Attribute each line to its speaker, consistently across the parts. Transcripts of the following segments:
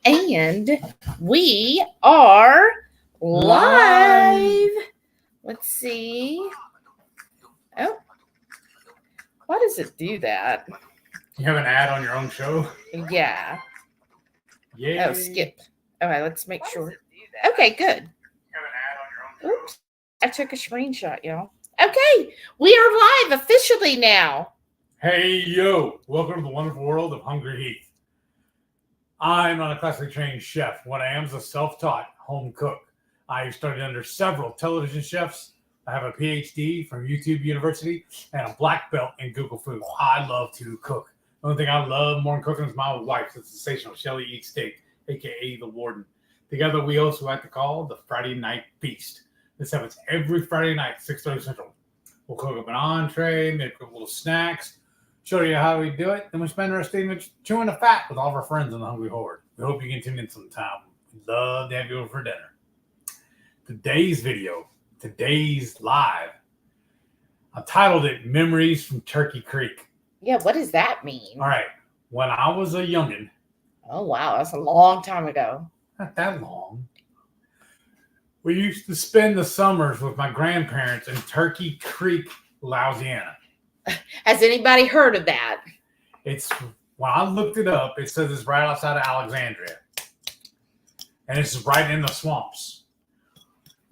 Speaker 1: And we are live. Let's see. Oh, why does it do that?
Speaker 2: You have an ad on your own show?
Speaker 1: Yeah.
Speaker 2: Yeah.
Speaker 1: Oh, skip. All right, let's make sure. Okay, good.
Speaker 2: You have an ad on your own show?
Speaker 1: Oops. I took a screenshot, y'all. Okay, we are live officially now.
Speaker 2: Hey, yo. Welcome to the wonderful world of HungryHeath. I'm not a classically trained chef. What I am is a self-taught home cook. I've studied under several television chefs. I have a PhD from YouTube University and a black belt in Google Food. I love to cook. The only thing I love more than cooking is my wife. It's sensational. Shelly Eats Steak, a.k.a. The Warden. Together, we also like to call the Friday Night Feast. This happens every Friday night, 6:30 Central. We'll cook up an entree, make up little snacks, show you how we do it. Then we spend the rest of the evening chewing the fat with all of our friends in the Hungry Horde. We hope you can tune in sometime. We'd love to have you over for dinner. Today's live, I titled it Memories from Turkey Creek.
Speaker 1: Yeah, what does that mean?
Speaker 2: All right. When I was a youngin'.
Speaker 1: Oh, wow. That's a long time ago.
Speaker 2: Not that long. We used to spend the summers with my grandparents in Turkey Creek, Louisiana.
Speaker 1: Has anybody heard of that?
Speaker 2: It's, when I looked it up, it says it's right outside of Alexandria. And it's right in the swamps.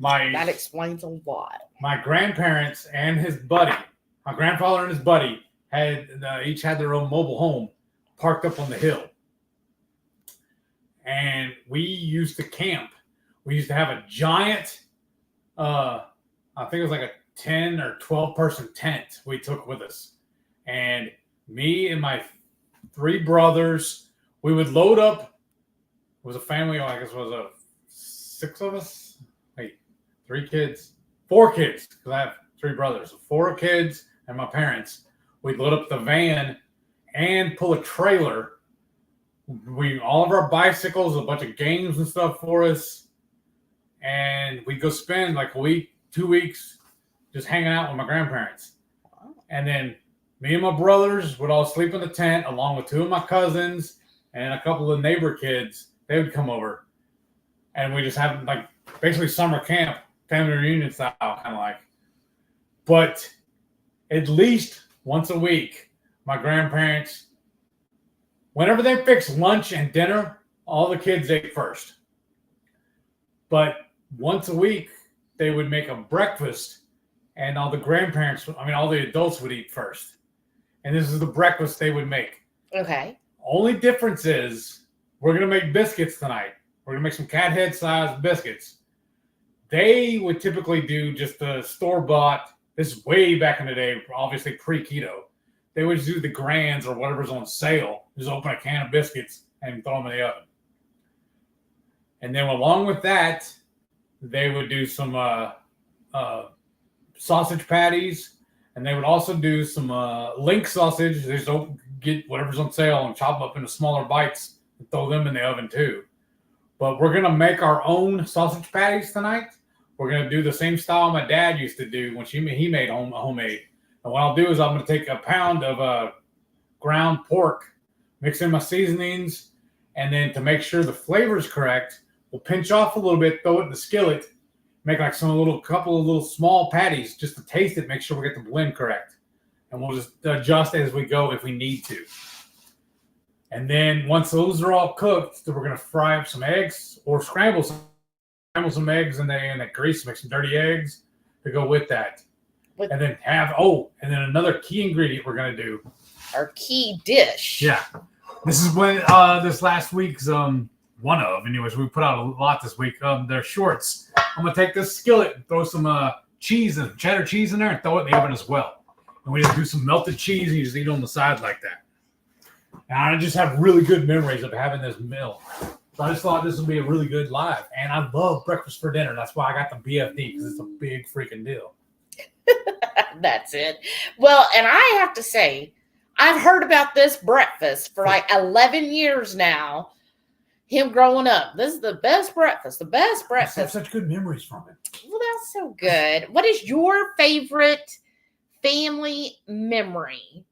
Speaker 1: That explains a lot.
Speaker 2: My grandparents and his buddy, my grandfather and his buddy, each had their own mobile home parked up on the hill. And we used to camp. We used to have a giant, I think it was like a 10 or 12 person tent we took with us. And me and my three brothers, we would load up. It was a family, I guess it was 6 of us. Wait, 4 kids, because I have 3 brothers. So 4 kids and my parents. We'd load up the van and pull a trailer. All of our bicycles, a bunch of games and stuff for us. And we'd go spend like a week, 2 weeks just hanging out with my grandparents.
Speaker 1: Wow.
Speaker 2: And then me and my brothers would all sleep in the tent along with 2 of my cousins and a couple of neighbor kids. They would come over. And we just have like basically summer camp, family reunion style, kind of like. But at least once a week, my grandparents, whenever they fixed lunch and dinner, all the kids ate first. But once a week, they would make a breakfast, and all the adults would eat first. And this is the breakfast they would make.
Speaker 1: Okay. Only
Speaker 2: difference is we're going to make biscuits tonight. We're going to make some cat head sized biscuits. They would typically do just the store-bought, this is way back in the day, obviously pre-keto. They would just do the grands or whatever's on sale. Just open a can of biscuits and throw them in the oven. And then along with that, they would do some sausage patties. And they would also do some link sausage. They just get whatever's on sale and chop up into smaller bites and throw them in the oven too. But we're going to make our own sausage patties tonight. We're going to do the same style my dad used to do when he made homemade. And what I'll do is I'm going to take a pound of ground pork, mix in my seasonings, and then to make sure the flavor is correct, we'll pinch off a little bit, throw it in the skillet, make like couple of little small patties just to taste it, make sure we get the blend correct. And we'll just adjust as we go if we need to. And then once those are all cooked, then we're going to fry up some eggs or scramble some eggs in that grease, make some dirty eggs to go with that. And then another key ingredient we're going to do.
Speaker 1: Our key dish.
Speaker 2: Yeah. This is when this last week's we put out a lot this week. They're shorts. I'm going to take this skillet and throw some cheese and cheddar cheese in there and throw it in the oven as well. And we just do some melted cheese and you just eat it on the side like that. And I just have really good memories of having this meal. So I just thought this would be a really good live. And I love breakfast for dinner. That's why I got the BFD, because it's a big freaking deal.
Speaker 1: That's it. Well, and I have to say, I've heard about this breakfast for like 11 years now. Him growing up. This is the best breakfast.
Speaker 2: I have such good memories from it.
Speaker 1: Well, that's so good. What is your favorite family memory?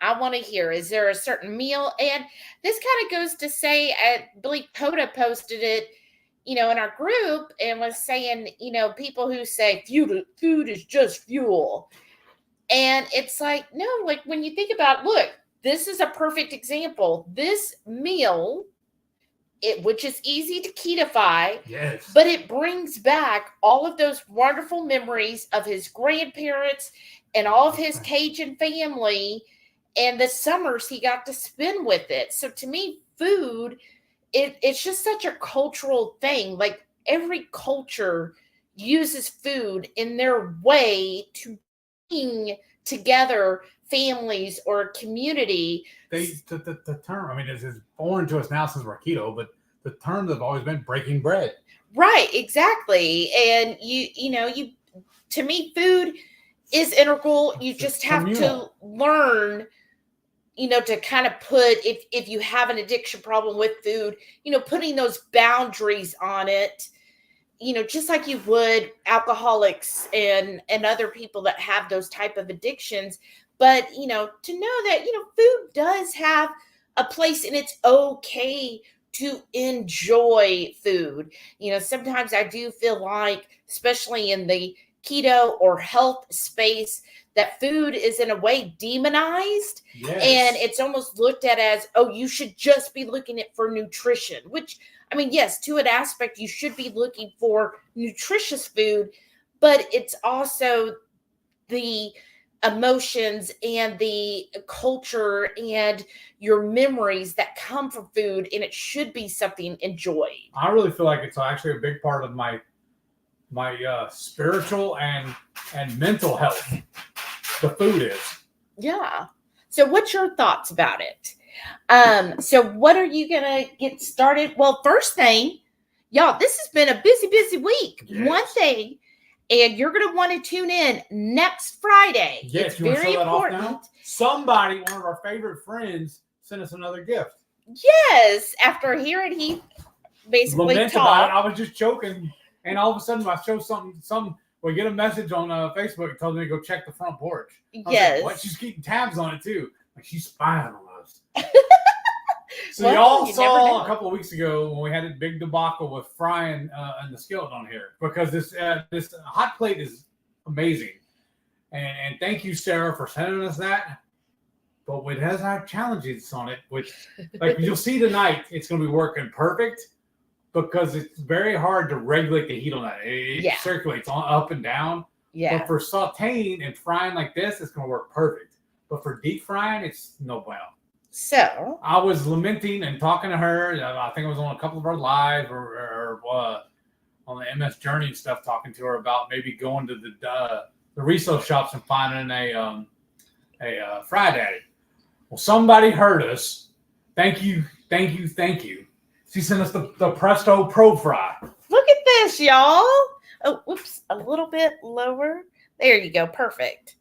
Speaker 1: I want to hear. Is there a certain meal? And this kind of goes to say, I believe Coda posted it, in our group and was saying, people who say food is just fuel. And it's like, no, like when you think about, look, this is a perfect example. This meal, which is easy to ketify,
Speaker 2: Yes.
Speaker 1: but it brings back all of those wonderful memories of his grandparents and all of his Cajun family and the summers he got to spend with it. So to me, food, it's just such a cultural thing. Like every culture uses food in their way to bring together families or a community.
Speaker 2: The term, I mean, it's foreign to us now since we're keto, but the terms have always been breaking bread.
Speaker 1: Right, exactly. And you to me, food is integral. You just have to learn, to kind of put, if you have an addiction problem with food, putting those boundaries on it, just like you would alcoholics and other people that have those type of addictions. But, to know that, food does have a place and it's okay to enjoy food. Sometimes I do feel like, especially in the keto or health space, that food is in a way demonized.
Speaker 2: Yes.
Speaker 1: And it's almost looked at as, oh, you should just be looking at for nutrition, which, I mean, yes, to an aspect, you should be looking for nutritious food, but it's also the emotions and the culture and your memories that come from food, and it should be something enjoyed.
Speaker 2: I really feel like it's actually a big part of my spiritual and mental health. The food is.
Speaker 1: Yeah. So what's your thoughts about it? So what are you gonna get started? Well, first thing, y'all, this has been a busy week.
Speaker 2: Yes.
Speaker 1: One thing, and you're gonna want to tune in next Friday.
Speaker 2: Yes,
Speaker 1: it's
Speaker 2: you
Speaker 1: very important.
Speaker 2: Now? Somebody, one of our favorite friends, sent us another gift.
Speaker 1: Yes, after hearing Heath basically
Speaker 2: lament
Speaker 1: talk.
Speaker 2: about it, I was just joking, and all of a sudden I show something. We get a message on Facebook. It tells me to go check the front porch.
Speaker 1: Yes.
Speaker 2: Like, what? She's keeping tabs on it too. Like she's spying on us. So
Speaker 1: Well,
Speaker 2: y'all
Speaker 1: you
Speaker 2: saw a couple of weeks ago when we had a big debacle with frying and the skillet on here, because this hot plate is amazing, and thank you, Sara, for sending us that. But it has had challenges on it, which, like you'll see tonight, it's going to be working perfect because it's very hard to regulate the heat on that. It circulates on up and down.
Speaker 1: Yeah.
Speaker 2: But for sauteing and frying like this, it's going to work perfect. But for deep frying, it's no bueno.
Speaker 1: So
Speaker 2: I was lamenting and talking to her. I think it was on a couple of our live or on the MS Journey and stuff, talking to her about maybe going to the resale shops and finding a Fry Daddy. Well, somebody heard us. Thank you. She sent us the Presto Pro Fry.
Speaker 1: Look at this, y'all. Oh, whoops, a little bit lower. There you go. Perfect.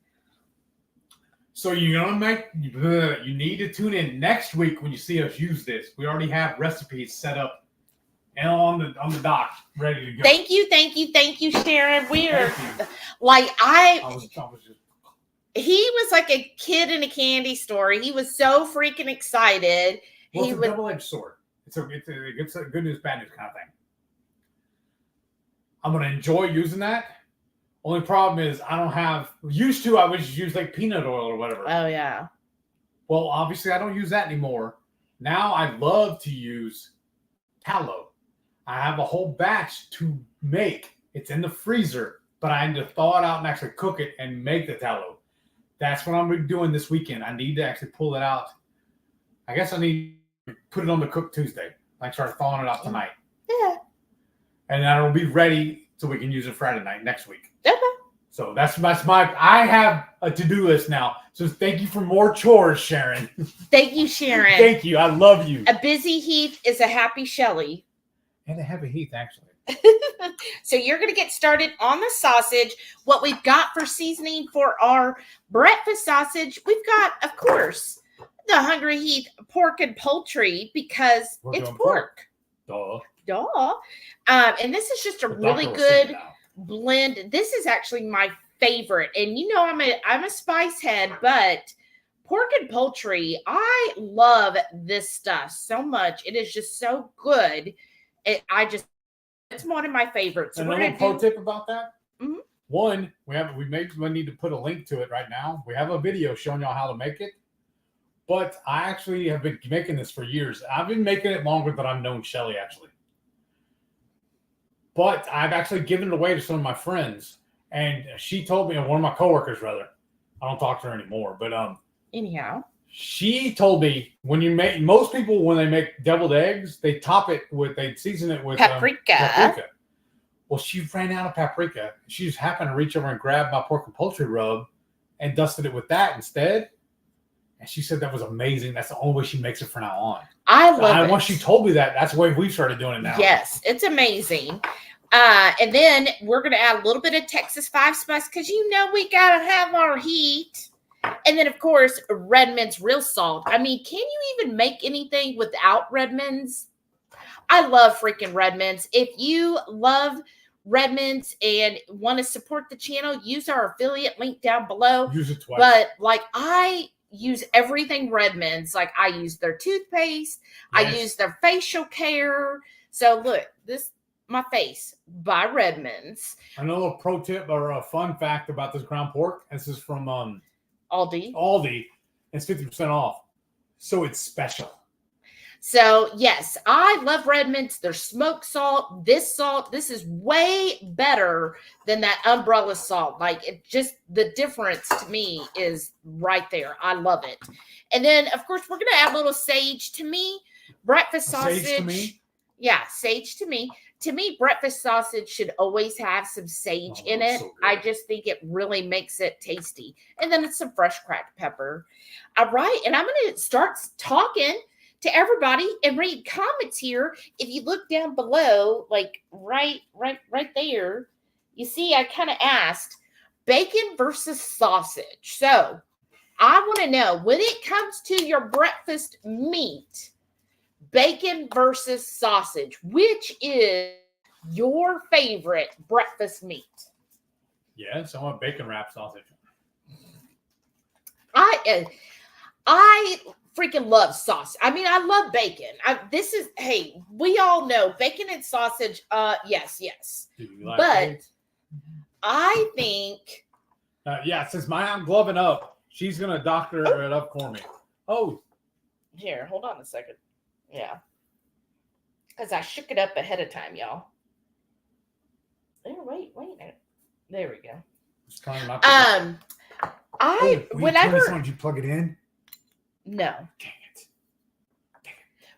Speaker 2: So you're gonna you need to tune in next week when you see us use this. We already have recipes set up and on the dock, ready to go.
Speaker 1: Thank you, Sharon. We're like I was just. He was like a kid in a candy store. He was so freaking excited.
Speaker 2: Well, it's a double-edged sword. It's a good news, bad news kind of thing. I'm gonna enjoy using that. Only problem is I don't have. Used to, I would just use like peanut oil or whatever.
Speaker 1: Oh yeah.
Speaker 2: Well, obviously I don't use that anymore. Now I love to use tallow. I have a whole batch to make. It's in the freezer, but I need to thaw it out and actually cook it and make the tallow. That's what I'm doing this weekend. I need to actually pull it out. I guess I need to put it on the cook Tuesday. Like start thawing it out tonight.
Speaker 1: Yeah.
Speaker 2: And then it'll be ready so we can use it Friday night next week.
Speaker 1: Okay.
Speaker 2: So that's my. I have a to-do list now. So thank you for more chores, Sharon.
Speaker 1: Thank you, Sharon.
Speaker 2: Thank you. I love you.
Speaker 1: A busy Heath is a happy Shelley.
Speaker 2: And a happy Heath, actually.
Speaker 1: So you're going to get started on the sausage. What we've got for seasoning for our breakfast sausage, we've got, of course, the HungryHeath pork and poultry because it's pork.
Speaker 2: Duh.
Speaker 1: And this is just a really good blend. This is actually my favorite. And I'm a spice head, but pork and poultry, I love this stuff so much. It is just so good. It's one of my favorites. So
Speaker 2: Another pro tip about that.
Speaker 1: Mhm.
Speaker 2: One, we need to put a link to it right now. We have a video showing y'all how to make it. But I actually have been making this for years. I've been making it longer than I've known Shelly, actually. But I've actually given it away to some of my friends. And she told me, one of my coworkers, rather. I don't talk to her anymore. But
Speaker 1: anyhow,
Speaker 2: she told me most people, when they make deviled eggs, they season it with
Speaker 1: paprika.
Speaker 2: Well, she ran out of paprika. She just happened to reach over and grab my pork and poultry rub and dusted it with that instead. And she said that was amazing. That's the only way she makes it from now on.
Speaker 1: I love it.
Speaker 2: Once she told me that, that's the way we started doing it now.
Speaker 1: Yes, it's amazing. And then we're going to add a little bit of Texas 5 spice because we got to have our heat. And then, of course, Redmond's real salt. I mean, can you even make anything without Redmond's? I love freaking Redmond's. If you love Redmond's and want to support the channel, use our affiliate link down below.
Speaker 2: Use it twice.
Speaker 1: But I use everything Redmond's. Like I use their toothpaste. Yes. I use their facial care. So look, this my face by Redmond's.
Speaker 2: Another pro tip or a fun fact about this ground pork. This is from
Speaker 1: Aldi.
Speaker 2: It's 50% off. So it's special.
Speaker 1: So yes, I love Redmond's. Their smoked salt. This is way better than that umbrella salt. Like it just, the difference to me is right there. I love it. And then of course we're going to add a little sage to me. Breakfast sausage.
Speaker 2: Sage to me?
Speaker 1: Yeah, sage to me. To me, breakfast sausage should always have some sage in it. So I just think it really makes it tasty. And then it's some fresh cracked pepper. All right. And I'm going to start talking to everybody and read comments here. If you look down below, like right there, you see I kind of asked bacon versus sausage. So I want to know, when it comes to your breakfast meat, bacon versus sausage, which is your favorite breakfast meat?
Speaker 2: Yes, I want bacon wrapped sausage.
Speaker 1: I freaking love sausage. I mean, I love bacon. We all know bacon and sausage. Yes.
Speaker 2: Do you like
Speaker 1: but
Speaker 2: it?
Speaker 1: I think.
Speaker 2: Since I'm gloving up, she's gonna doctor it up for me. Oh,
Speaker 1: here, hold on a second. Yeah, because I shook it up ahead of time, y'all. Wait a minute. There we go.
Speaker 2: It's trying not to
Speaker 1: whenever
Speaker 2: you plug it in.
Speaker 1: No.
Speaker 2: Dang it.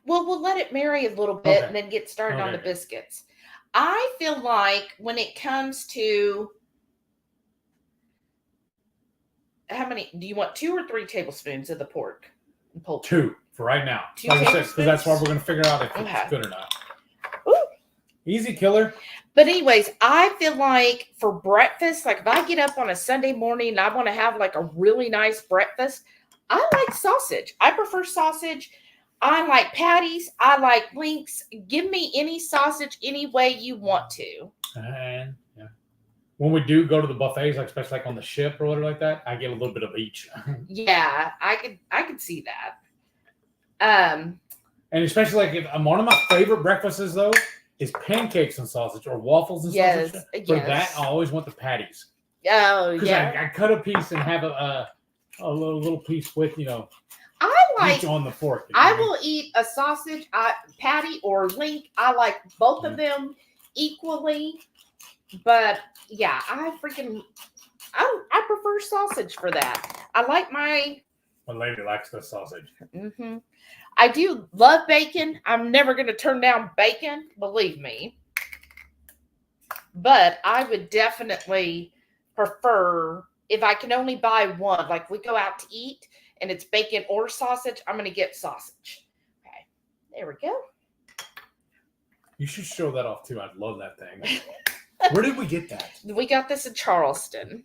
Speaker 1: Well, we'll let it marry a little bit and then get started on the biscuits. I feel like when it comes to how many do you want, 2 or 3 tablespoons of the pork and poultry? 2
Speaker 2: for right now.
Speaker 1: 2
Speaker 2: like I said,
Speaker 1: tablespoons?
Speaker 2: because that's why we're going to figure out if it's good or not.
Speaker 1: Ooh.
Speaker 2: Easy killer.
Speaker 1: But anyways, I feel like for breakfast, like if I get up on a Sunday morning and I want to have like a really nice breakfast, I like sausage. I prefer sausage. I like patties. I like links. Give me any sausage any way you want to.
Speaker 2: And when we do go to the buffets, like especially like on the ship or whatever like that, I get a little bit of each.
Speaker 1: Yeah, I could see that.
Speaker 2: And especially like if one of my favorite breakfasts though is pancakes and sausage or waffles and sausage. For that, I always want the patties.
Speaker 1: Oh,
Speaker 2: because I cut a piece and have a little piece with
Speaker 1: I like
Speaker 2: on the fork.
Speaker 1: I will eat a sausage patty or link. I like both of them equally, but yeah, I prefer sausage for that. I like my
Speaker 2: lady likes the sausage.
Speaker 1: Mm-hmm. I do love bacon. I'm never going to turn down bacon, believe me. But I would definitely prefer, if I can only buy one, like we go out to eat and it's bacon or sausage, I'm going to get sausage. Okay, there we go.
Speaker 2: You should show that off too. I'd love that thing. Where did we get that?
Speaker 1: We got this in Charleston.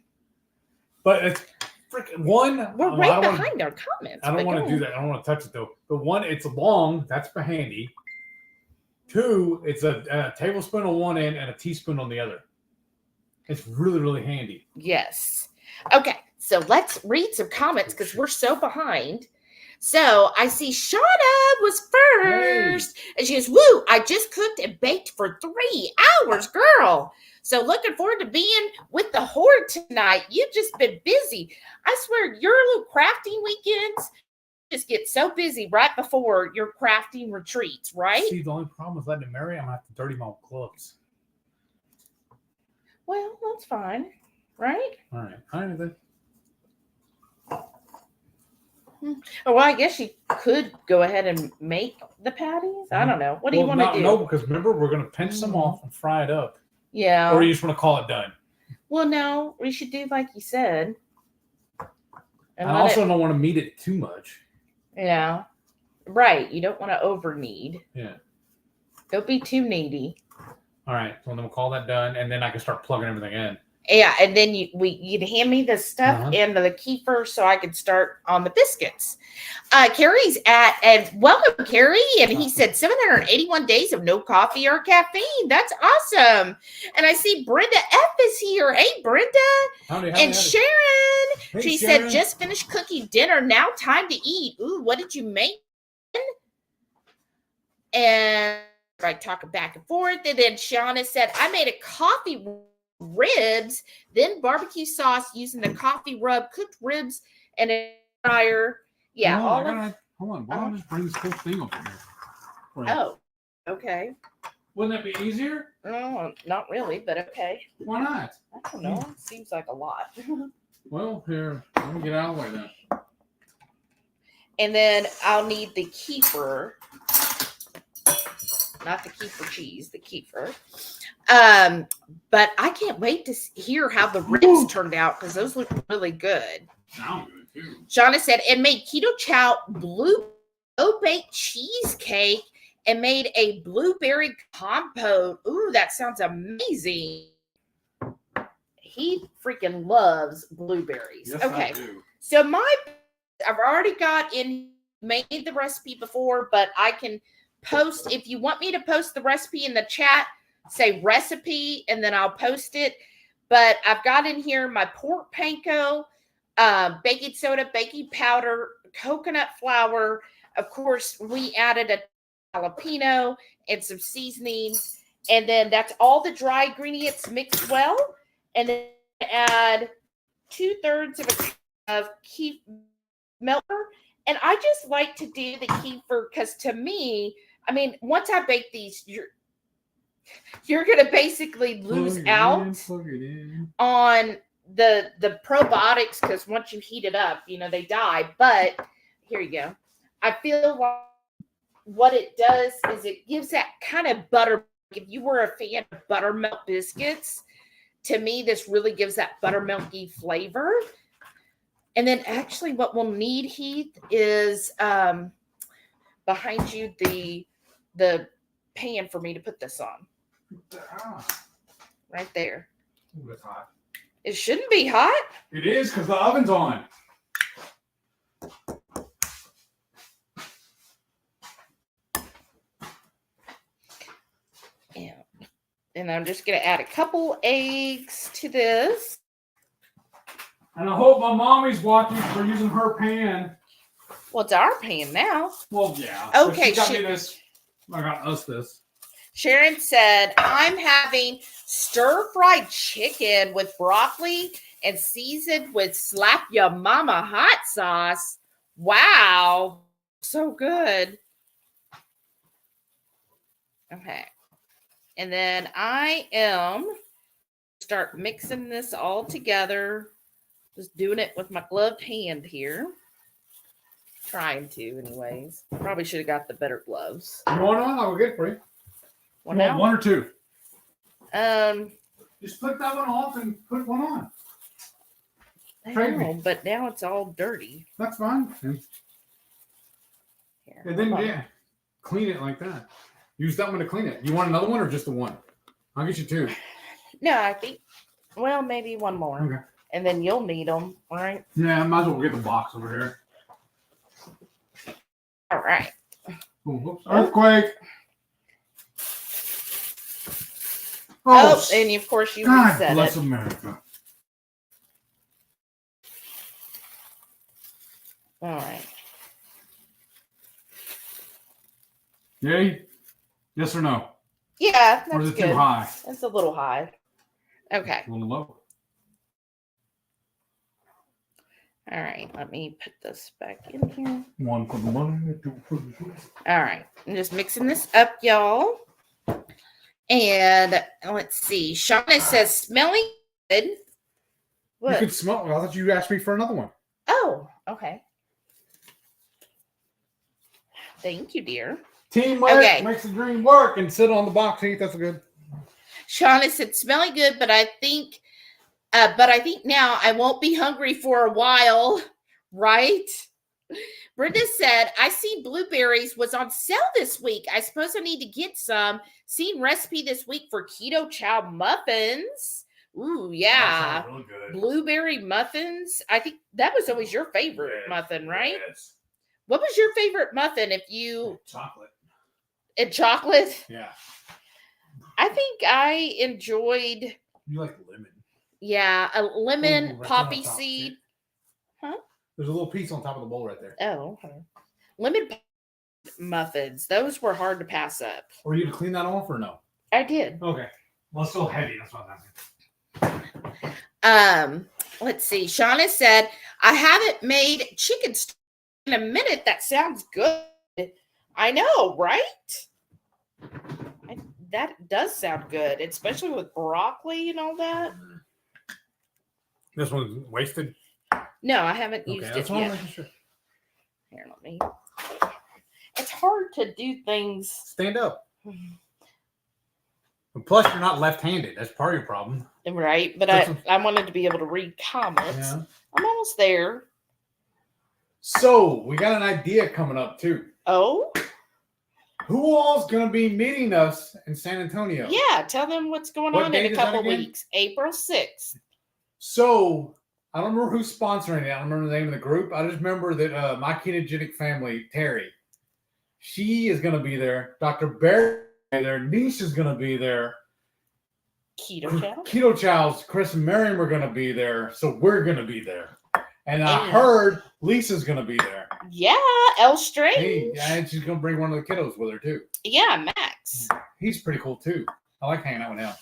Speaker 2: But it's freaking one.
Speaker 1: We're right behind our comments.
Speaker 2: I don't want to do that. I don't want to touch it though. But one, it's long. That's handy. 2, it's a tablespoon on one end and a teaspoon on the other. It's really, really handy.
Speaker 1: Yes. Okay. So let's read some comments because we're so behind. So I see Shauna was first. Hey. And she goes, woo, I just cooked and baked for 3 hours, girl. So looking forward to being with the horde tonight. You've just been busy. I swear your little crafting weekends just get so busy right before your crafting retreats, right?
Speaker 2: See, the only problem with letting Mary, I'm going to have to dirty my gloves.
Speaker 1: Well, that's fine, right?
Speaker 2: All right. I know that.
Speaker 1: Oh, well, I guess you could go ahead and make the patties. I don't know. What do you want to do?
Speaker 2: No, because remember, we're going to pinch them off and fry it up.
Speaker 1: Yeah.
Speaker 2: Or you just want to call it done? Well,
Speaker 1: no, we should do like you said.
Speaker 2: And I also don't want to knead it too much.
Speaker 1: Yeah. Right. You don't want to over knead.
Speaker 2: Yeah.
Speaker 1: Don't be too needy.
Speaker 2: All right. So then we'll call that done, and then I can start plugging everything in.
Speaker 1: Yeah, and then you'd hand me the stuff and the kefir so I could start on the biscuits. Carrie's and welcome, Carrie. And he said 781 days of no coffee or caffeine. That's awesome. And I see Brenda F is here. Hey, Brenda. Howdy. Sharon.
Speaker 2: Hey,
Speaker 1: she
Speaker 2: Sharon.
Speaker 1: said, just finished cooking dinner. Now time to eat. Ooh, what did you make? And I talk back and forth. And then Shauna said, I made a coffee ribs, then barbecue sauce using the coffee rub, cooked ribs, and a fryer. Yeah,
Speaker 2: hold on. Why don't I just bring this whole thing over here?
Speaker 1: Oh, okay.
Speaker 2: Wouldn't that be easier?
Speaker 1: No, not really, but okay.
Speaker 2: Why not?
Speaker 1: I don't know. It seems like a lot.
Speaker 2: Well, here, let me get out of the way then.
Speaker 1: And then I'll need the kefir. Not the kefir cheese, the kefir. But I can't wait to hear how the ribs turned out because those look really good.
Speaker 2: Sound good too.
Speaker 1: Shauna said, and made Ketochow baked cheesecake and made a blueberry compote. Ooh, that sounds amazing. He freaking loves blueberries.
Speaker 2: Yes,
Speaker 1: okay.
Speaker 2: I do.
Speaker 1: So I've already made the recipe before, but I can post, if you want me to post the recipe in the chat, say recipe, and then I'll post it. But I've got in here my pork panko, baking soda, baking powder, coconut flour. Of course, we added a jalapeno and some seasonings. And then that's all the dry ingredients mixed well. And then add 2/3 of a cup of kefir melter. And I just like to do the kefir because to me, I mean, once I bake these, you're going to basically lose out on the probiotics because once you heat it up, they die. But here you go. I feel like what it does is it gives that kind of butter. If you were a fan of buttermilk biscuits, to me, this really gives that buttermilky flavor. And then actually what we'll need, Heath, is behind you the pan for me to put this on. Right there.
Speaker 2: Ooh, that's hot.
Speaker 1: It shouldn't be hot.
Speaker 2: It is because the oven's on.
Speaker 1: Yeah. And I'm just going to add a couple eggs to this.
Speaker 2: And I hope my mommy's watching for using her pan.
Speaker 1: Well, it's our pan now.
Speaker 2: Well, yeah.
Speaker 1: Okay.
Speaker 2: She got me this. I got us this.
Speaker 1: Sharon said, I'm having stir-fried chicken with broccoli and seasoned with Slap Ya Mama hot sauce. Wow. So good. Okay. And then I am start mixing this all together. Just doing it with my gloved hand here. Trying to, anyways. Probably should have got the better gloves.
Speaker 2: You want one? I'll get it for you.
Speaker 1: One
Speaker 2: or two?
Speaker 1: Just
Speaker 2: flip that one off and put one on.
Speaker 1: I know, but now it's all dirty.
Speaker 2: That's fine. And then, clean it like that. Use that one to clean it. You want another one or just the one? I'll get you two.
Speaker 1: No, I think, maybe one more.
Speaker 2: Okay.
Speaker 1: And then you'll need them, right?
Speaker 2: Yeah, I might as well get the box over here.
Speaker 1: All right.
Speaker 2: Ooh, whoops. Earthquake.
Speaker 1: Oh, and of course you
Speaker 2: God
Speaker 1: reset
Speaker 2: bless
Speaker 1: it.
Speaker 2: America.
Speaker 1: All right.
Speaker 2: Yay? Yes or no?
Speaker 1: Yeah,
Speaker 2: Or is
Speaker 1: that's
Speaker 2: it too
Speaker 1: good.
Speaker 2: high?
Speaker 1: It's a little high. Okay.
Speaker 2: A little low.
Speaker 1: All right. Let me put this back in here.
Speaker 2: One for the money, two for the show.
Speaker 1: All right. I'm just mixing this up, y'all. And let's see. Shauna says, smelling good. What?
Speaker 2: You could smell. I thought you asked me for another one.
Speaker 1: Oh, okay. Thank you, dear.
Speaker 2: Teamwork makes the dream work. And sit on the box, Heath. That's good.
Speaker 1: Shauna said, smelling good, but I think now I won't be hungry for a while, right? Brenda said, I see blueberries was on sale this week. I suppose I need to get some. Seen recipe this week for Ketochow muffins. Ooh, yeah.
Speaker 2: Really good.
Speaker 1: Blueberry muffins. I think that was always your favorite muffin, right?
Speaker 2: Yes.
Speaker 1: What was your favorite muffin if you...
Speaker 2: Chocolate.
Speaker 1: And chocolate?
Speaker 2: Yeah.
Speaker 1: I think I enjoyed...
Speaker 2: You like lemon.
Speaker 1: Yeah, a lemon,
Speaker 2: Ooh, right
Speaker 1: poppy
Speaker 2: on top,
Speaker 1: seed.
Speaker 2: too.
Speaker 1: Huh?
Speaker 2: There's a little piece on top of the bowl right there.
Speaker 1: Oh, okay. Lemon muffins. Those were hard to pass up.
Speaker 2: Were you to clean that off or no?
Speaker 1: I did.
Speaker 2: Okay. Well, it's still heavy. That's what I'm asking.
Speaker 1: Let's see. Shauna said, I haven't made chicken stew in a minute. That sounds good. I know, right? That does sound good, especially with broccoli and all that.
Speaker 2: This one's wasted?
Speaker 1: No, I haven't used it yet.
Speaker 2: Sure.
Speaker 1: Here, let me. It's hard to do things.
Speaker 2: Stand up. And plus, you're not left-handed. That's part of your problem.
Speaker 1: Right, but I wanted to be able to read comments.
Speaker 2: Yeah.
Speaker 1: I'm almost there.
Speaker 2: So, we got an idea coming up, too.
Speaker 1: Oh?
Speaker 2: Who all's going to be meeting us in San Antonio?
Speaker 1: Yeah, tell them what's going on in a couple weeks. April 6th.
Speaker 2: So, I don't remember who's sponsoring it. I don't remember the name of the group. I just remember that my ketogenic family, Terry, she is going to be there. Dr. Barry is there. Nisha's going to be there. Ketochow's Chris and Miriam are going to be there. So, we're going to be there. And I heard Lisa's going to be there.
Speaker 1: Yeah, Elle Strange.
Speaker 2: Hey, and she's going to bring one of the kiddos with her, too.
Speaker 1: Yeah, Max.
Speaker 2: He's pretty cool, too. I like hanging out with him.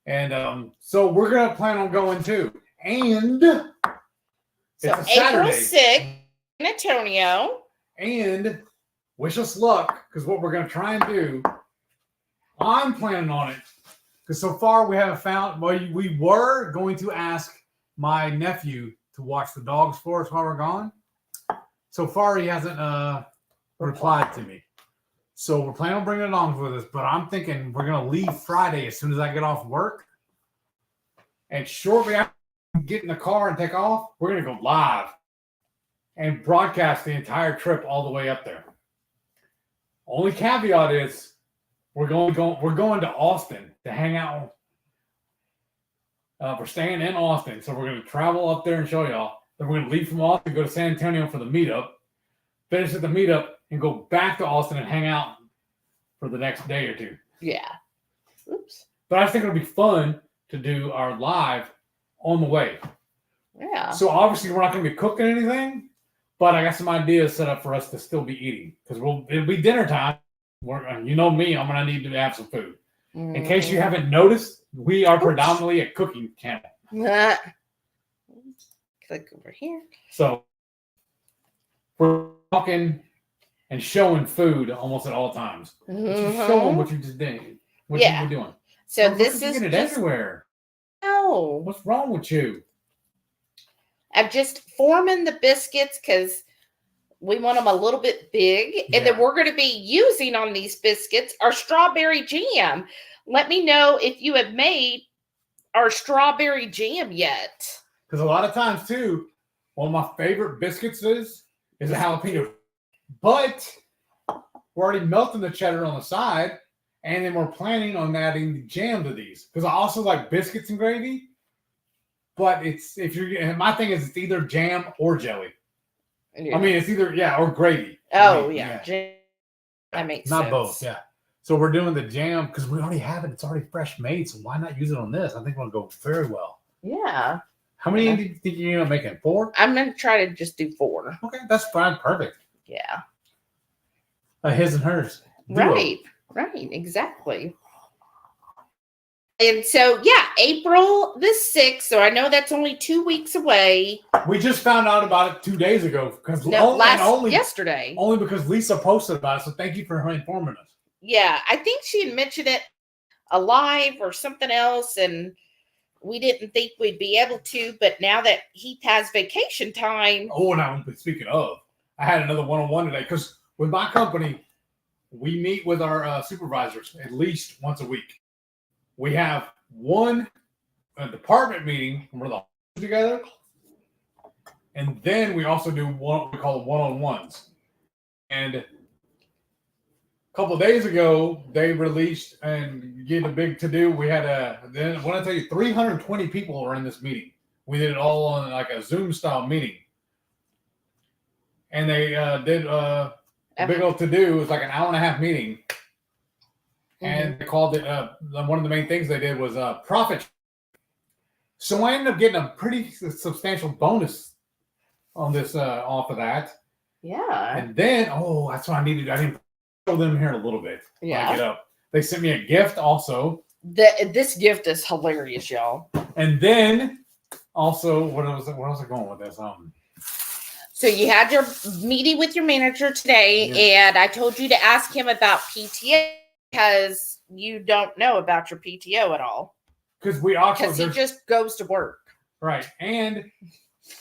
Speaker 2: And so we're going to plan on going, too. And
Speaker 1: so
Speaker 2: it's a
Speaker 1: April
Speaker 2: Saturday.
Speaker 1: 6th, San Antonio.
Speaker 2: And wish us luck, because what we're going to try and do, I'm planning on it. Because so far we haven't found, well, we were going to ask my nephew to watch the dogs for us while we're gone. So far, he hasn't replied to me. So we're planning on bringing it on with us, but I'm thinking we're going to leave Friday as soon as I get off work. And shortly after we get in the car and take off, we're going to go live and broadcast the entire trip all the way up there. Only caveat is we're going to Austin to hang out. We're staying in Austin, so we're going to travel up there and show y'all. Then we're going to leave from Austin, go to San Antonio for the meetup, finish at the meetup, and go back to Austin and hang out for the next day or two.
Speaker 1: Yeah. Oops.
Speaker 2: But I just think it'll be fun to do our live on the way.
Speaker 1: Yeah.
Speaker 2: So obviously we're not going to be cooking anything, but I got some ideas set up for us to still be eating because it'll be dinner time. You know me, I'm going to need to have some food. In case you haven't noticed, we are predominantly a cooking channel.
Speaker 1: Click over here.
Speaker 2: So we're talking and showing food almost at all times. Just show them what you just did. What you were doing.
Speaker 1: So this is
Speaker 2: it everywhere.
Speaker 1: No.
Speaker 2: What's wrong with you?
Speaker 1: I'm just forming the biscuits because we want them a little bit big. And then we're going to be using on these biscuits our strawberry jam. Let me know if you have made our strawberry jam yet.
Speaker 2: Because a lot of times, too, one of my favorite biscuits is a jalapeno. But we're already melting the cheddar on the side. And then we're planning on adding the jam to these. Because I also like biscuits and gravy. But my thing is it's either jam or jelly. Yeah. I mean, it's either, or gravy.
Speaker 1: Oh, yeah. That makes sense.
Speaker 2: Not both, yeah. So we're doing the jam because we already have it. It's already fresh made. So why not use it on this? I think it'll go very well.
Speaker 1: Yeah.
Speaker 2: How many do you think you're gonna make it? 4?
Speaker 1: I'm gonna try to just do 4.
Speaker 2: Okay, that's fine. Perfect.
Speaker 1: Yeah.
Speaker 2: His and hers.
Speaker 1: Right. Right. Exactly. And so, yeah, April the 6th. So I know that's only 2 weeks away.
Speaker 2: We just found out about it 2 days ago because
Speaker 1: yesterday.
Speaker 2: Only because Lisa posted about it. So thank you for informing us.
Speaker 1: Yeah, I think she had mentioned it alive or something else, and we didn't think we'd be able to. But now that Heath has vacation time.
Speaker 2: Oh, now speaking of, I had another one-on-one today because with my company, we meet with our supervisors at least once a week. We have one department meeting where we're all together, and then we also do what we call one-on-ones. And a couple of days ago, they released and did a big to-do. We had then when I tell you, 320 people were in this meeting. We did it all on like a Zoom-style meeting, and they did a big old to-do. It was like an hour-and-a-half meeting. And they called it, one of the main things they did was profit. So I ended up getting a pretty substantial bonus on this off of that.
Speaker 1: Yeah.
Speaker 2: And then, that's what I needed. I didn't show them here in a little bit.
Speaker 1: Yeah.
Speaker 2: Get up. They sent me a gift also.
Speaker 1: This gift is hilarious, y'all.
Speaker 2: And then also, what was I going with this?
Speaker 1: So you had your meeting with your manager today, and I told you to ask him about PTO. Because you don't know about your PTO at all. Because he just goes to work.
Speaker 2: Right. And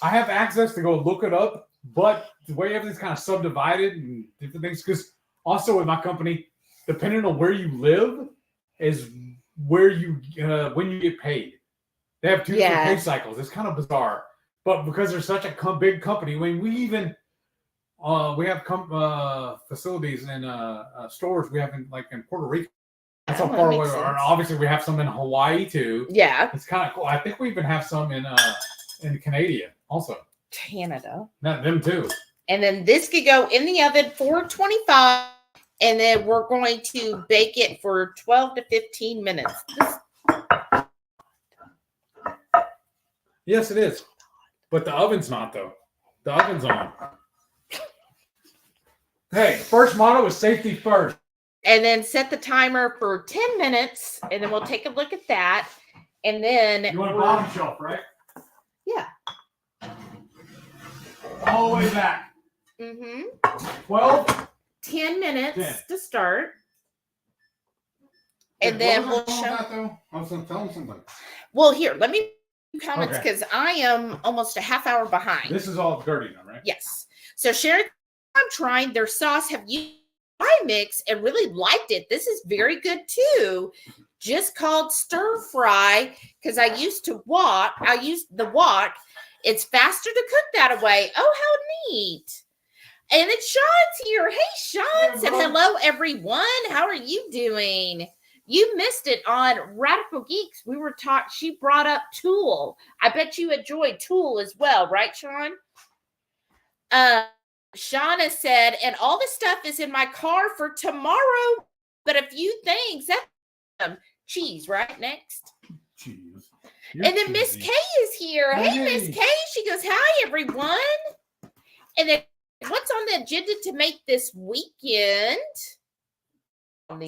Speaker 2: I have access to go look it up, but the way everything's kind of subdivided and different things, because also with my company, depending on where you live is where you when you get paid. They have 2 different pay cycles. It's kind of bizarre. But because they're such a big company, when we even we have facilities and stores we have in Puerto Rico. That's how far away we are. And obviously, we have some in Hawaii too.
Speaker 1: Yeah,
Speaker 2: it's kind of cool. I think we even have some in Canada also.
Speaker 1: Canada.
Speaker 2: Not them too.
Speaker 1: And then this could go in the oven for 25, and then we're going to bake it for 12 to 15 minutes.
Speaker 2: Yes, it is. But the oven's not though. The oven's on. Hey, first motto is safety first.
Speaker 1: And then set the timer for 10 minutes, and then we'll take a look at that. And then
Speaker 2: you want a bottom shelf, right?
Speaker 1: Yeah.
Speaker 2: All the way back. 10
Speaker 1: minutes to start. And then we'll show
Speaker 2: that, though? I was going to tell them something.
Speaker 1: Well, here, let me comments because I am almost a half hour behind.
Speaker 2: This is all dirty now, right?
Speaker 1: Yes. So Sharon, I'm trying their sauce. Have you tried mix and really liked it? This is very good too. Just called stir fry because I used the wok. It's faster to cook that way. Oh, how neat. And it's Sean's here. Hey, Sean. Said hello, everyone. How are you doing? You missed it on Radical Geeks. We were taught, she brought up Tool. I bet you enjoyed Tool as well, right, Sean? Shauna said, and all the stuff is in my car for tomorrow, but a few things. That's cheese, right? Next.
Speaker 2: Cheese.
Speaker 1: And then Miss K is here. Hey, Miss K. She goes, hi, everyone. And then what's on the agenda to make this weekend?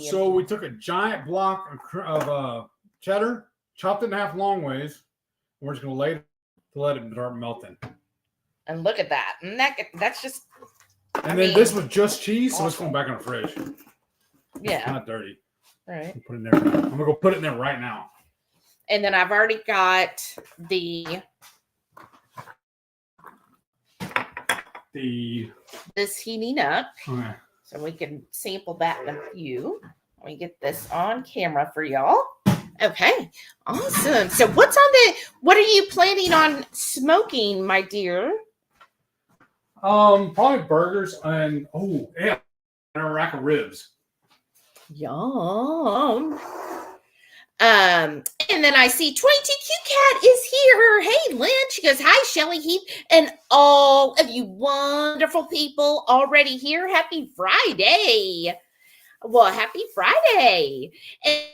Speaker 2: So we took a giant block of cheddar, chopped it in half long ways. We're just going to lay it to let it start melting.
Speaker 1: And look at that. And that's just...
Speaker 2: And then this was just cheese, so it's going back in the fridge.
Speaker 1: Yeah.
Speaker 2: It's not dirty.
Speaker 1: All right.
Speaker 2: Put it in there. I'm going to go put it in there right now.
Speaker 1: And then I've already got this heating up.
Speaker 2: Okay.
Speaker 1: So we can sample that in a few. Let me get this on camera for y'all. Okay. Awesome. So what are you planning on smoking, my dear?
Speaker 2: Probably burgers and and a rack of ribs.
Speaker 1: Yum. And then I see 22 Q Cat is here. Hey, Lynn. She goes, hi, Shelly Heath, and all of you wonderful people already here. Happy Friday. Well, happy Friday. And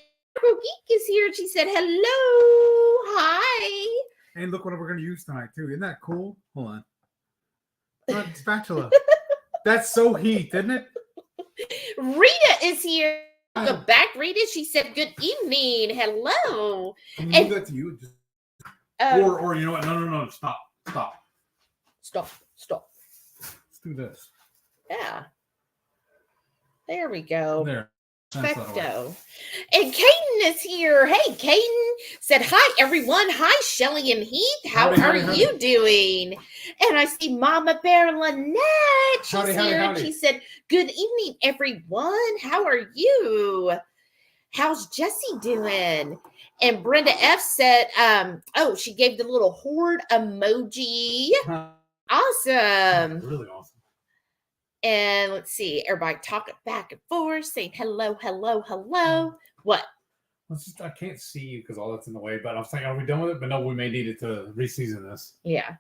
Speaker 1: Geek is here. She said, hello. Hi.
Speaker 2: And look what we're going to use tonight, too. Isn't that cool? Hold on. Spatula. That's so Heath, isn't it?
Speaker 1: Rita is here. Welcome back, Rita. She said, good evening. Hello.
Speaker 2: Can we do that to you? Just, or you know what? No. Stop. Let's do this.
Speaker 1: Yeah. There we go.
Speaker 2: There.
Speaker 1: Perfecto. And Caden is here. Hey, Caden said, hi, everyone. Hi, Shelly and Heath. How are you doing? And I see Mama Bear Lynette. She's here. And she said, good evening, everyone. How are you? How's Jessie doing? And Brenda F said, she gave the little horde emoji. Awesome.
Speaker 2: Really awesome.
Speaker 1: And let's see, everybody talking back and forth, saying hello. What?
Speaker 2: I can't see you because all that's in the way, but I'm saying, are we done with it? But no, we may need it to reseason this.
Speaker 1: Yeah.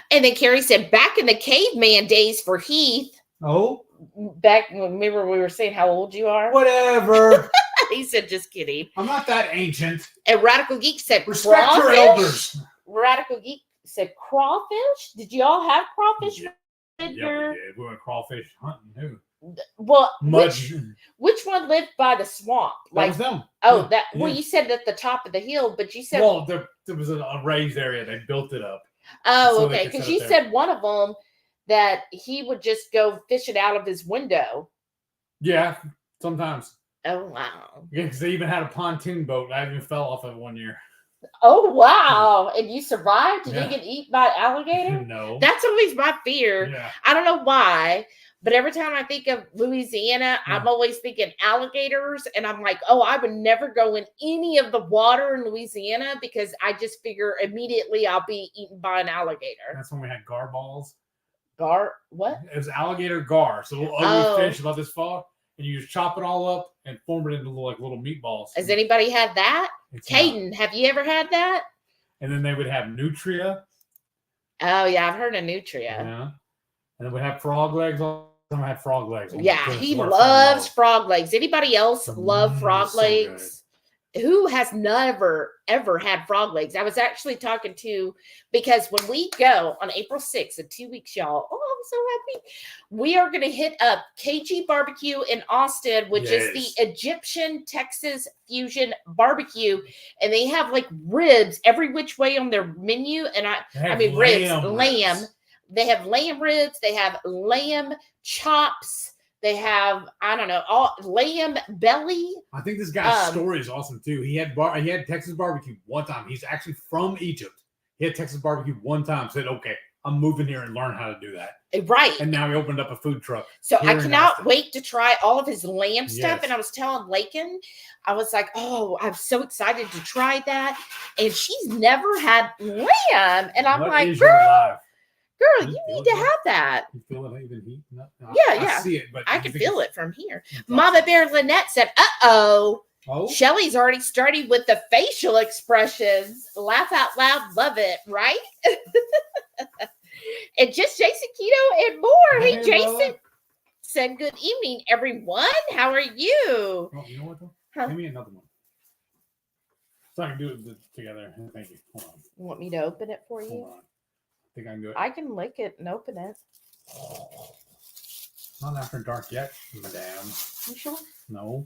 Speaker 1: And then Carrie said, back in the caveman days for Heath.
Speaker 2: Oh?
Speaker 1: Back, remember we were saying how old you are?
Speaker 2: Whatever.
Speaker 1: He said, just kidding.
Speaker 2: I'm not that ancient.
Speaker 1: And Radical Geek said,
Speaker 2: respect
Speaker 1: crawfish.
Speaker 2: your elders.
Speaker 1: Radical Geek said, crawfish? Did you all have crawfish?
Speaker 2: Yeah. Yeah, we did. We went crawfish hunting. Who?
Speaker 1: Well,
Speaker 2: which
Speaker 1: one lived by the swamp?
Speaker 2: That was them.
Speaker 1: Oh, well, you said at the top of the hill, but you said
Speaker 2: there was a raised area. They built it up.
Speaker 1: Oh, okay. Because you said one of them that he would just go fishing out of his window.
Speaker 2: Yeah, sometimes.
Speaker 1: Oh wow.
Speaker 2: Yeah, because they even had a pontoon boat. I even fell off of it one year.
Speaker 1: Oh wow! And you survived? Did you get eaten by alligator?
Speaker 2: No.
Speaker 1: That's always my fear.
Speaker 2: Yeah.
Speaker 1: I don't know why, but every time I think of Louisiana, I'm always thinking alligators, and I'm like, oh, I would never go in any of the water in Louisiana because I just figure immediately I'll be eaten by an alligator.
Speaker 2: That's when we had gar balls.
Speaker 1: Gar? What?
Speaker 2: It was alligator gar. So a little ugly fish about this far, and you just chop it all up and form it into little meatballs.
Speaker 1: Has anybody had that? Caden, have you ever had that?
Speaker 2: And then they would have nutria.
Speaker 1: Oh yeah, I've heard of nutria.
Speaker 2: Yeah. And then we have frog legs. I had frog legs.
Speaker 1: Yeah, he loves frog legs. Anybody else love frog legs? Who has never ever had frog legs? I was actually talking to, because when we go on April 6th in 2 weeks, y'all, I'm so happy. We are going to hit up KG Barbecue in Austin, which is the Egyptian Texas fusion barbecue. And they have like ribs every which way on their menu. And I mean, lamb. They have lamb ribs. They have lamb chops. They have, I don't know, all lamb belly.
Speaker 2: I think this guy's story is awesome too. He had Texas barbecue one time. He's actually from Egypt. He had Texas barbecue one time. Said, "Okay, I'm moving here and learn how to do that."
Speaker 1: Right.
Speaker 2: And now he opened up a food truck.
Speaker 1: So I cannot wait to try all of his lamb stuff.
Speaker 2: Yes.
Speaker 1: And I was telling Lakin, I was like, "Oh, I'm so excited to try that." And she's never had lamb, and I'm like, Girl, you need to have that.
Speaker 2: You feel it even heat? No,
Speaker 1: yeah.
Speaker 2: I see it, but
Speaker 1: I can feel it from here. Mama Bear Lynette said, "Uh-oh.
Speaker 2: Oh?
Speaker 1: Shelly's already starting with the facial expressions. Laugh out loud. Love it, right?" And just Jason Keto and more. Hey, Jason said, good evening, everyone. How are you?
Speaker 2: Oh, you know what, though? Give me another one. So I can do it together. Thank you. Hold on.
Speaker 1: You want me to open it for you?
Speaker 2: Hold on. I think I can do it.
Speaker 1: I can lick it and open it.
Speaker 2: Not after dark yet, madame.
Speaker 1: You sure?
Speaker 2: No.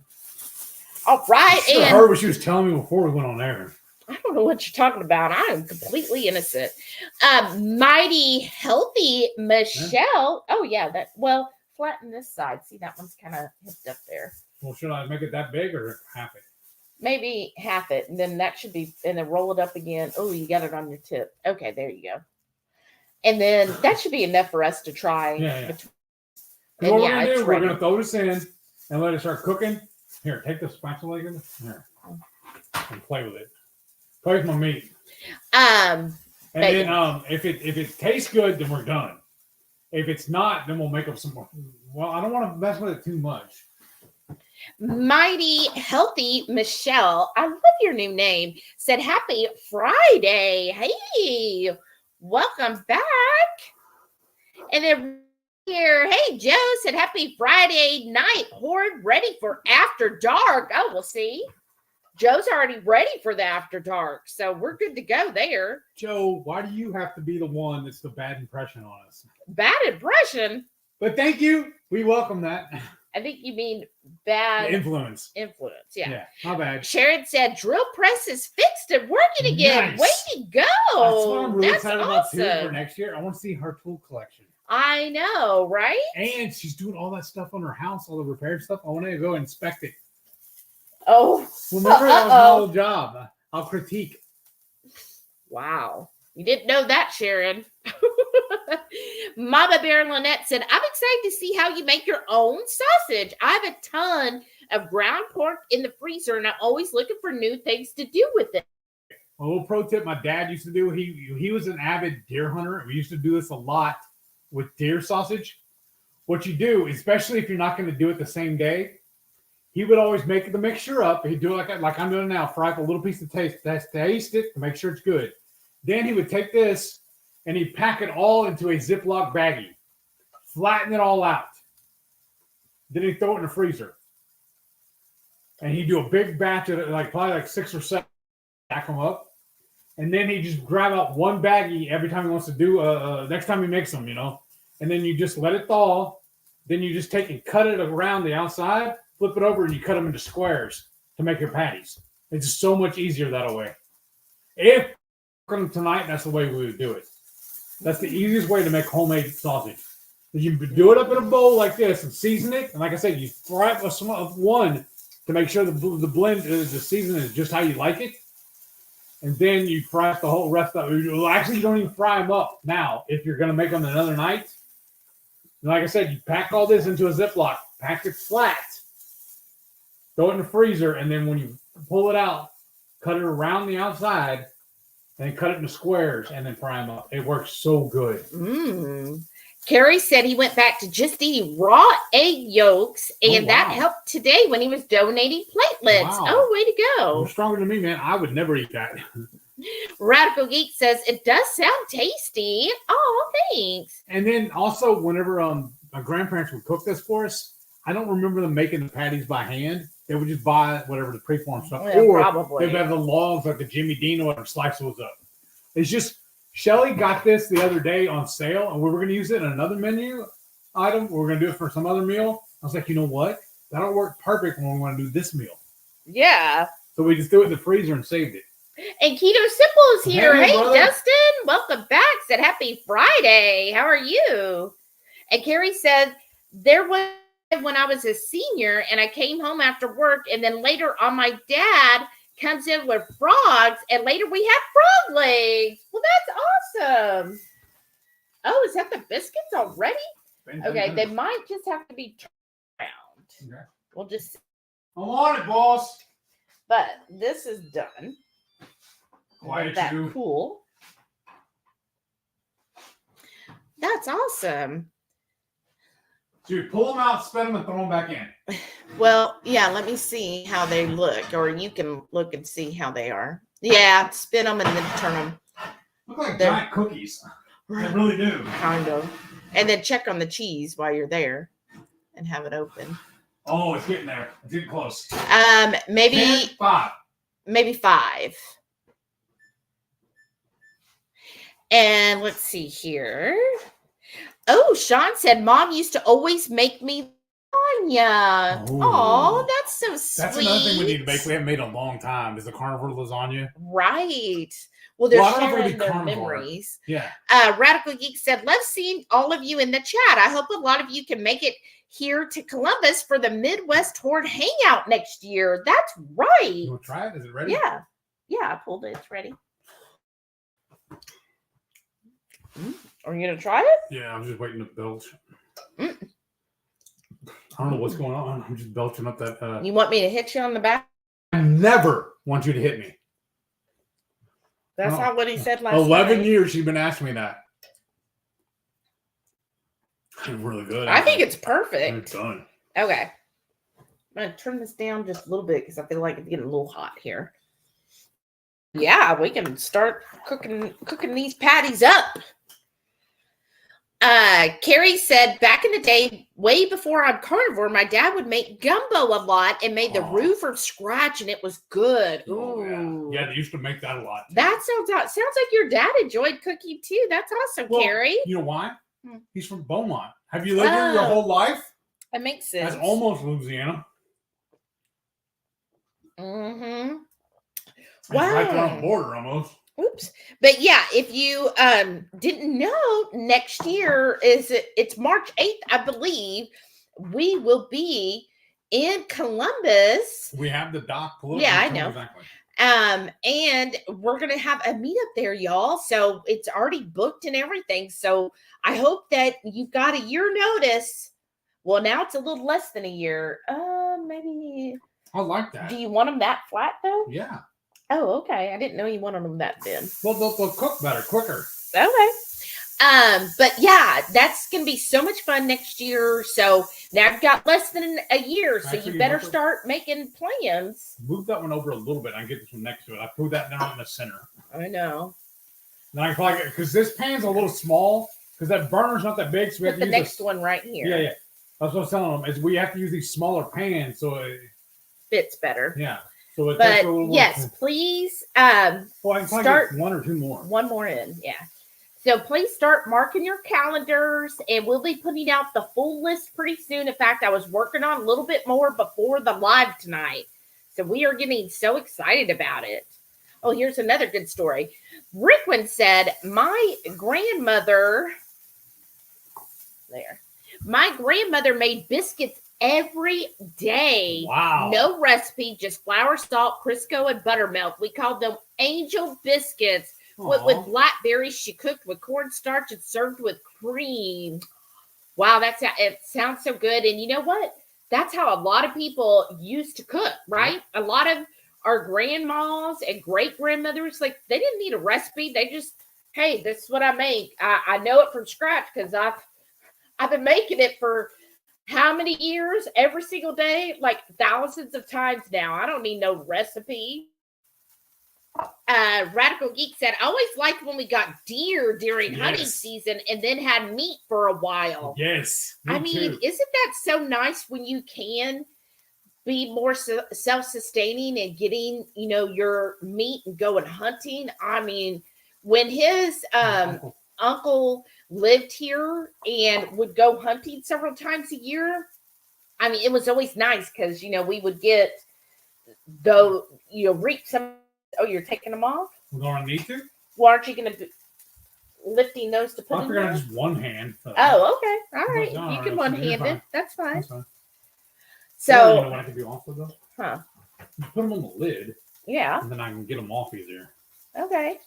Speaker 1: All right.
Speaker 2: I heard what she was telling me before we went on air.
Speaker 1: I don't know what you're talking about. I am completely innocent. Mighty Healthy Michelle. Oh, yeah. Flatten this side. See, that one's kind of hipped up there.
Speaker 2: Well, should I make it that big or half it?
Speaker 1: Maybe half it. And then that should be, and then roll it up again. Oh, you got it on your tip. Okay, there you go. And then that should be enough for us to try.
Speaker 2: Yeah. What we're going to do, we're going to throw this in and let it start cooking. Here, take the spatula again. Here. And play with it. Play with my meat. And then if it tastes good, then we're done. If it's not, then we'll make up some more. Well, I don't want to mess with it too much.
Speaker 1: Mighty Healthy Michelle, I love your new name, said happy Friday. Hey, welcome back. And then here, hey, Joe said happy Friday night. Horde ready for after dark. Oh, we'll see. Joe's already ready for the after dark, so we're good to go there.
Speaker 2: Joe, why do you have to be the one that's the bad impression on us?
Speaker 1: Bad impression?
Speaker 2: But thank you. We welcome that.
Speaker 1: I think you mean bad
Speaker 2: influence.
Speaker 1: Influence, yeah.
Speaker 2: Yeah, my bad.
Speaker 1: Sharon said, drill press is fixed and working again.
Speaker 2: Nice.
Speaker 1: Way to go.
Speaker 2: That's what I'm really excited
Speaker 1: awesome.
Speaker 2: about too for next year. I want to see her tool collection.
Speaker 1: I know, right?
Speaker 2: And she's doing all that stuff on her house, all the repair stuff. I want to go inspect it.
Speaker 1: Oh.
Speaker 2: Remember, that was my whole job. I'll critique.
Speaker 1: Wow. You didn't know that, Sharon. Mama Bear Lynette said, I'm excited to see how you make your own sausage. I have a ton of ground pork in the freezer, and I'm always looking for new things to do with it.
Speaker 2: A little pro tip my dad used to do. He was an avid deer hunter. We used to do this a lot with deer sausage. What you do, especially if you're not going to do it the same day, he would always make the mixture up. He'd do it like I'm doing now, fry up a little piece of taste it to make sure it's good. Then he would take this and he'd pack it all into a Ziploc baggie, flatten it all out. Then he'd throw it in the freezer. And he'd do a big batch of it, probably 6 or 7, stack them up. And then he'd just grab out one baggie every time he wants to do, next time he makes them, And then you just let it thaw. Then you just take and cut it around the outside, flip it over, and you cut them into squares to make your patties. It's just so much easier that way. If we're cooking tonight, that's the way we would do it. That's the easiest way to make homemade sausage. You do it up in a bowl like this and season it. And like I said, you fry it with one to make sure the blend, the season is just how you like it. And then you fry up the whole rest of it. Well, actually, you don't even fry them up now if you're going to make them another night. And like I said, you pack all this into a Ziploc, pack it flat, throw it in the freezer, and then when you pull it out, cut it around the outside, and then cut it into squares, and then fry them up. It works so good.
Speaker 1: Carrie said he went back to just eating raw egg yolks, and that helped today when he was donating platelets. Wow. Oh, way to go.
Speaker 2: You're stronger than me, man. I would never eat that.
Speaker 1: Radical Geek says, it does sound tasty. Oh, thanks.
Speaker 2: And then also, whenever my grandparents would cook this for us, I don't remember them making the patties by hand. They would just buy whatever the preformed stuff.
Speaker 1: Yeah,
Speaker 2: or
Speaker 1: probably.
Speaker 2: they'd have the logs like the Jimmy Dean or whatever, slice those up. It's just, Shelly got this the other day on sale, and we were going to use it in another menu item. We were going to do it for some other meal. I was like, you know what? That'll work perfect when we want to do this meal.
Speaker 1: Yeah.
Speaker 2: So we just threw it in the freezer and saved it.
Speaker 1: And Keto Simple is here. Hey,
Speaker 2: brother.
Speaker 1: Dustin. Welcome back. Said happy Friday. How are you? And Carrie said, there was when I was a senior and I came home after work, and then later on my dad comes in with frogs, and later we have frog legs. Well, that's awesome. Oh, is that the biscuits already? Okay, they might just have to be turned around. Okay. We'll just see.
Speaker 2: I'm on it, boss.
Speaker 1: But this is done.
Speaker 2: Quiet
Speaker 1: that
Speaker 2: you.
Speaker 1: Cool. That's awesome.
Speaker 2: Dude, pull them out, spin them, and throw them back in.
Speaker 1: Well, yeah, let me see how they look, or you can look and see how they are. Yeah, spin them and then turn them.
Speaker 2: Look like giant cookies. They really do.
Speaker 1: Kind of. And then check on the cheese while you're there and have it open.
Speaker 2: Oh, it's getting there. It's getting close.
Speaker 1: Maybe
Speaker 2: 10, 5.
Speaker 1: Maybe 5. And let's see here. Oh, Sean said, Mom used to always make me lasagna. Oh, that's so sweet.
Speaker 2: That's another thing we need to make. We haven't made in a long time. Is the carnivore lasagna.
Speaker 1: Right. Well, they're sharing their memories.
Speaker 2: Yeah.
Speaker 1: Radical Geek said, love seeing all of you in the chat. I hope a lot of you can make it here to Columbus for the Midwest Horde Hangout next year. That's right.
Speaker 2: You want to try it? Is it ready?
Speaker 1: Yeah. Yeah, I pulled it. It's ready. Are you going to try it?
Speaker 2: Yeah, I'm just waiting to belch. I don't know what's going on. I'm just belching up that.
Speaker 1: You want me to hit you on the back?
Speaker 2: I never want you to hit me.
Speaker 1: That's not what he said last
Speaker 2: 11
Speaker 1: night.
Speaker 2: years you've been asking me that. It's really good.
Speaker 1: I think it's perfect.
Speaker 2: It's done.
Speaker 1: Okay. I'm going to turn this down just a little bit because I feel like it's getting a little hot here. Yeah, we can start cooking these patties up. Carrie said, back in the day, way before I'm carnivore, my dad would make gumbo a lot and made the roux from scratch, and it was good. Ooh.
Speaker 2: Yeah, they used to make that a lot. Too.
Speaker 1: That sounds like your dad enjoyed cooking too. That's awesome, Carrie.
Speaker 2: You know why? He's from Beaumont. Have you lived here your whole life?
Speaker 1: That makes sense.
Speaker 2: That's almost Louisiana.
Speaker 1: Mm-hmm.
Speaker 2: Wow. Right there on the border almost.
Speaker 1: Oops. But yeah, if you didn't know, next year it's March 8th, I believe. We will be in Columbus.
Speaker 2: We have the dock.
Speaker 1: Yeah, I know.
Speaker 2: Exactly.
Speaker 1: And we're gonna have a meetup there, y'all. So it's already booked and everything. So I hope that you've got a year notice. Well, now it's a little less than a year. Maybe.
Speaker 2: I like that.
Speaker 1: Do you want them that flat though?
Speaker 2: Yeah.
Speaker 1: Oh, okay. I didn't know you wanted them that thin.
Speaker 2: Well, they'll cook better, quicker.
Speaker 1: Okay. But yeah, that's gonna be so much fun next year. So now I've got less than a year, so you better start making plans.
Speaker 2: Move that one over a little bit. I can get this one next to it. I put that down in the center.
Speaker 1: I know.
Speaker 2: Then I like it because this pan's a little small because that burner's not that big. So we have to
Speaker 1: use the next one right here.
Speaker 2: Yeah. That's what I was telling them is we have to use these smaller pans so it
Speaker 1: fits better.
Speaker 2: Yeah. So it
Speaker 1: but
Speaker 2: takes a little
Speaker 1: yes,
Speaker 2: more.
Speaker 1: Please
Speaker 2: I can start 1 or 2 more.
Speaker 1: One more in, yeah. So please start marking your calendars, and we'll be putting out the full list pretty soon. In fact, I was working on a little bit more before the live tonight. So we are getting so excited about it. Oh, here's another good story. Rickwin said, my grandmother made biscuits every day.
Speaker 2: Wow.
Speaker 1: No recipe, just flour, salt, Crisco, and buttermilk. We called them angel biscuits. With blackberries. She cooked with cornstarch and served with cream. Wow, it sounds so good. And you know what? That's how a lot of people used to cook, right? A lot of our grandmas and great grandmothers, like they didn't need a recipe. They just, hey, this is what I make. I know it from scratch because I've been making it for how many years? Every single day, like thousands of times now. I don't need no recipe. Radical Geek said, I always liked when we got deer during hunting season and then had meat for a while.
Speaker 2: Yes.
Speaker 1: I mean, isn't that so nice when you can be more self-sustaining and getting, your meat and going hunting? I mean, when his uncle lived here and would go hunting several times a year, I mean, it was always nice because, we would get reap some. Oh, you're taking them off?
Speaker 2: We're going to need to?
Speaker 1: Well, aren't you going to be lifting those to put in there?
Speaker 2: I just one hand.
Speaker 1: Oh, okay. All right. You can one-hand it. That's fine. That's fine. So,
Speaker 2: you know what I can do also, though?
Speaker 1: Huh?
Speaker 2: You put them on the lid.
Speaker 1: Yeah.
Speaker 2: And then I can get them off easier.
Speaker 1: Okay.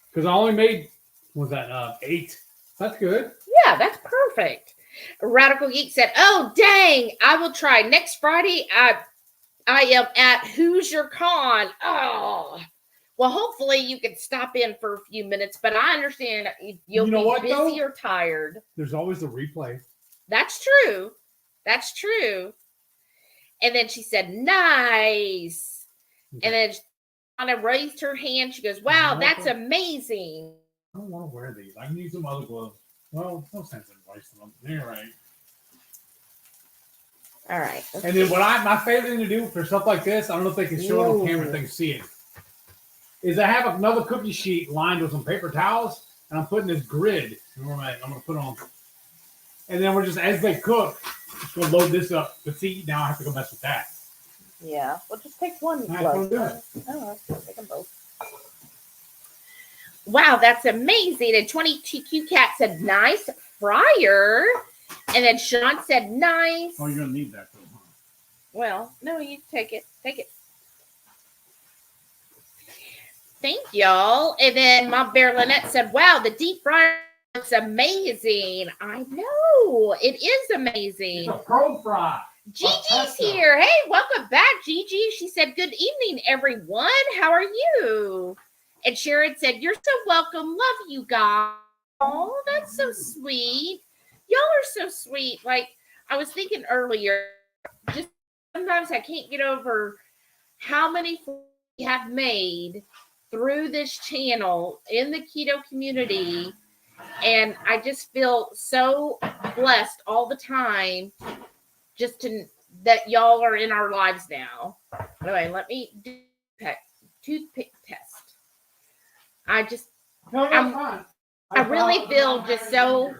Speaker 2: Because I only made, 8? That's good.
Speaker 1: Yeah, that's perfect. Radical Geek said, oh, dang. I will try. Next Friday, I am at Hoosier Con. Oh, well, hopefully you can stop in for a few minutes, but I understand you'll be busy or tired.
Speaker 2: There's always the replay.
Speaker 1: That's true. That's true. And then she said, nice. Okay. And then Anna raised her hand. She goes, wow, that's amazing.
Speaker 2: I don't want to wear these. I can use some other gloves. Well, no sense in wasting them. You're right.
Speaker 1: All right.
Speaker 2: And then my favorite thing to do for stuff like this, I don't know if they can show it on camera if they can see it, is I have another cookie sheet lined with some paper towels, and I'm putting this grid. I'm going to put on. And then we're just, as they cook, just going to load this up. But see, now I have to go mess with that.
Speaker 1: Yeah. Well, just take one.
Speaker 2: Oh,
Speaker 1: take them both. Wow, that's amazing. And 22Q Cat said, nice fryer. And then Sean said, nice.
Speaker 2: Oh, you're going to need that, though, huh?
Speaker 1: Well, no, you take it. Take it. Thank y'all. And then Mom Bear Lynette said, wow, the deep fryer looks amazing. I know. It is amazing.
Speaker 2: It's a pro fry.
Speaker 1: Gigi's here. Hey, welcome back, Gigi. She said, good evening, everyone. How are you? And Sharon said, you're so welcome. Love you guys. Oh, that's so sweet. Y'all are so sweet. Like, I was thinking earlier, just sometimes I can't get over how many we have made through this channel in the keto community. And I just feel so blessed all the time just that y'all are in our lives now. Anyway, let me do toothpick test. I really feel just so,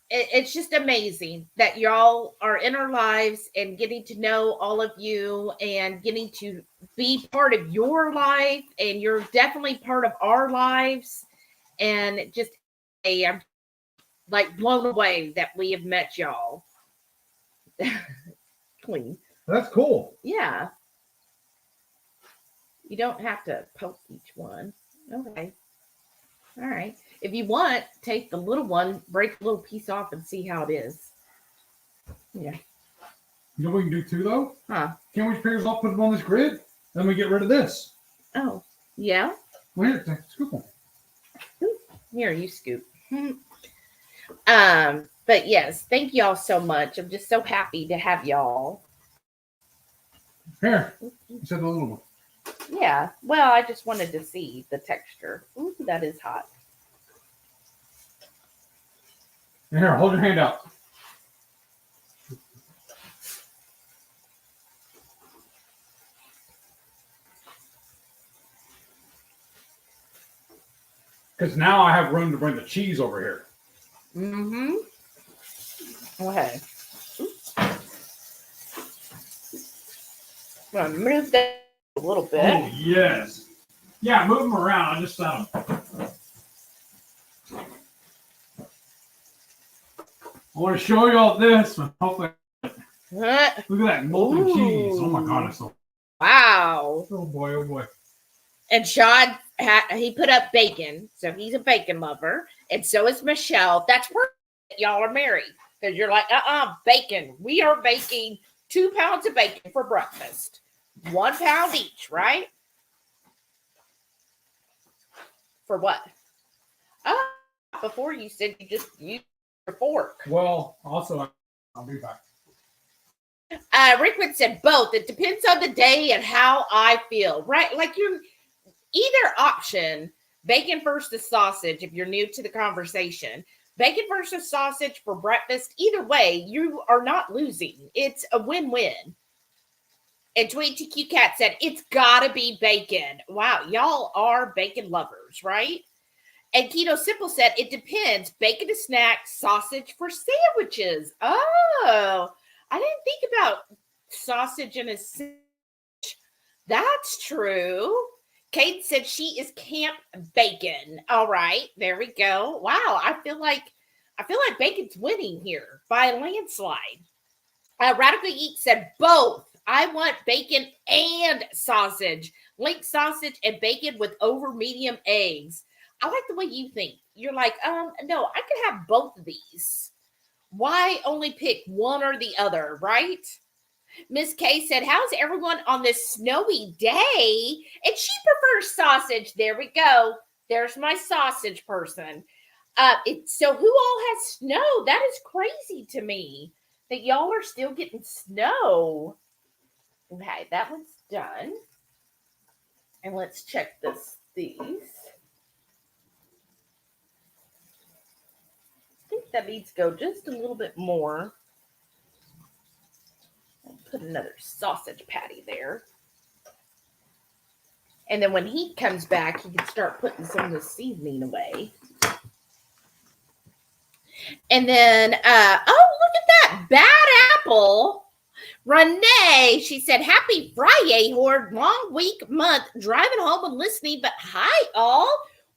Speaker 1: it's just amazing that y'all are in our lives and getting to know all of you and getting to be part of your life. And you're definitely part of our lives. And just, I'm like blown away that we have met y'all. Clean.
Speaker 2: That's cool.
Speaker 1: Yeah. You don't have to poke each one. Okay. All right. If you want, take the little one, break a little piece off and see how it is. Yeah.
Speaker 2: You know what we can do too, though?
Speaker 1: Huh?
Speaker 2: Can't we just pick us up, put them on this grid, then we get rid of this?
Speaker 1: Oh, yeah?
Speaker 2: Well, here, scoop them.
Speaker 1: Here, you scoop. But yes, thank y'all so much. I'm just so happy to have y'all.
Speaker 2: Here, you said the little one.
Speaker 1: Yeah, well, I just wanted to see the texture. Ooh, that is hot.
Speaker 2: Here, hold your hand out. Because now I have room to bring the cheese over here.
Speaker 1: Mm-hmm. Okay. I'm going to move that a little bit.
Speaker 2: Oh, yes. Yeah, move them around. I just saw them. I want to show you all this. Hopefully, look at that molten cheese. Oh, my God. It's so...
Speaker 1: Wow.
Speaker 2: Oh, boy. Oh, boy.
Speaker 1: And Sean, he put up bacon. So he's a bacon lover. And so is Michelle. That's where y'all are married. Because you're like, bacon. We are baking 2 pounds of bacon for breakfast. 1 pound each, right? For what? Oh, before you said you just used your fork.
Speaker 2: Well, also, I'll be back.
Speaker 1: Rickwood said both. It depends on the day and how I feel, right? Like you're either option, bacon versus sausage, if you're new to the conversation. Bacon versus sausage for breakfast. Either way, you are not losing. It's a win-win. And Tweet TQ Cat said, it's got to be bacon. Wow, y'all are bacon lovers, right? And Keto Simple said, it depends. Bacon to snack, sausage for sandwiches. Oh, I didn't think about sausage in a sandwich. That's true. Kate said she is camp bacon. All right, there we go. Wow, I feel like bacon's winning here by a landslide. Radical Eat said both. I want bacon and sausage. Link sausage and bacon with over medium eggs. I like the way you think. You're like, no, I could have both of these. Why only pick one or the other, right? Miss K said, how's everyone on this snowy day? And she prefers sausage. There we go. There's my sausage person. So who all has snow? That is crazy to me that y'all are still getting snow. Okay, that one's done. And let's check these. I think that needs to go just a little bit more. I'll put another sausage patty there. And then when he comes back, he can start putting some of the seasoning away. And then, look at that bad apple. Renee, she said, happy Friday, Horde. Long week, month, driving home and listening. But hi, all.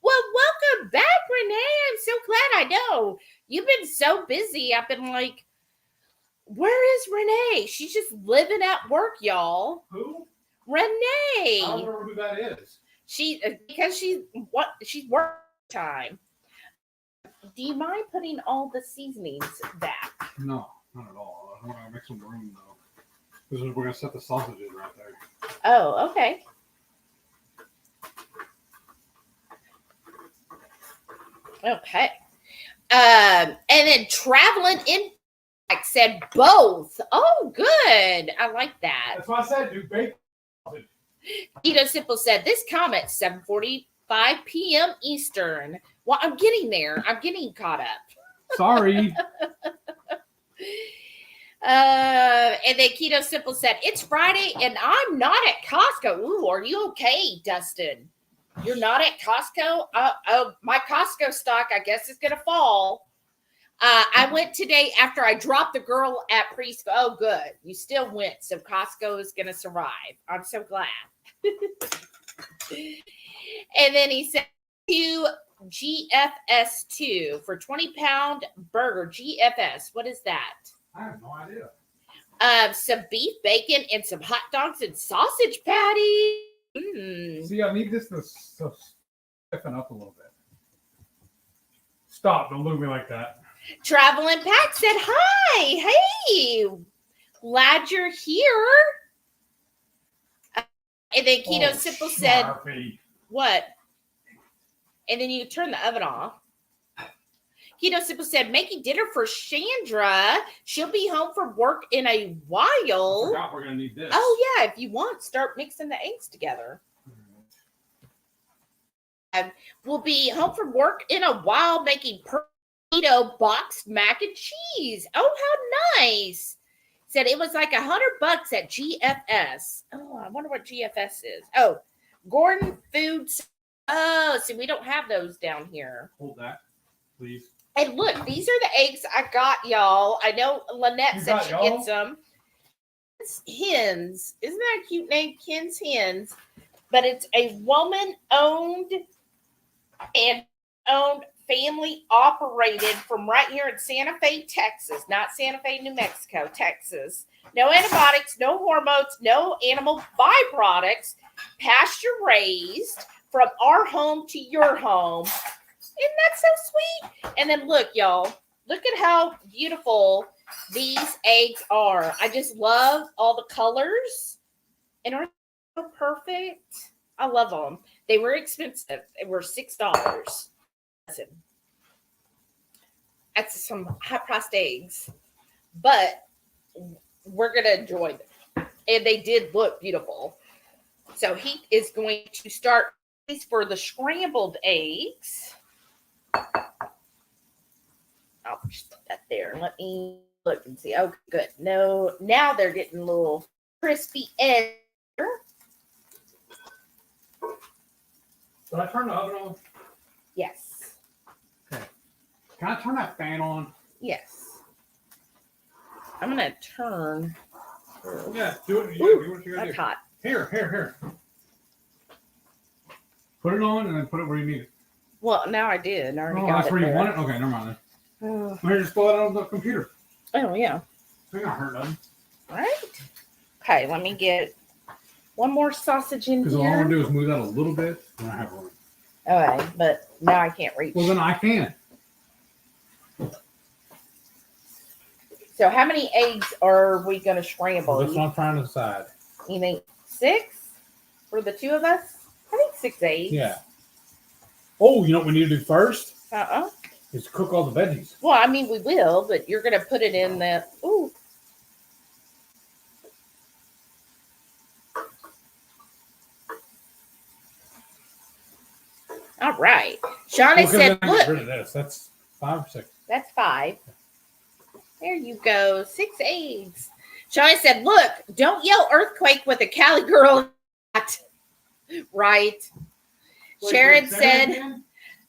Speaker 1: Well, welcome back, Renee. I'm so glad. I know you've been so busy. I've been like, where is Renee? She's just living at work, y'all.
Speaker 2: Who?
Speaker 1: Renee.
Speaker 2: I don't remember who that is.
Speaker 1: Because she's work time. Do you mind putting all the seasonings back?
Speaker 2: No, not at all. I want to make some room though. This is we're gonna set the sausages right there.
Speaker 1: Oh, okay. Okay. And then traveling in said both. Oh, good. I like that.
Speaker 2: That's why I said do bacon.
Speaker 1: Keto Simple said this comment 7:40 5 p.m. Eastern. Well, I'm getting there. I'm getting caught up.
Speaker 2: Sorry.
Speaker 1: And then Keto Simple said, it's Friday and I'm not at Costco. Ooh, are you okay, Dustin? You're not at Costco? Oh, my Costco stock, I guess, is going to fall. I went today after I dropped the girl at preschool. Oh, good. You still went. So Costco is going to survive. I'm so glad. And then he said, to GFS2 for 20-pound burger. GFS. What is that?
Speaker 2: I have no idea.
Speaker 1: Some beef, bacon, and some hot dogs and sausage patty.
Speaker 2: See, I need this to stiffen up a little bit. Stop. Don't look at me like that.
Speaker 1: Traveling Pat said, hi. Hey. Glad you're here. And then Keto Simple said, what? And then you turn the oven off. Keto Simple said, making dinner for Chandra. She'll be home from work in a while.
Speaker 2: I forgot we're going to need this.
Speaker 1: Oh, yeah. If you want, start mixing the eggs together. We'll be home from work in a while making keto boxed mac and cheese. Oh, how nice. Said it was like $100 at GFS. Oh, I wonder what GFS is. Oh, Gordon Foods. Oh, see, we don't have those down here.
Speaker 2: Hold that, please.
Speaker 1: And look, these are the eggs I got, y'all. I know Lynette said she gets them. It's Hens. Isn't that a cute name? Ken's Hens. But it's a woman-owned and family operated from right here in Santa Fe, Texas. Not Santa Fe, New Mexico, Texas. No antibiotics, no hormones, no animal byproducts. Pasture raised from our home to your home. Isn't that so sweet? And then look, y'all. Look at how beautiful these eggs are. I just love all the colors. And aren't they so perfect? I love them. They were expensive. They were $6. Listen, that's some high-priced eggs. But we're going to enjoy them. And they did look beautiful. So he is going to start for the scrambled eggs. I'll just put that there. Let me look and see. Oh, good. No, now they're getting a little crispy edge.
Speaker 2: Did I turn the oven on?
Speaker 1: Yes.
Speaker 2: Okay. Can I turn that fan on?
Speaker 1: Yes. I'm going to turn.
Speaker 2: Yeah, do it.
Speaker 1: Ooh,
Speaker 2: do what you gotta
Speaker 1: that's
Speaker 2: do.
Speaker 1: hot.
Speaker 2: Here. Put it on and then put it where you need it.
Speaker 1: Well, now I did. I already got
Speaker 2: that's
Speaker 1: it
Speaker 2: where
Speaker 1: there.
Speaker 2: you want it? Okay, never mind then.
Speaker 1: Oh,
Speaker 2: Here, just pull it out of the computer.
Speaker 1: yeah.
Speaker 2: Ain't not hurt nothing.
Speaker 1: Right? Okay, let me get one more sausage in
Speaker 2: Because all I'm
Speaker 1: here.
Speaker 2: going to do is move that a little bit and I have one.
Speaker 1: Okay, but now I can't reach.
Speaker 2: Well, then I can.
Speaker 1: So how many eggs are we going to scramble?
Speaker 2: That's what I'm trying to decide.
Speaker 1: You think 6 for the two of us? I think 6 eggs.
Speaker 2: Yeah. Oh, you know what we need to do first?
Speaker 1: Uh-uh.
Speaker 2: Is cook all the veggies.
Speaker 1: Well, I mean, we will, but you're going to put it in the... Ooh. All right. Shawnee said,
Speaker 2: then I get rid
Speaker 1: look,
Speaker 2: of this. That's 5 or 6.
Speaker 1: that's 5. There you go. 6 eggs. Shawnee said, look, don't yell earthquake with a Cali girl. Right. Sharon said,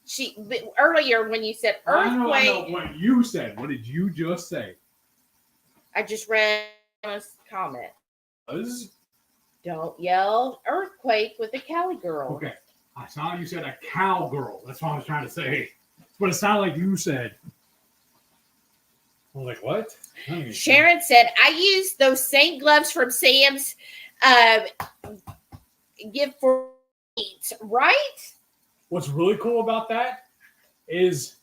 Speaker 1: she earlier when you said earthquake.
Speaker 2: I know what you said. What did you just say?
Speaker 1: I just read a comment.
Speaker 2: Buzz?
Speaker 1: Don't yell earthquake with a Cali girl.
Speaker 2: Okay. I saw you said a cowgirl. That's what I was trying to say. But it sounded like you said. I was like, what?
Speaker 1: Sharon said, I used those same gloves from Sam's gift for eats, right?
Speaker 2: What's really cool about that is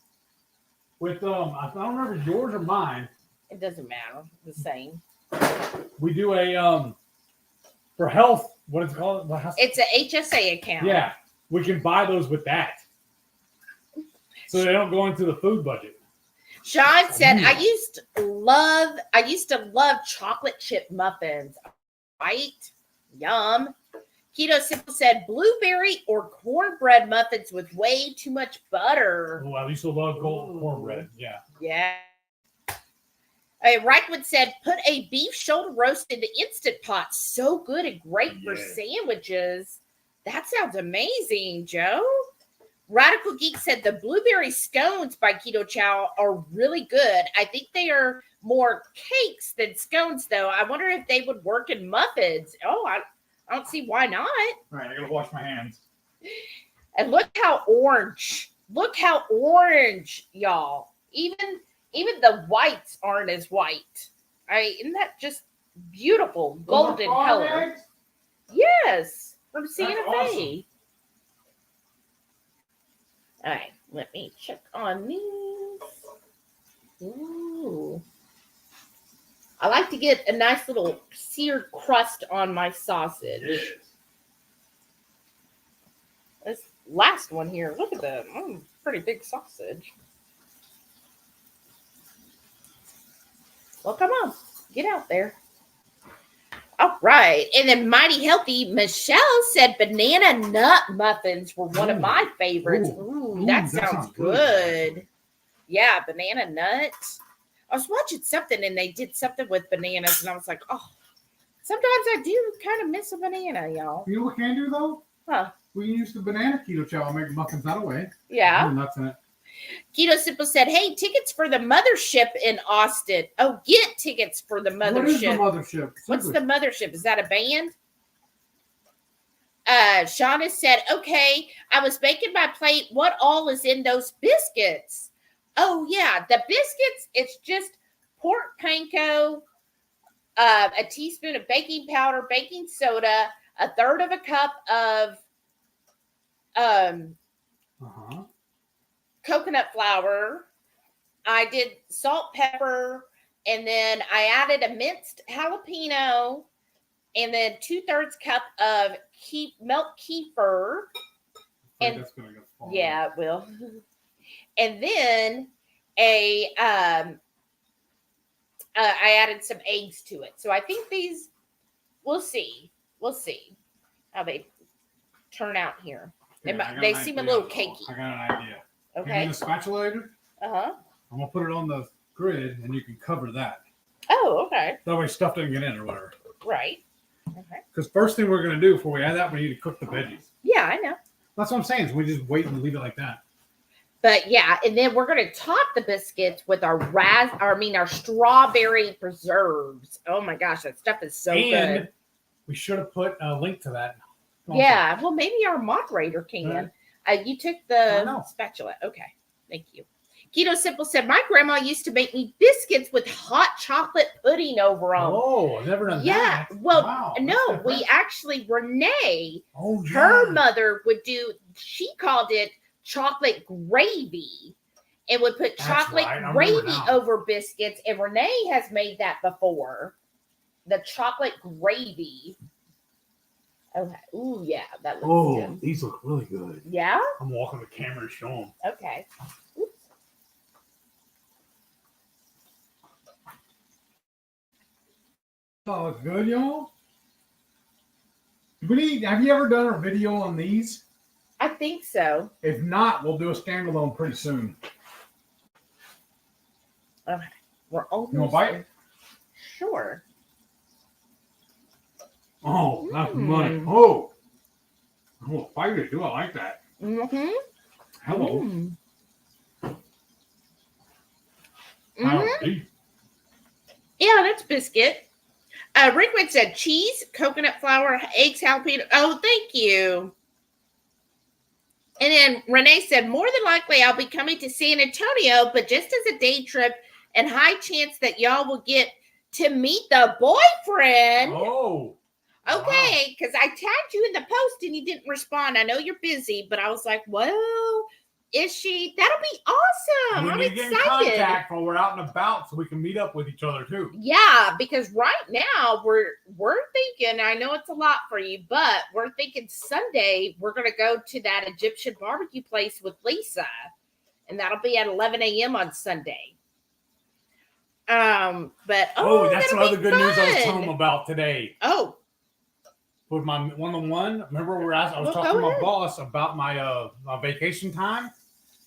Speaker 2: with I don't remember if it's yours or mine.
Speaker 1: It doesn't matter. The same.
Speaker 2: We do a for health. What is it called?
Speaker 1: It's an HSA account.
Speaker 2: Yeah, we can buy those with that, so they don't go into the food budget.
Speaker 1: Sean said, I used to love chocolate chip muffins. Right? Yum. Keto Simple said blueberry or cornbread muffins with way too much butter.
Speaker 2: Oh, I used to love cornbread. Yeah.
Speaker 1: Yeah. Reichwood said, put a beef shoulder roast in the Instant Pot. So good and great for sandwiches. That sounds amazing, Joe. Radical Geek said the blueberry scones by Keto Chow are really good. I think they are more cakes than scones, though. I wonder if they would work in muffins. Oh, I don't see why not.
Speaker 2: All right, I gotta wash my hands.
Speaker 1: And look how orange. Look how orange, y'all. Even the whites aren't as white. Isn't that just beautiful golden color? Eggs? Yes, from Santa Fe. Awesome. All right, let me check on these. Ooh. I like to get a nice little seared crust on my sausage. Yes. This last one here, look at that. Pretty big sausage. Well, come on, get out there. All right. And then Mighty Healthy Michelle said banana nut muffins were one of my favorites. Ooh, that sounds good. Yeah, banana nut. I was watching something and they did something with bananas and I was like, oh, sometimes I do kind of miss a banana, y'all.
Speaker 2: You know what we can do though?
Speaker 1: Huh?
Speaker 2: We can use the banana keto chow and make muffins that way.
Speaker 1: Yeah.
Speaker 2: Nuts in it.
Speaker 1: Keto Simple said, hey, tickets for the mothership in Austin. Oh, get tickets for the mothership. What is the
Speaker 2: mothership?
Speaker 1: What's the mothership? Is that a band? Shauna said, okay, I was making my plate. What all is in those biscuits? Oh, yeah, the biscuits, it's just pork panko, a teaspoon of baking powder, baking soda, a third of a cup of coconut flour. I did salt, pepper, and then I added a minced jalapeno, and then 2/3 cup of milk kefir. And that's gonna go far. Yeah, it will. And then I added some eggs to it. So I think these, we'll see how they turn out here. They seem a little cakey.
Speaker 2: I got an idea.
Speaker 1: Okay.
Speaker 2: You need a spatula later?
Speaker 1: Uh-huh.
Speaker 2: I'm going to put it on the grid, and you can cover that.
Speaker 1: Oh, okay.
Speaker 2: That way stuff doesn't get in or whatever.
Speaker 1: Right. Okay.
Speaker 2: Because first thing we're going to do before we add that, we need to cook the veggies.
Speaker 1: Yeah, I know.
Speaker 2: That's what I'm saying. So we just wait and leave it like that.
Speaker 1: But yeah, and then we're going to top the biscuits with our strawberry preserves. Oh my gosh, that stuff is so good.
Speaker 2: We should have put a link to that.
Speaker 1: Yeah, well, maybe our moderator can. You took the spatula. Okay, thank you. Keto Simple said, my grandma used to make me biscuits with hot chocolate pudding over them.
Speaker 2: Oh, I've never done that.
Speaker 1: Yeah, well, no, we actually, Renee, her mother would do, she called it chocolate gravy, and would put chocolate gravy over biscuits, and Renee has made that before. The chocolate gravy. Okay. Ooh, yeah, that looks good.
Speaker 2: These look really good.
Speaker 1: Yeah?
Speaker 2: I'm walking the camera to show them.
Speaker 1: Okay. Oops.
Speaker 2: Oh, looks good, y'all. Have you ever done a video on these?
Speaker 1: I think so.
Speaker 2: If not, we'll do a standalone pretty soon.
Speaker 1: Okay. We're almost.
Speaker 2: You want to bite?
Speaker 1: Sure.
Speaker 2: Oh, that's money. Oh, spicy too. I like that.
Speaker 1: Mm-hmm.
Speaker 2: Hello.
Speaker 1: Mm-hmm. Yeah, that's biscuit. Rickwood said cheese, coconut flour, eggs, jalapeno. Oh, thank you. And then Renee said, more than likely I'll be coming to San Antonio, but just as a day trip and high chance that y'all will get to meet the boyfriend.
Speaker 2: Oh.
Speaker 1: Okay, because I tagged you in the post and you didn't respond. I know you're busy, but I was like, well, is she? That'll be awesome. I'm excited. Get in contact
Speaker 2: while we're out and about so we can meet up with each other too.
Speaker 1: Yeah, because right now we're thinking, I know it's a lot for you, but we're thinking Sunday we're going to go to that Egyptian barbecue place with Lisa, and that'll be at 11 a.m. on Sunday. But
Speaker 2: that's another good news I was telling them about today.
Speaker 1: Oh.
Speaker 2: with my one-on-one. Remember, I was talking to my boss about my my vacation time.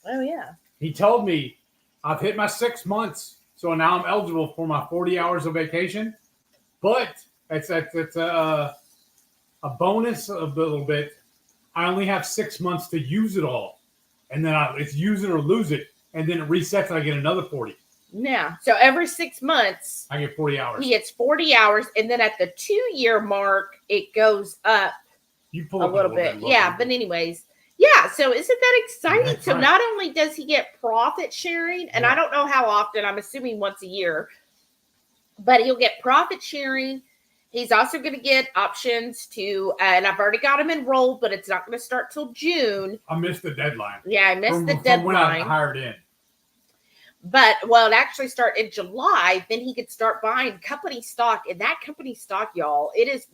Speaker 1: Oh yeah.
Speaker 2: He told me I've hit my 6 months, so now I'm eligible for my 40 hours of vacation. But it's a bonus a little bit. I only have 6 months to use it all, and then it's use it or lose it, and then it resets and I get another 40.
Speaker 1: Yeah. So every 6 months,
Speaker 2: I get 40 hours.
Speaker 1: He gets 40 hours, and then at the 2-year mark, it goes up a little bit. Yeah, but anyways, yeah. So isn't that exciting? That's so right. Not only does he get profit sharing, and I don't know how often. I'm assuming once a year, but he'll get profit sharing. He's also going to get options to, and I've already got him enrolled, but it's not going to start till June.
Speaker 2: I missed the deadline.
Speaker 1: Yeah, I missed the deadline. From when I
Speaker 2: hired in.
Speaker 1: But, well, it actually start in July. Then he could start buying company stock. And that company stock, y'all, it is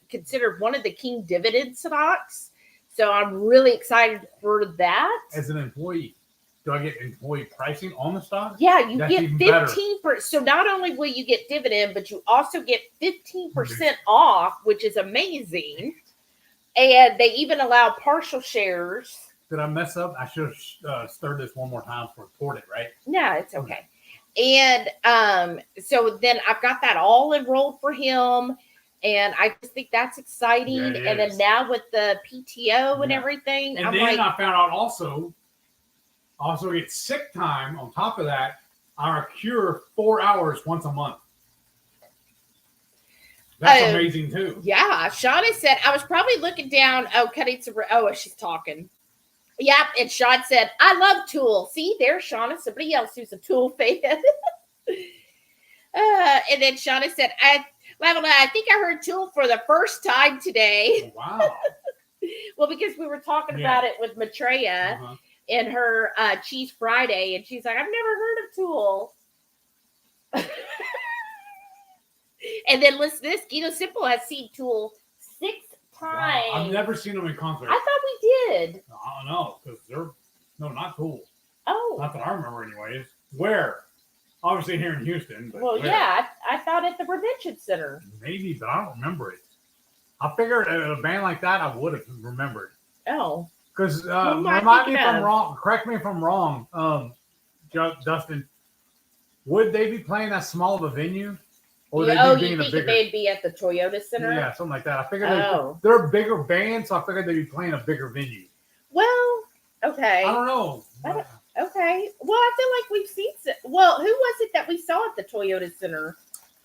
Speaker 1: considered one of the king dividend stocks. So I'm really excited for that.
Speaker 2: As an employee, do I get employee pricing on the stock?
Speaker 1: Yeah, you get 15%. So not only will you get dividend, but you also get 15% off, which is amazing. And they even allow partial shares.
Speaker 2: Did I mess up? I should have stirred this one more time to report it, right?
Speaker 1: No, it's okay. And so then I've got that all enrolled for him. And I just think that's exciting. Yeah, and then now with the PTO and everything.
Speaker 2: And then I found out also get sick time on top of that. I accrue 4 hours once a month. That's amazing too.
Speaker 1: Yeah. Shauna said, I was probably looking down. She's talking. Yep. And Sean said, I love Tool. See, there's Shauna, somebody else who's a Tool fan. And then Shauna said, I think I heard Tool for the first time today.
Speaker 2: Oh, wow.
Speaker 1: Well, because we were talking about it with Maitreya in her Cheese Friday, and she's like, I've never heard of Tool. And then listen, this Keto Simple has seen Tool 6 times.
Speaker 2: Wow. I've never seen them in concert.
Speaker 1: I thought we did.
Speaker 2: I don't know, because not Tool.
Speaker 1: Oh.
Speaker 2: Not that I remember anyways. Where? Obviously here in Houston. But
Speaker 1: well, yeah, I thought at the Prevention Center.
Speaker 2: Maybe, but I don't remember it. I figured at a band like that, I would have remembered.
Speaker 1: Oh.
Speaker 2: Because remind me if I'm wrong. Correct me if I'm wrong, Dustin. Would they be playing that small of a venue?
Speaker 1: Or you think they'd be at the Toyota Center?
Speaker 2: Yeah, something like that. I figured they're a bigger band, so I figured they'd be playing a bigger venue.
Speaker 1: Well, okay.
Speaker 2: I don't know.
Speaker 1: Okay. Well, I feel like we've seen. Well, who was it that we saw at the Toyota Center?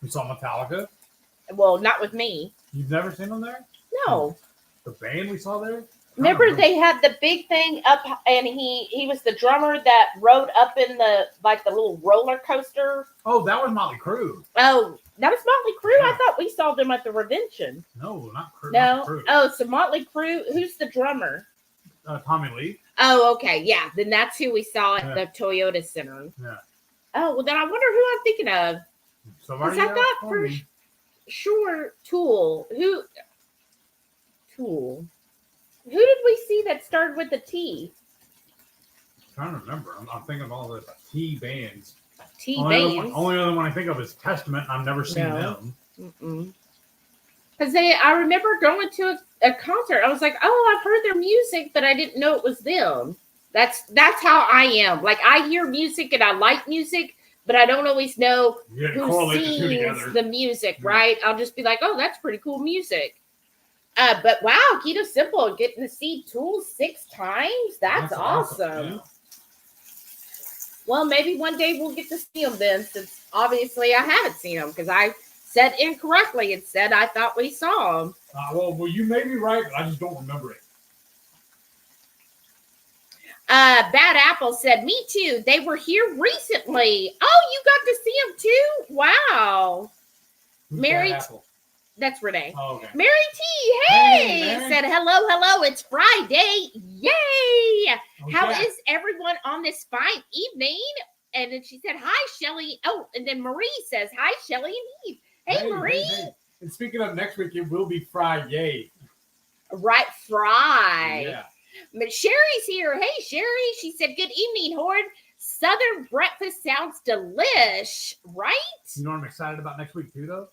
Speaker 2: We saw Metallica.
Speaker 1: Well, not with me.
Speaker 2: You've never seen them there?
Speaker 1: No.
Speaker 2: The band we saw there?
Speaker 1: Remember they had the big thing up, and he was the drummer that rode up in the little roller coaster.
Speaker 2: Oh, that was Motley Crue.
Speaker 1: Oh, that was Motley Crue. Yeah. I thought we saw them at the Revention.
Speaker 2: No, not Crue.
Speaker 1: No.
Speaker 2: Not Crue.
Speaker 1: Oh, so Motley Crue. Who's the drummer?
Speaker 2: Tommy Lee.
Speaker 1: Oh, okay. Yeah. Then that's who we saw at the Toyota Center.
Speaker 2: Yeah.
Speaker 1: Oh, well, then I wonder who I'm thinking of. Because I thought for sure Tool. Tool. Who did we see that started with a T?
Speaker 2: I'm trying to remember. I'm thinking of all the T bands.
Speaker 1: Only
Speaker 2: other one I think of is Testament. I've never seen them.
Speaker 1: Because I remember going to a concert. I was like, oh, I've heard their music, but I didn't know it was them. That's how I am. Like, I hear music and I like music, but I don't always know who sings the music, right? I'll just be like, oh, that's pretty cool music. But wow, Keto Simple getting to see Tool 6 times. That's awesome. Yeah. Well, maybe one day we'll get to see them then, since obviously I haven't seen them because I said incorrectly. It said I thought we saw them.
Speaker 2: Well, you may be right, but I just don't remember it.
Speaker 1: Bad Apple said, me too. They were here recently. Oh, you got to see them too? Wow. Mary. That's Renee.
Speaker 2: Oh, okay.
Speaker 1: Mary T. Hey, said hello. It's Friday. Yay! Okay. How is everyone on this fine evening? And then she said, hi, Shelly. Oh, and then Marie says, hi, Shelly and Heath. Hey, Marie. Hey.
Speaker 2: And speaking of next week, it will be Friday.
Speaker 1: Right, Fry.
Speaker 2: Yeah.
Speaker 1: But Sherry's here. Hey, Sherry. She said, good evening, Horde. Southern breakfast sounds delish, right?
Speaker 2: You know what I'm excited about next week too, though?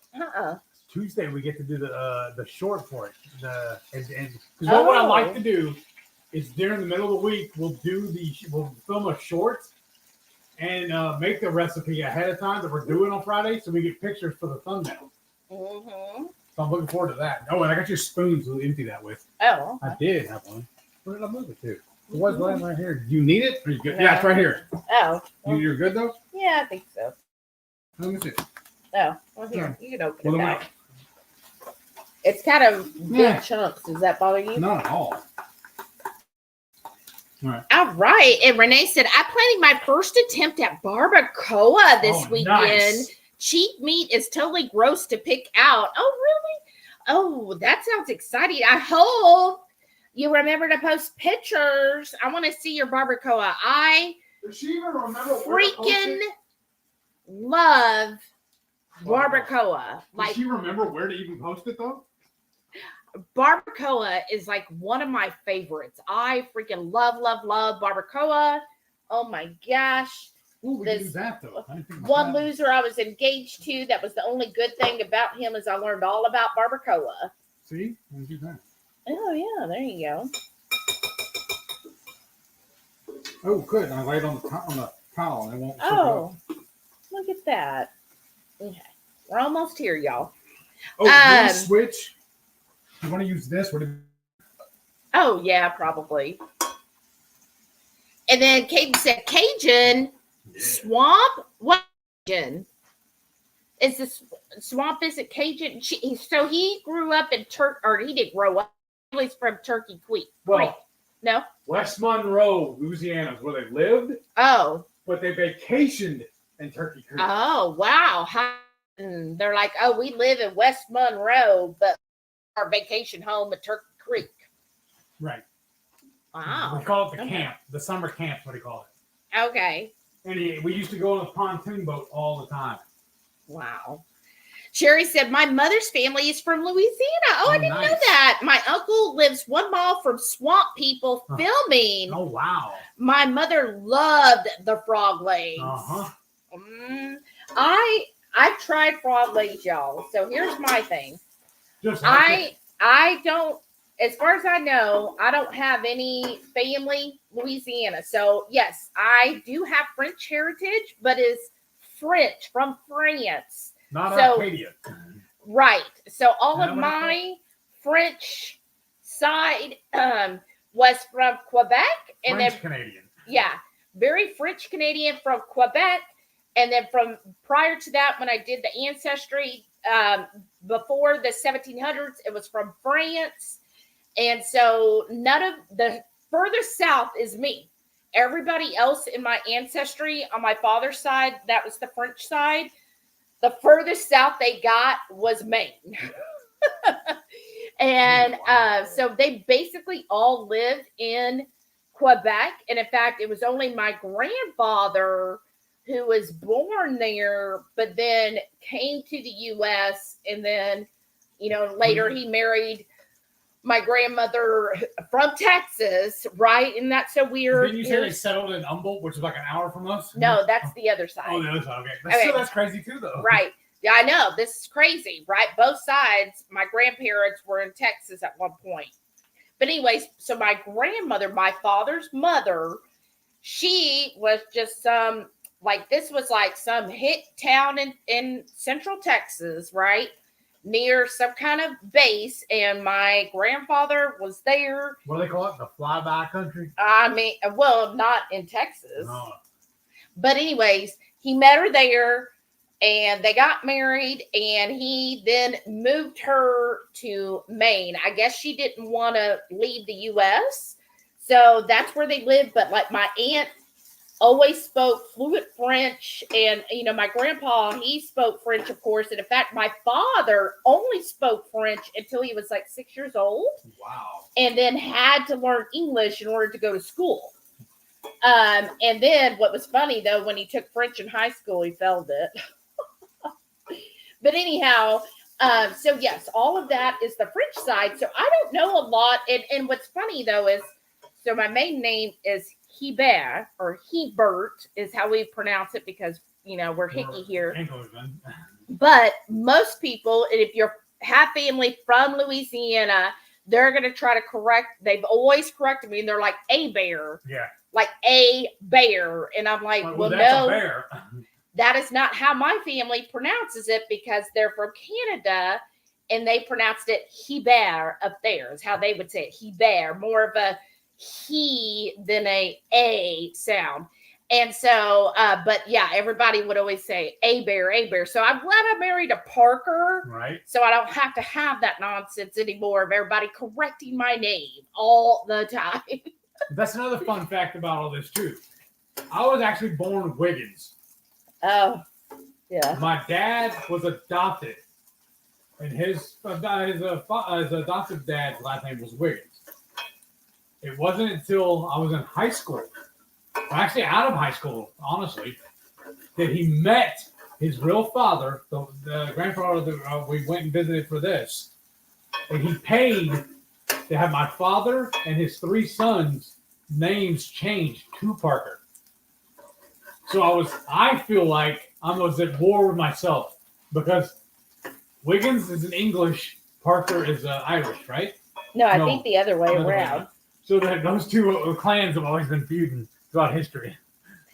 Speaker 2: Tuesday we get to do the short for it. Because what I like to do is during the middle of the week we'll film a short and make the recipe ahead of time that we're doing on Friday, so we get pictures for the thumbnail.
Speaker 1: Mm-hmm.
Speaker 2: So I'm looking forward to that. Oh, and I got your spoon to empty that with.
Speaker 1: Oh, okay.
Speaker 2: I did have one. Where did I move it to? It was right here. Do you need it? Are you good? Yeah, it's right here.
Speaker 1: Oh, well,
Speaker 2: You're good though?
Speaker 1: yeah, I think so.
Speaker 2: Let me see.
Speaker 1: Oh, well, here, you can open
Speaker 2: Well,
Speaker 1: it out. It's kind of big chunks. Does that bother you?
Speaker 2: Not at all.
Speaker 1: All right. And Renee said, I'm planning my first attempt at barbacoa this weekend.
Speaker 2: Nice.
Speaker 1: Cheap meat is totally gross to pick out. Oh, really? Oh, that sounds exciting. I hope you remember to post pictures. I want to see your barbacoa.
Speaker 2: Does she even remember
Speaker 1: freaking love barbacoa.
Speaker 2: Does she remember where to even post it though?
Speaker 1: Barbacoa is like one of my favorites. I freaking love barbacoa. Oh my gosh.
Speaker 2: Ooh, we can do that though.
Speaker 1: One loser I was engaged to, that was the only good thing about him, is I learned all about barbacoa.
Speaker 2: See? We can do that.
Speaker 1: Oh yeah, there you go.
Speaker 2: Oh, good. I laid on the towel and it won't.
Speaker 1: Oh, look at that. Okay, we're almost here, y'all.
Speaker 2: Oh, you want to switch? You want to use this?
Speaker 1: Oh yeah, probably. And then Caden said Cajun swamp. What Cajun? Is this swamp? Is it Cajun? So he grew up in he didn't grow up. He's from Turkey Creek.
Speaker 2: Well,
Speaker 1: no.
Speaker 2: West Monroe, Louisiana is where they lived.
Speaker 1: Oh.
Speaker 2: But they vacationed in Turkey Creek.
Speaker 1: Oh wow! They're like, oh, we live in West Monroe, but our vacation home at Turkey Creek.
Speaker 2: Right.
Speaker 1: Wow.
Speaker 2: We call it the camp, the summer camp. What do you call it?
Speaker 1: Okay.
Speaker 2: And we used to go on a pontoon boat all the time.
Speaker 1: Wow. Sherry said, my mother's family is from Louisiana. Oh, I didn't know that. My uncle lives 1 mile from swamp people filming.
Speaker 2: Oh, wow.
Speaker 1: My mother loved the frog legs.
Speaker 2: Uh-huh.
Speaker 1: I've tried frog legs, y'all. So here's my thing. I don't, as far as I know, I don't have any family Louisiana. So yes, I do have French heritage, but it's French from France.
Speaker 2: Not Arcadia.
Speaker 1: Right. So all of my French side was from Quebec. And
Speaker 2: French
Speaker 1: then
Speaker 2: Canadian.
Speaker 1: Yeah. Very French Canadian from Quebec. And then from prior to that, when I did the ancestry, before the 1700s, it was from France. And so none of the furthest south is me. Everybody else in my ancestry on my father's side, that was the French side. The furthest south they got was Maine. And so they basically all lived in Quebec. And in fact, it was only my grandfather who was born there, but then came to the U.S. And then, later he married my grandmother from Texas, right? And that's so weird.
Speaker 2: Didn't you say they settled in Humboldt, which is like an hour from us?
Speaker 1: No, that's the other side.
Speaker 2: Oh, the other side. Okay. That's crazy too, though.
Speaker 1: Right. Yeah, I know. This is crazy, right? Both sides. My grandparents were in Texas at one point. But anyways, so my grandmother, my father's mother, she was just this was like some hick town in central Texas, right? Near some kind of base, and my grandfather was there.
Speaker 2: What do they call it? The flyby country?
Speaker 1: I mean, well, not in Texas.
Speaker 2: No.
Speaker 1: But anyways, he met her there, and they got married, and he then moved her to Maine. I guess she didn't want to leave the U.S., so that's where they lived. But like my aunt always spoke fluent French, and my grandpa, he spoke French, of course, and in fact my father only spoke French until he was like 6 years old.
Speaker 2: Wow. And
Speaker 1: then had to learn English in order to go to school. And then what was funny though, when he took French in high school, he failed it. But anyhow, so yes, all of that is the French side. So I don't know a lot, and what's funny though is, so my main name is Hebert, or Hebert is how we pronounce it, because we're hickey here. But most people, and if you're have family from Louisiana, they're going to try to correct. They've always corrected me, and they're like, a bear.
Speaker 2: Yeah.
Speaker 1: Like a bear. And I'm like, well
Speaker 2: that's
Speaker 1: no,
Speaker 2: a bear.
Speaker 1: that is not how my family pronounces it because they're from Canada and they pronounced it he bear up there is how they would say it. He bear, more of a he than a sound. And so, but yeah, everybody would always say a bear, a bear. So I'm glad I married a Parker.
Speaker 2: Right.
Speaker 1: So I don't have to have that nonsense anymore of everybody correcting my name all the time.
Speaker 2: That's another fun fact about all this too. I was actually born Wiggins.
Speaker 1: Oh, yeah.
Speaker 2: My dad was adopted, and his adoptive dad's last name was Wiggins. It wasn't until I was in high school, actually out of high school, honestly, that he met his real father, the grandfather that we went and visited for this, and he paid to have my father and his 3 sons' names changed to Parker. So I feel like I was at war with myself because Wiggins is in English, Parker is Irish, right?
Speaker 1: No, I think the other way around.
Speaker 2: So those two clans have always been feuding throughout history.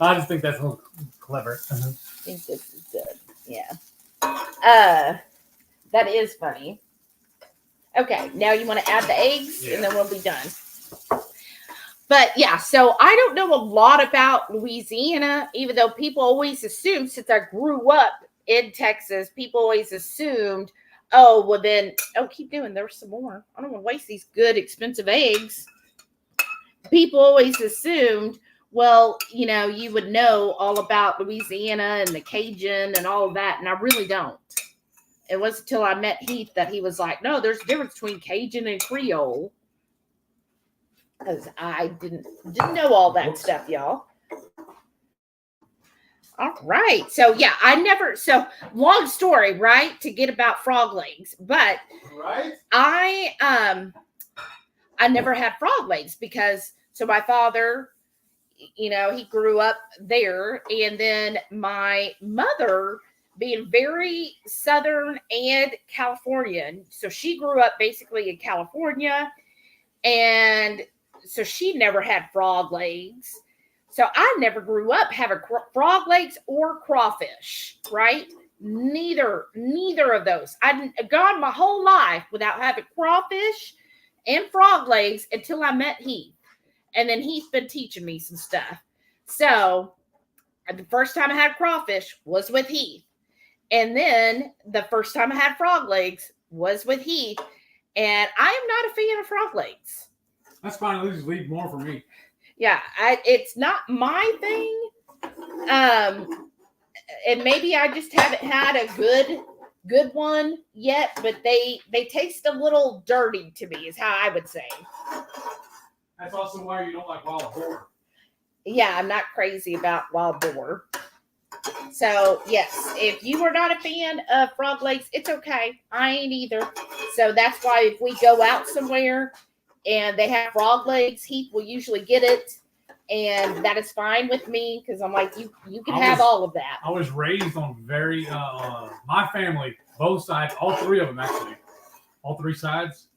Speaker 2: I just think that's a little clever.
Speaker 1: I think this is good. Yeah. That is funny. Okay, now you want to add the eggs, and then we'll be done. But yeah, so I don't know a lot about Louisiana, even though people always assume, since I grew up in Texas, people always assumed, oh, well then, keep doing, there's some more. I don't want to waste these good, expensive eggs. People always assumed, well, you would know all about Louisiana and the Cajun and all of that, and I really don't. It wasn't until I met Heath that he was like, no, there's a difference between Cajun and Creole. Because I didn't know all that stuff, y'all. All right. So, yeah, long story, right, to get about frog legs. But
Speaker 2: right?
Speaker 1: I never had frog legs because, so my father, he grew up there. And then my mother, being very Southern and Californian, so she grew up basically in California, and so she never had frog legs. So I never grew up having frog legs or crawfish, right? Neither of those. I've gone my whole life without having crawfish and frog legs until I met Heath. And then Heath's been teaching me some stuff. So the first time I had crawfish was with Heath. And then the first time I had frog legs was with Heath. And I am not a fan of frog legs.
Speaker 2: That's fine. At least leave more for me.
Speaker 1: Yeah, it's not my thing. And maybe I just haven't had a good one yet, but they taste a little dirty to me, is how I would say.
Speaker 2: That's also why you don't like wild boar.
Speaker 1: Yeah, I'm not crazy about wild boar. So, yes, if you are not a fan of frog legs, it's okay. I ain't either. So that's why if we go out somewhere and they have frog legs, Heath will usually get it. And that is fine with me because I'm like, you can have all of that.
Speaker 2: I was raised on very, my family, both sides, all 3 of them actually, all 3 sides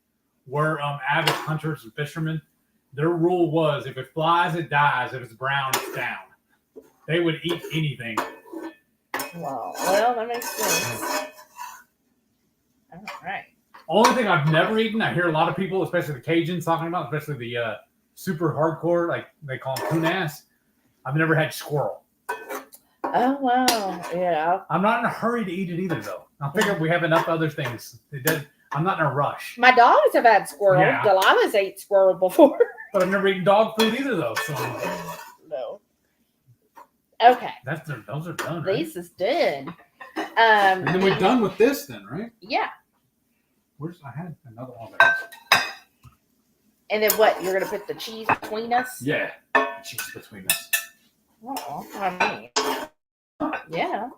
Speaker 2: were avid hunters and fishermen. Their rule was if it flies, it dies. If it's brown, it's down. They would eat anything.
Speaker 1: Wow. Well, that makes sense. All right.
Speaker 2: Only thing I've never eaten, I hear a lot of people, especially the Cajuns, talking about, especially the super hardcore, like they call them coon ass. I've never had squirrel.
Speaker 1: Oh, wow. Yeah.
Speaker 2: I'm not in a hurry to eat it either, though. I figure we have enough other things. I'm not in a rush.
Speaker 1: My dogs have had squirrel.
Speaker 2: Yeah.
Speaker 1: Delilah's ate squirrel before.
Speaker 2: But I've never eaten dog food either, though. So
Speaker 1: no. Okay.
Speaker 2: Those are done, right?
Speaker 1: This is done.
Speaker 2: And then we're done with this then, right?
Speaker 1: Yeah.
Speaker 2: I had another one of those.
Speaker 1: And then what? You're going to put the cheese between us?
Speaker 2: Yeah. Cheese between us.
Speaker 1: Oh, I mean. Yeah.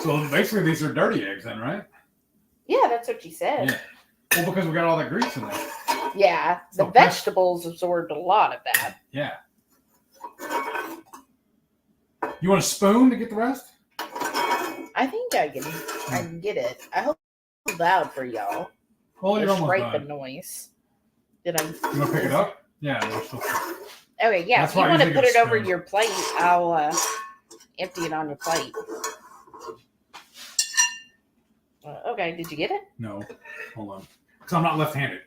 Speaker 2: So basically these are dirty eggs then, right?
Speaker 1: Yeah, that's what you said.
Speaker 2: Yeah. Well, because we got all that grease in there.
Speaker 1: Yeah. The vegetables absorbed a lot of that.
Speaker 2: Yeah. You want a spoon to get the rest?
Speaker 1: I I think I can get it. I hope it's loud for y'all.
Speaker 2: Oh, you're
Speaker 1: The
Speaker 2: almost
Speaker 1: scraping
Speaker 2: done.
Speaker 1: noise. Did I?
Speaker 2: You want to pick it up? Yeah. We're still...
Speaker 1: Okay, yeah.
Speaker 2: That's
Speaker 1: If you
Speaker 2: why I
Speaker 1: want to
Speaker 2: usually
Speaker 1: put it
Speaker 2: get a
Speaker 1: over
Speaker 2: spoon.
Speaker 1: your plate, I'll empty it on your plate. Okay, did you get it?
Speaker 2: No. Hold on. Because I'm not left-handed.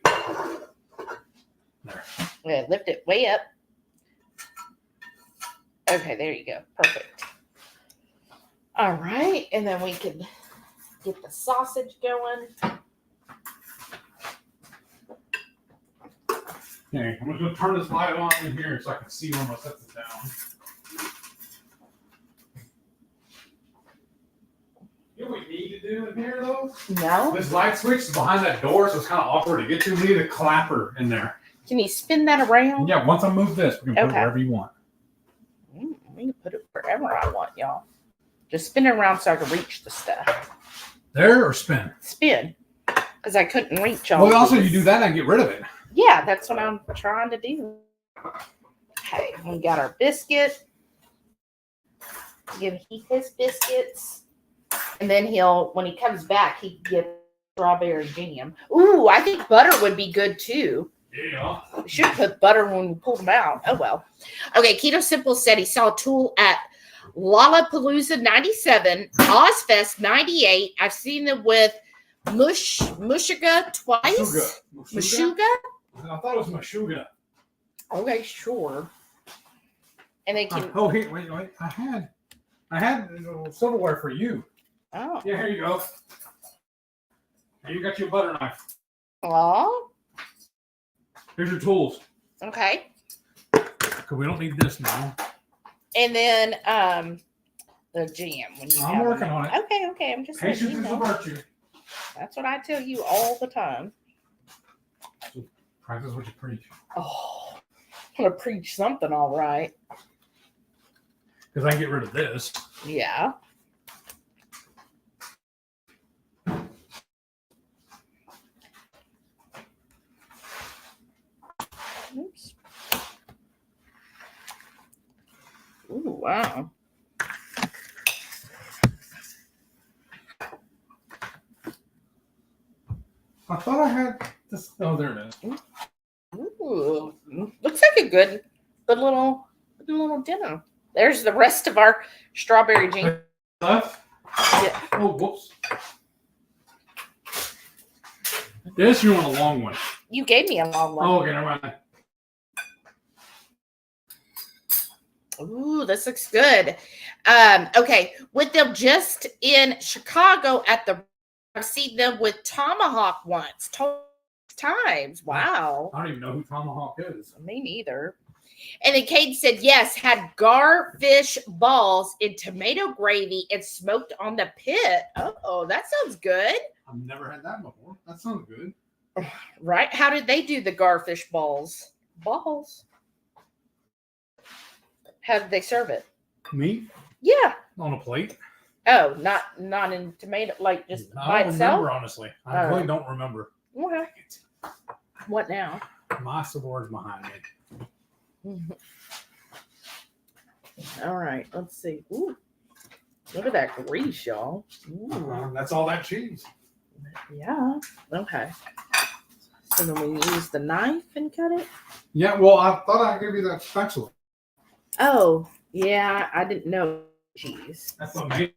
Speaker 2: There.
Speaker 1: Yeah, lift it way up. Okay, there you go. Perfect. All right, and then we can get the sausage going.
Speaker 2: Okay, I'm just going to turn this light on in here so I can see when I set this down. You know what we need to do in here, though?
Speaker 1: No.
Speaker 2: This light switch is behind that door, so it's kind of awkward to get to. We need a clapper in there.
Speaker 1: Can you spin that around?
Speaker 2: Yeah, once I move this, we can put it
Speaker 1: Okay.
Speaker 2: wherever you want.
Speaker 1: We can put it wherever I want, y'all. Just spin it around so I can reach the stuff.
Speaker 2: There or spin?
Speaker 1: Spin. Because I couldn't reach all
Speaker 2: Well, also,
Speaker 1: these.
Speaker 2: you do that and get rid of it.
Speaker 1: Yeah, that's what I'm trying to do. Okay, we got our biscuit. Give Heath his biscuits. And then when he comes back, he can get strawberry jam. Ooh, I think butter would be good too.
Speaker 2: Yeah.
Speaker 1: We should put butter when we pull them out. Oh, well. Okay, Keto Simple said he saw a tool at Lollapalooza 97, Ozfest 98. I've seen them with Mushuga twice. Mushuga?
Speaker 2: I thought it was Meshuggah.
Speaker 1: Okay, sure. And they can.
Speaker 2: Oh, wait. I had silverware for you.
Speaker 1: Oh.
Speaker 2: Yeah, here you go. Here you got your butter knife.
Speaker 1: Oh.
Speaker 2: Here's your tools.
Speaker 1: Okay.
Speaker 2: Because we don't need this now.
Speaker 1: And then the jam. When you
Speaker 2: I'm working on it.
Speaker 1: Okay. I'm just letting
Speaker 2: Patience
Speaker 1: you
Speaker 2: is a
Speaker 1: know.
Speaker 2: virtue.
Speaker 1: That's what I tell you all the time.
Speaker 2: Practice what you preach.
Speaker 1: Oh, I'm gonna preach something, all right.
Speaker 2: Because I can get rid of this.
Speaker 1: Yeah. Oops. Ooh, wow.
Speaker 2: I thought I had this. Oh, there it is.
Speaker 1: Ooh, looks like a good little dinner. There's the rest of our strawberry jam.
Speaker 2: Left?
Speaker 1: Yeah.
Speaker 2: Oh, whoops. This, you want a long one.
Speaker 1: You gave me a long one.
Speaker 2: Oh, okay, never mind.
Speaker 1: Ooh, this looks good. Okay, with them just in Chicago at the, I've seen them with Tomahawk once, times. Wow.
Speaker 2: I don't even know who Tomahawk is.
Speaker 1: Me neither. And then Kate said, yes, had garfish balls in tomato gravy and smoked on the pit. Oh, that sounds good.
Speaker 2: I've never had that before. That sounds good.
Speaker 1: Right? How did they do the garfish balls? How did they serve it?
Speaker 2: Meat
Speaker 1: Yeah.
Speaker 2: on a plate.
Speaker 1: Oh, not in tomato, like just by
Speaker 2: I don't
Speaker 1: itself?
Speaker 2: remember, honestly. I really don't remember.
Speaker 1: Okay. What now?
Speaker 2: My sword's behind me.
Speaker 1: All right, let's see. Ooh, look at that grease, y'all. Ooh.
Speaker 2: That's all that cheese.
Speaker 1: Yeah. Okay. So then we use the knife and cut it?
Speaker 2: Yeah, well, I thought I'd give you that spatula.
Speaker 1: Oh, yeah, I didn't know cheese.
Speaker 2: That's amazing.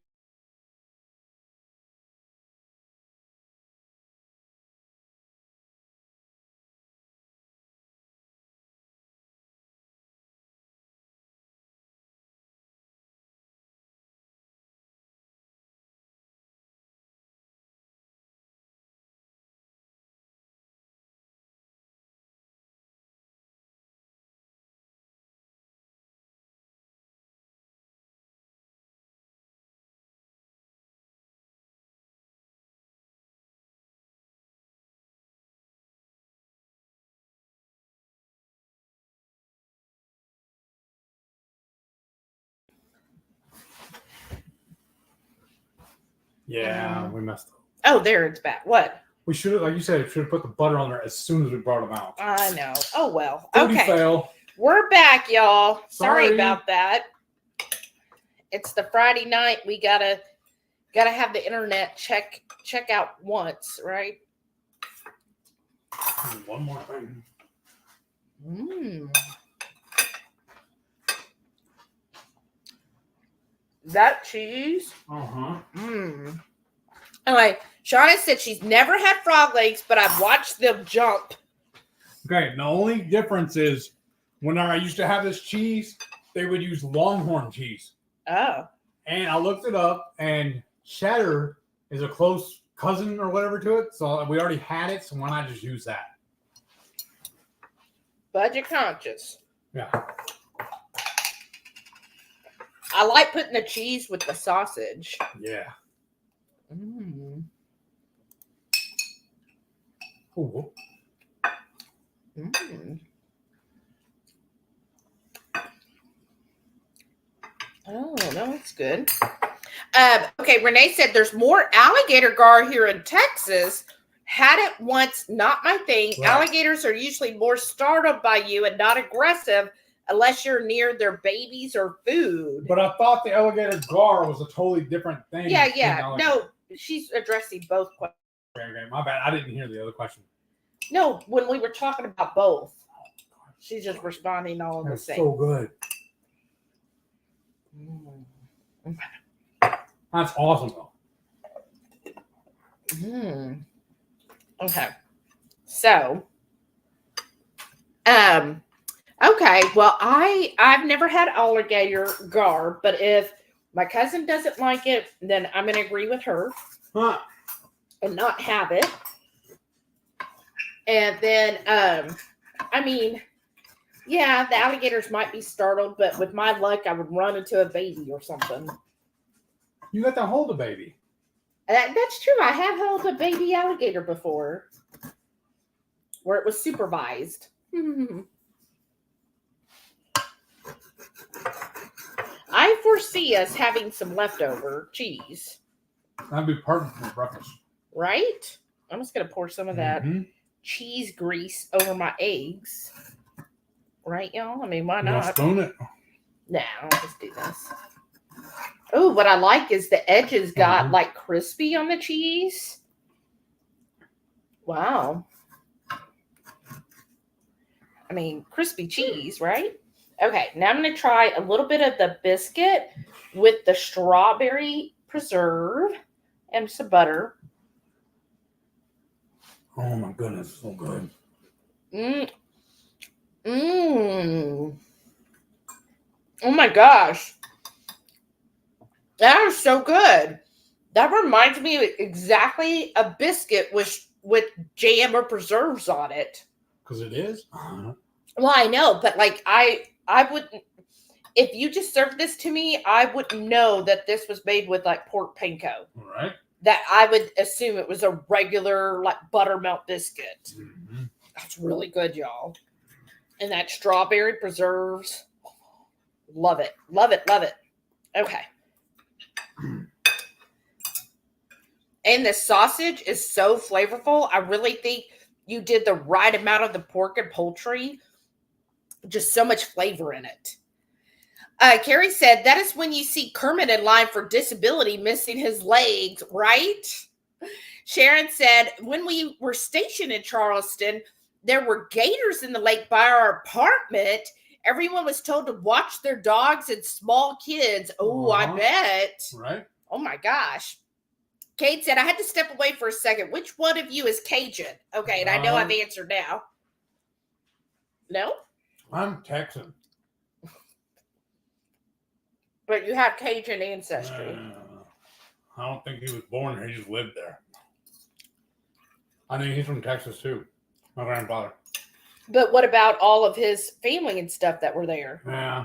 Speaker 2: Yeah, we messed up.
Speaker 1: Oh, there it's back. What?
Speaker 2: We should have, like you said, should have put the butter on there as soon as we brought them out.
Speaker 1: I know. Oh, well.
Speaker 2: Booty
Speaker 1: Okay.
Speaker 2: fail.
Speaker 1: We're back, y'all. Sorry
Speaker 2: Sorry.
Speaker 1: about that. It's the Friday night. We gotta Gotta have the internet check out once, right?
Speaker 2: One more thing.
Speaker 1: That cheese.
Speaker 2: Uh-huh.
Speaker 1: Anyway, Shauna said she's never had frog legs, but I've watched them jump.
Speaker 2: Okay, the only difference is when I used to have this cheese, they would use Longhorn cheese.
Speaker 1: Oh.
Speaker 2: And I looked it up, and cheddar is a close cousin or whatever to it. So we already had it, so why not just use that?
Speaker 1: Budget conscious.
Speaker 2: Yeah.
Speaker 1: I like putting the cheese with the sausage.
Speaker 2: Yeah.
Speaker 1: Oh,
Speaker 2: Ooh.
Speaker 1: no, it's good. Okay, Renee said there's more alligator gar here in Texas. Had it once, not my thing.
Speaker 2: Right.
Speaker 1: Alligators are usually more startled by you and not aggressive unless you're near their babies or food.
Speaker 2: But I thought the alligator gar was a totally different thing.
Speaker 1: Yeah. No, she's addressing both questions.
Speaker 2: Okay, my bad. I didn't hear the other question.
Speaker 1: No, when we were talking about both. She's just responding all in the same.
Speaker 2: So good. That's awesome, though.
Speaker 1: Okay. So, okay. Well, I've never had alligator gar, but if my cousin doesn't like it, then I'm going to agree with her and not have it. And then, I mean, yeah, the alligators might be startled, but with my luck, I would run into a baby or something.
Speaker 2: You got to hold a baby.
Speaker 1: That's true. I have held a baby alligator before where it was supervised. I foresee us having some leftover cheese.
Speaker 2: That'd be perfect for breakfast.
Speaker 1: Right? I'm just going to pour some of that cheese grease over my eggs. Right, y'all? I mean, why not?
Speaker 2: You spoon it?
Speaker 1: Nah, I'll just do this. Oh, what I like is the edges got like crispy on the cheese. Wow. I mean, crispy cheese, right? Okay, now I'm going to try a little bit of the biscuit with the strawberry preserve and some butter.
Speaker 2: Oh my goodness, so good.
Speaker 1: Oh my gosh. That is so good. That reminds me of exactly a biscuit with jam or preserves on it.
Speaker 2: Because it is?
Speaker 1: Well, I know, but like I wouldn't, if you just served this to me, I wouldn't know that this was made with like pork panko.
Speaker 2: Right.
Speaker 1: That I would assume it was a regular like buttermilk biscuit. That's really good, y'all. And that strawberry preserves. Love it. Love it. Love it. Okay. And the sausage is so flavorful. I really think you did the right amount of the pork and poultry. Just so much flavor in it. Carrie said, that is when you see Kermit in line for disability missing his legs, right? Sharon said, when we were stationed in Charleston, there were gators in the lake by our apartment. Everyone was told to watch their dogs and small kids. Oh, I bet.
Speaker 2: Right.
Speaker 1: Oh, my gosh. Kate said, I had to step away for a second. Which one of you is Cajun? Okay, and I know I've answered now. No?
Speaker 2: I'm Texan.
Speaker 1: But you have Cajun ancestry.
Speaker 2: I don't think he was born here. He just lived there. I think he's from Texas, too. My grandfather.
Speaker 1: But what about all of his family and stuff that were there?
Speaker 2: Yeah.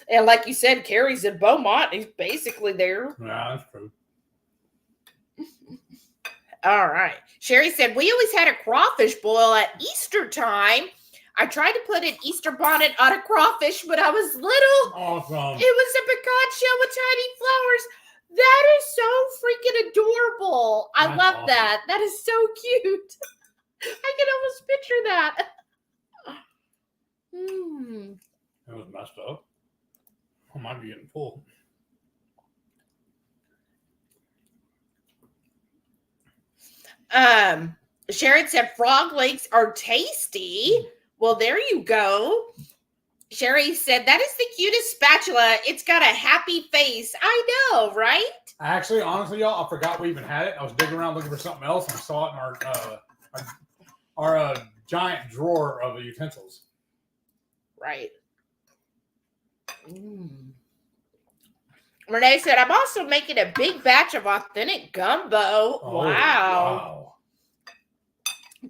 Speaker 1: And like you said, Carrie's in Beaumont. He's basically there.
Speaker 2: Yeah, that's true.
Speaker 1: All right. Sherry said, we always had a crawfish boil at Easter time. I tried to put an Easter bonnet on a crawfish, but I was little.
Speaker 2: Awesome.
Speaker 1: It was a pecan shell with tiny flowers. That is so freaking adorable. I love
Speaker 2: awesome.
Speaker 1: that. That is so cute. I can almost picture that.
Speaker 2: It was messed up. I might be getting full.
Speaker 1: Sharon said frog legs are tasty. Well, there you go. Sherry said, that is the cutest spatula. It's got a happy face. I know, right?
Speaker 2: Actually, honestly, y'all, I forgot we even had it. I was digging around looking for something else and saw it in our giant drawer of utensils.
Speaker 1: Right. Renee said, I'm also making a big batch of authentic gumbo.
Speaker 2: Oh,
Speaker 1: Wow.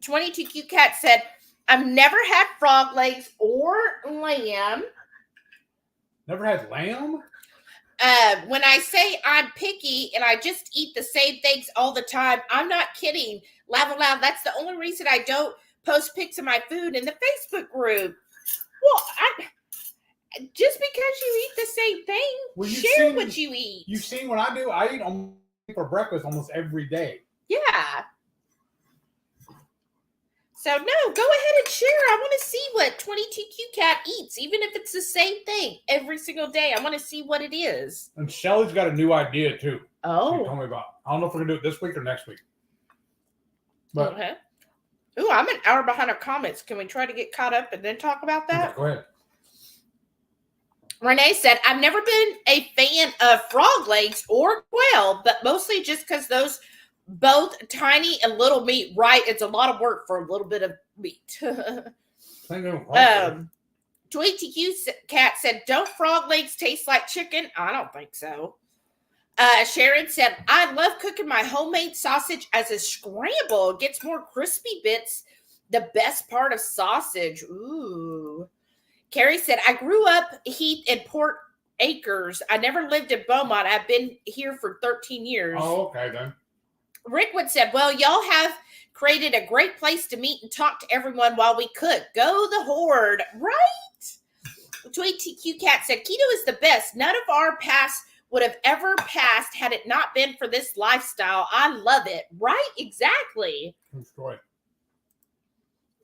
Speaker 1: 22 Cute Cat said, I've never had frog legs or lamb.
Speaker 2: Never had lamb?
Speaker 1: When I say I'm picky and I just eat the same things all the time, I'm not kidding. Laugh aloud. That's the only reason I don't post pics of my food in the Facebook group. Well, just because you eat the same thing, share what you eat.
Speaker 2: You've seen what I do. I eat for breakfast almost every day.
Speaker 1: Yeah. So, no, go ahead and share. I want to see what 22 Cute Cat eats, even if it's the same thing every single day. I want to see what it is.
Speaker 2: And Shelly's got a new idea, too.
Speaker 1: Oh.
Speaker 2: She told me about. I don't know if we're going to do it this week or next week. But,
Speaker 1: okay. Ooh, I'm an hour behind our comments. Can we try to get caught up and then talk about that?
Speaker 2: Okay, go ahead.
Speaker 1: Renee said, I've never been a fan of frog legs or quail, but mostly just because those both tiny and little meat, right? It's a lot of work for a little bit of meat. 22 Cat said, don't frog legs taste like chicken? I don't think so. Sharon said, I love cooking my homemade sausage as a scramble. It gets more crispy bits. The best part of sausage. Ooh. Carrie said, I grew up Heath in Port Acres. I never lived in Beaumont. I've been here for 13 years.
Speaker 2: Oh, okay then.
Speaker 1: Rickwood said, well, y'all have created a great place to meet and talk to everyone while we cook. Go the Horde. Right? 22 Cat said, keto is the best. None of our past would have ever passed had it not been for this lifestyle. I love it. Right? Exactly.
Speaker 2: Destroy.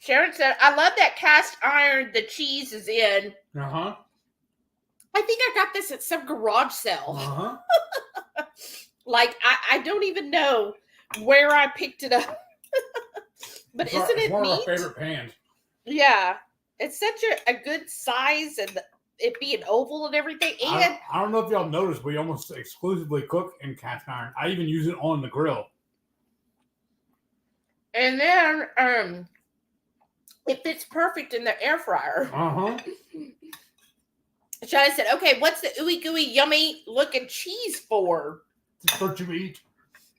Speaker 1: Sharon said, I love that cast iron the cheese is in.
Speaker 2: Uh-huh.
Speaker 1: I think I got this at some garage sale.
Speaker 2: Uh-huh.
Speaker 1: Like, I don't even know where I picked it up. But isn't it
Speaker 2: one
Speaker 1: neat?
Speaker 2: of our favorite pans.
Speaker 1: Yeah. It's such a good size and it being oval and everything. And
Speaker 2: I don't know if y'all noticed, we almost exclusively cook in cast iron. I even use it on the grill.
Speaker 1: And then it fits perfect in the air fryer.
Speaker 2: Uh-huh.
Speaker 1: Sharon said, okay, what's the ooey gooey yummy looking cheese for?
Speaker 2: That's what you eat.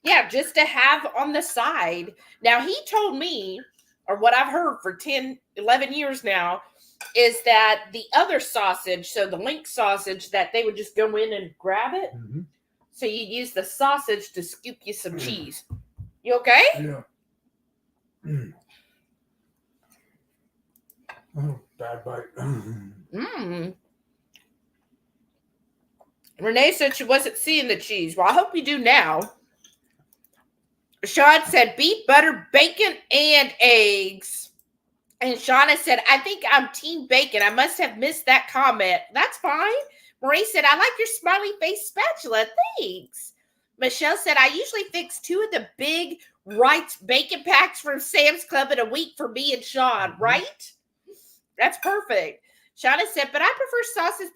Speaker 1: Yeah, just to have on the side. Now, he told me, or what I've heard for 10, 11 years now, is that the other sausage, so the link sausage, that they would just go in and grab it.
Speaker 2: Mm-hmm.
Speaker 1: So you use the sausage to scoop you some cheese. You okay?
Speaker 2: Yeah. Mm. Oh, bad bite.
Speaker 1: Mmm. Renee said she wasn't seeing the cheese. Well, I hope you do now. Sean said beef, butter, bacon, and eggs. And Shauna said, I think I'm team bacon. I must have missed that comment. That's fine. Marie said, I like your smiley face spatula. Thanks. Michelle said, I usually fix 2 of the big Wright's bacon packs from Sam's Club in a week for me and Sean, right? That's perfect. Shauna said, but I prefer sausage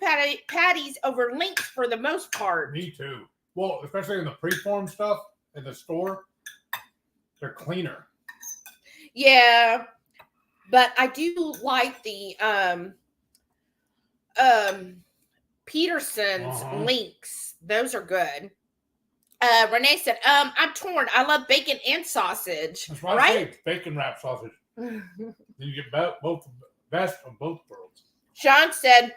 Speaker 1: patties over links for the most part.
Speaker 2: Me too. Well, especially in the preformed stuff at the store, they're cleaner.
Speaker 1: Yeah, but I do like the Peterson's links. Those are good. Renee said, I'm torn. I love bacon and sausage.
Speaker 2: That's why I say bacon wrap sausage. You get both the best of both worlds.
Speaker 1: Sean said,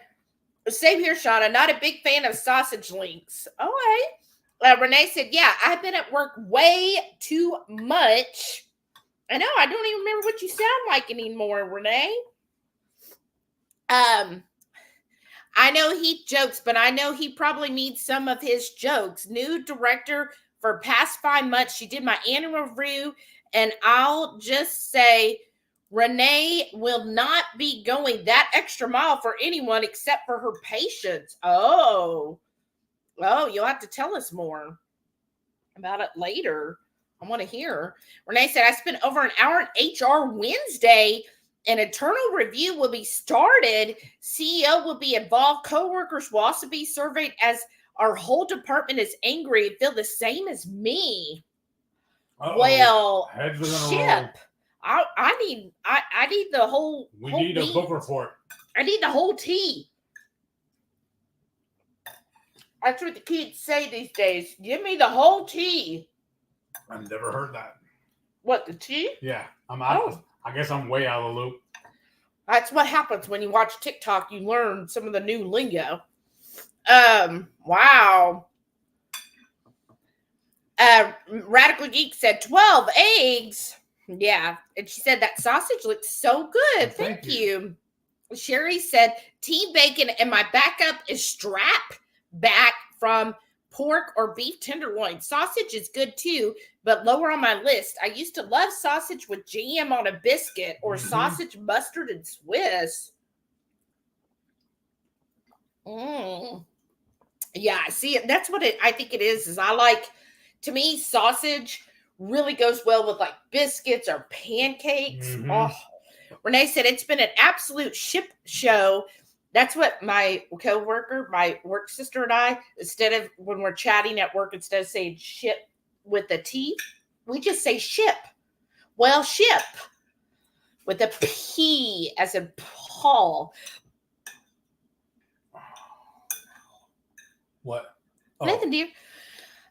Speaker 1: same here, Shauna. Not a big fan of sausage links. All right. Renee said, yeah, I've been at work way too much. I know. I don't even remember what you sound like anymore, Renee. I know he jokes, but I know he probably needs some of his jokes. New director for past 5 months. She did my annual review, and I'll just say Renee will not be going that extra mile for anyone except for her patients. Oh, you'll have to tell us more about it later. I want to hear. Renee said, I spent over an hour on HR Wednesday. An internal review will be started. CEO will be involved. Coworkers will also be surveyed, as our whole department is angry and feel the same as me.
Speaker 2: Uh-oh.
Speaker 1: Well,
Speaker 2: Heads are gonna
Speaker 1: ship.
Speaker 2: roll.
Speaker 1: I need the whole.
Speaker 2: We
Speaker 1: whole
Speaker 2: need a
Speaker 1: beat.
Speaker 2: book report.
Speaker 1: I need the whole tea. That's what the kids say these days. Give me the whole tea.
Speaker 2: I've never heard that.
Speaker 1: What, the tea?
Speaker 2: Yeah, I'm out.
Speaker 1: Oh.
Speaker 2: I guess I'm way out of the loop.
Speaker 1: That's what happens when you watch TikTok. You learn some of the new lingo. Wow. Radical Geek said 12 eggs. Yeah. And she said that sausage looks so good. Thank you. Sherry said team bacon, and my backup is strap back from pork or beef tenderloin. Sausage is good too, but lower on my list. I used to love sausage with jam on a biscuit, or sausage, mustard, and Swiss. Yeah, see, that's what I think it is I like, to me, sausage really goes well with like biscuits or pancakes. Oh, Renee said it's been an absolute ship show. That's what my coworker, my work sister, and I, instead of when we're chatting at work, instead of saying ship with a T, we just say ship. Well, ship with a P as in Paul.
Speaker 2: What? Oh.
Speaker 1: Nothing, dear.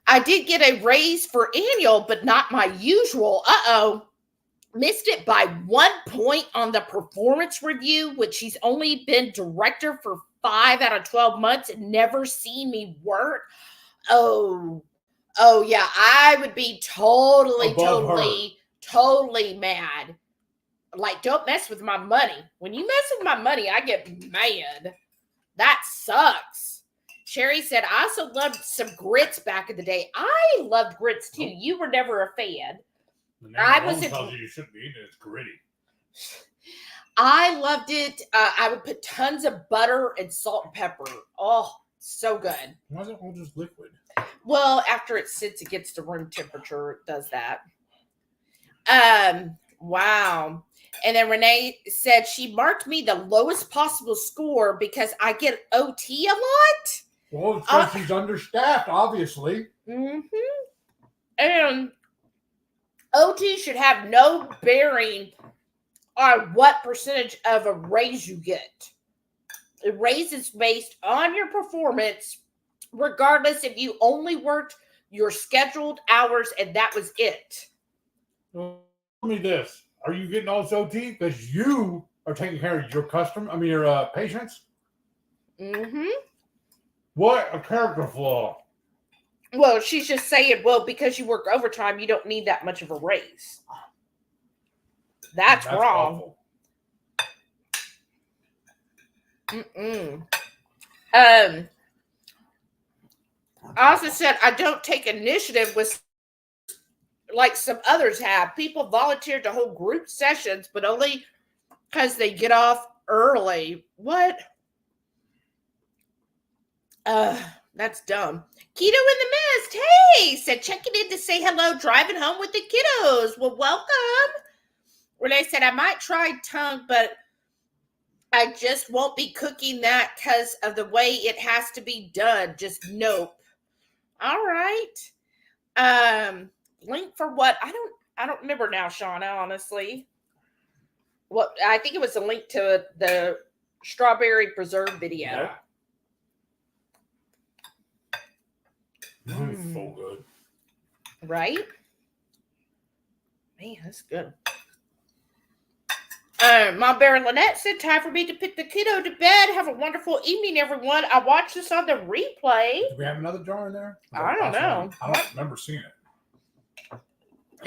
Speaker 1: I did get a raise for annual, but not my usual. Uh-oh. Missed it by 1 point on the performance review, which she's only been director for 5 out of 12 months and never seen me work. Oh, yeah. I would be totally mad. Like, don't mess with my money. When you mess with my money, I get mad. That sucks. Sherry said, I also loved some grits back in the day. I loved grits too. You were never a fan.
Speaker 2: I tells you shouldn't be eating it. It's gritty.
Speaker 1: I loved it. I would put tons of butter and salt and pepper. Oh, so good.
Speaker 2: Why is it all just liquid?
Speaker 1: Well, after it sits against the room temperature, it does that. Wow. And then Renee said she marked me the lowest possible score because I get OT a lot.
Speaker 2: Well, it's because she's understaffed, obviously.
Speaker 1: And OT should have no bearing on what percentage of a raise you get. A raise is based on your performance, regardless if you only worked your scheduled hours and that was it.
Speaker 2: Well, tell me this. Are you getting all this OT because you are taking care of your patients? What a character flaw.
Speaker 1: Well, she's just saying, well, because you work overtime, you don't need that much of a raise. That's wrong.
Speaker 2: Awful.
Speaker 1: I also said I don't take initiative with like some others have. People volunteer to hold group sessions, but only because they get off early. What? That's dumb. Keto in the Mist. Hey, said checking in to say hello, driving home with the kiddos. Well, welcome. Renee said I might try tongue, but I just won't be cooking that because of the way it has to be done. Just nope. All right. Link for what? I don't remember now, Shauna, honestly. What I think it was a link to the strawberry preserve video.
Speaker 2: Yeah. So good.
Speaker 1: Right? Man, that's good. Mom Bear Lynette said, time for me to put the kiddo to bed. Have a wonderful evening, everyone. I watched this on the replay.
Speaker 2: Do we have another jar in there?
Speaker 1: I don't know.
Speaker 2: I don't remember seeing it.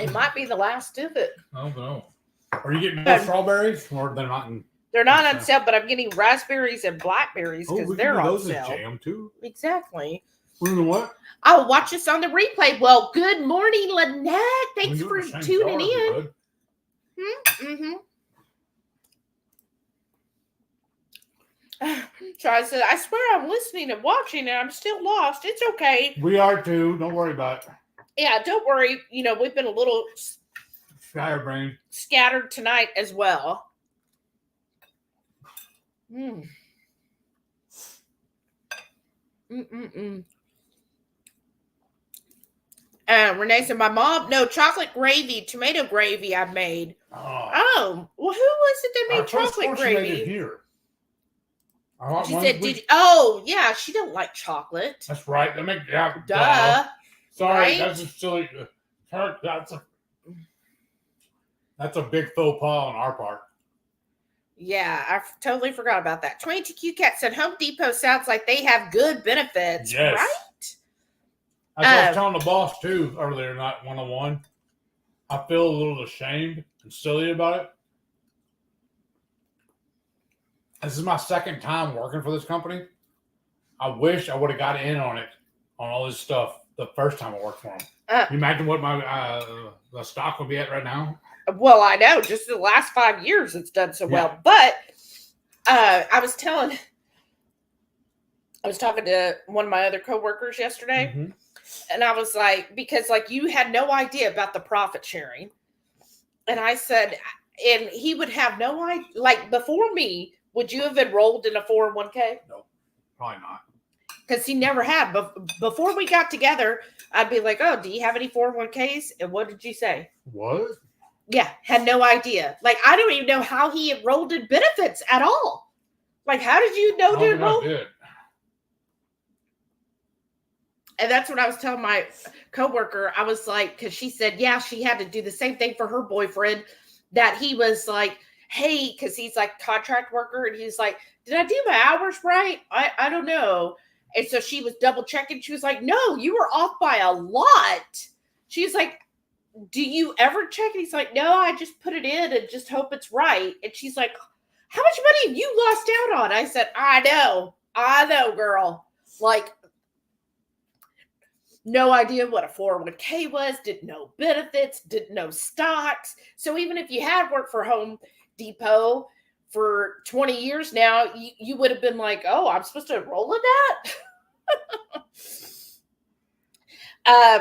Speaker 1: It might be the last of it.
Speaker 2: I don't know. Are you getting more strawberries? Or they're not in...
Speaker 1: They're not on sale, but I'm getting raspberries and blackberries because they're on sale.
Speaker 2: Those as jam too.
Speaker 1: Exactly.
Speaker 2: You know what?
Speaker 1: I'll watch this on the replay. Well, good morning, Lynette. Thanks for tuning in. So I said, I swear I'm listening and watching and I'm still lost. It's okay.
Speaker 2: We are too. Don't worry about it.
Speaker 1: Yeah, don't worry. You know, we've been a little
Speaker 2: Scatterbrain.
Speaker 1: scattered tonight as well. Mm. Mm-mm-mm. Renee said, my mom, no, chocolate gravy, tomato gravy I made. Oh, well, who was it that made chocolate gravy?
Speaker 2: Here.
Speaker 1: She said, oh, yeah, she don't like chocolate.
Speaker 2: That's right.
Speaker 1: Duh.
Speaker 2: Sorry,
Speaker 1: right?
Speaker 2: that's a silly. That's a big faux pas on our part.
Speaker 1: Yeah, I totally forgot about that. 22Q Cat said Home Depot sounds like they have good benefits,
Speaker 2: yes.
Speaker 1: right?
Speaker 2: As I was telling the boss too earlier, not 101. I feel a little ashamed and silly about it. This is my second time working for this company. I wish I would have got in on it, on all this stuff, the first time I worked for them. Can you imagine what my the stock would be at right now?
Speaker 1: Well, I know. Just the last 5 years it's done so well. But I was talking to one of my other coworkers yesterday. Mm-hmm. And I was like, because like you had no idea about the profit sharing. And I said, and he would have no idea. Like before me, would you have enrolled in a 401k?
Speaker 2: No, probably not.
Speaker 1: Because he never had. But before we got together, I'd be like, oh, do you have any 401ks? And what did you say?
Speaker 2: What?
Speaker 1: Yeah, had no idea. Like, I don't even know how he enrolled in benefits at all. Like, how did you know to enroll?
Speaker 2: I did.
Speaker 1: And that's what I was telling my coworker. I was like, because she said, yeah, she had to do the same thing for her boyfriend. That he was like, hey, because he's like contract worker, and he's like, did I do my hours right? I don't know. And so she was double checking. She was like, no, you were off by a lot. She's like, do you ever check? And he's like, no, I just put it in and just hope it's right. And she's like, how much money have you lost out on? I said, I know, girl. Like, no idea what a 401k was, didn't know benefits, didn't know stocks. So even if you had worked for Home Depot for 20 years now, you would have been like, oh, I'm supposed to enroll in that?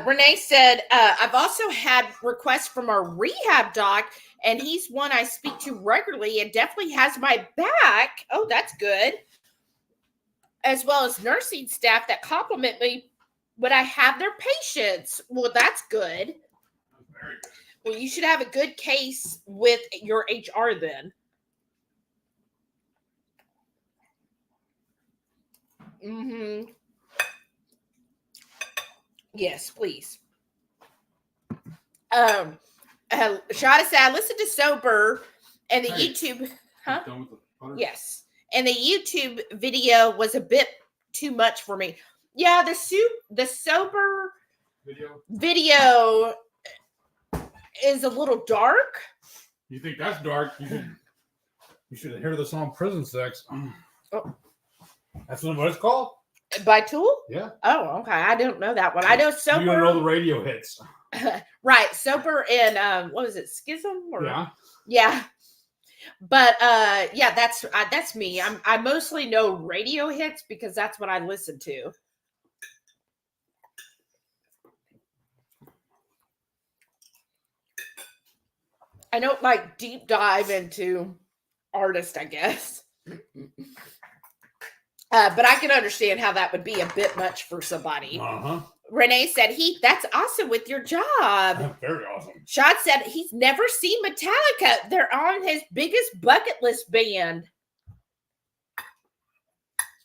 Speaker 1: Renee said, I've also had requests from our rehab doc, and he's one I speak to regularly and definitely has my back. Oh, that's good. As well as nursing staff that compliment me when I have their patients. Well, that's good.
Speaker 2: Very good.
Speaker 1: Well, you should have a good case with your HR then. Mm-hmm. Yes, please. Shada said, I listened to Sober and the YouTube. Huh? Yes. And the YouTube video was a bit too much for me. Yeah, the Sober video is a little dark.
Speaker 2: You think that's dark? You should hear the song Prison Sex. Oh. That's what it's called?
Speaker 1: By Tool?
Speaker 2: Yeah.
Speaker 1: Oh, okay. I don't know that one. I know Sober.
Speaker 2: You don't know the radio hits.
Speaker 1: Right. Sober and what was it? Schism? Or?
Speaker 2: Yeah.
Speaker 1: Yeah. But yeah, that's me. I mostly know radio hits because that's what I listen to. I don't like deep dive into artists, I guess. But I can understand how that would be a bit much for somebody.
Speaker 2: Uh-huh.
Speaker 1: Renee said, Heath, that's awesome with your job.
Speaker 2: Very awesome.
Speaker 1: Sean said he's never seen Metallica. They're on his biggest bucket list band.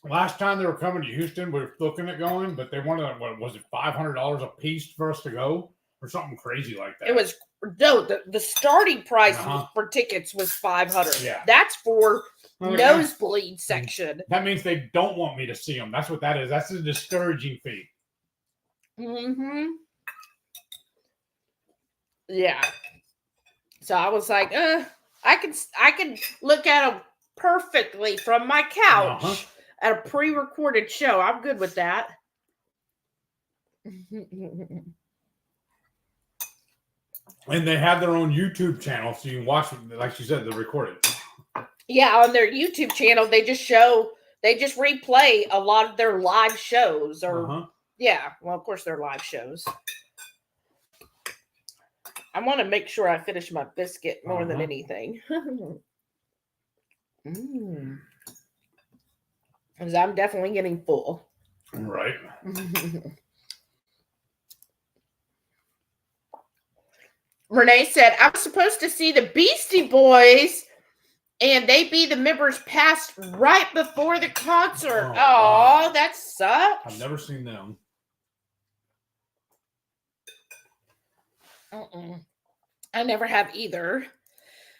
Speaker 2: Last time they were coming to Houston, we were looking at going, but they wanted, what was it, $500 a piece for us to go? Or something crazy like that.
Speaker 1: It was, no, the starting price for tickets was $500.
Speaker 2: Yeah.
Speaker 1: That's for nosebleed section.
Speaker 2: That means they don't want me to see them. That's what that is. That's a discouraging fee.
Speaker 1: Mm-hmm. Yeah. So I was like, I can look at them perfectly from my couch at a pre-recorded show. I'm good with that.
Speaker 2: And they have their own YouTube channel, so you can watch, like you said, the recorded.
Speaker 1: Yeah, on their YouTube channel, they just replay a lot of their live shows. Or yeah, well, of course, they're live shows. I want to make sure I finish my biscuit more than anything. Because I'm definitely getting full.
Speaker 2: Right.
Speaker 1: Renee said, I'm supposed to see the Beastie Boys, and they be the members passed right before the concert. Oh, wow. That sucks.
Speaker 2: I've never seen them.
Speaker 1: I never have either.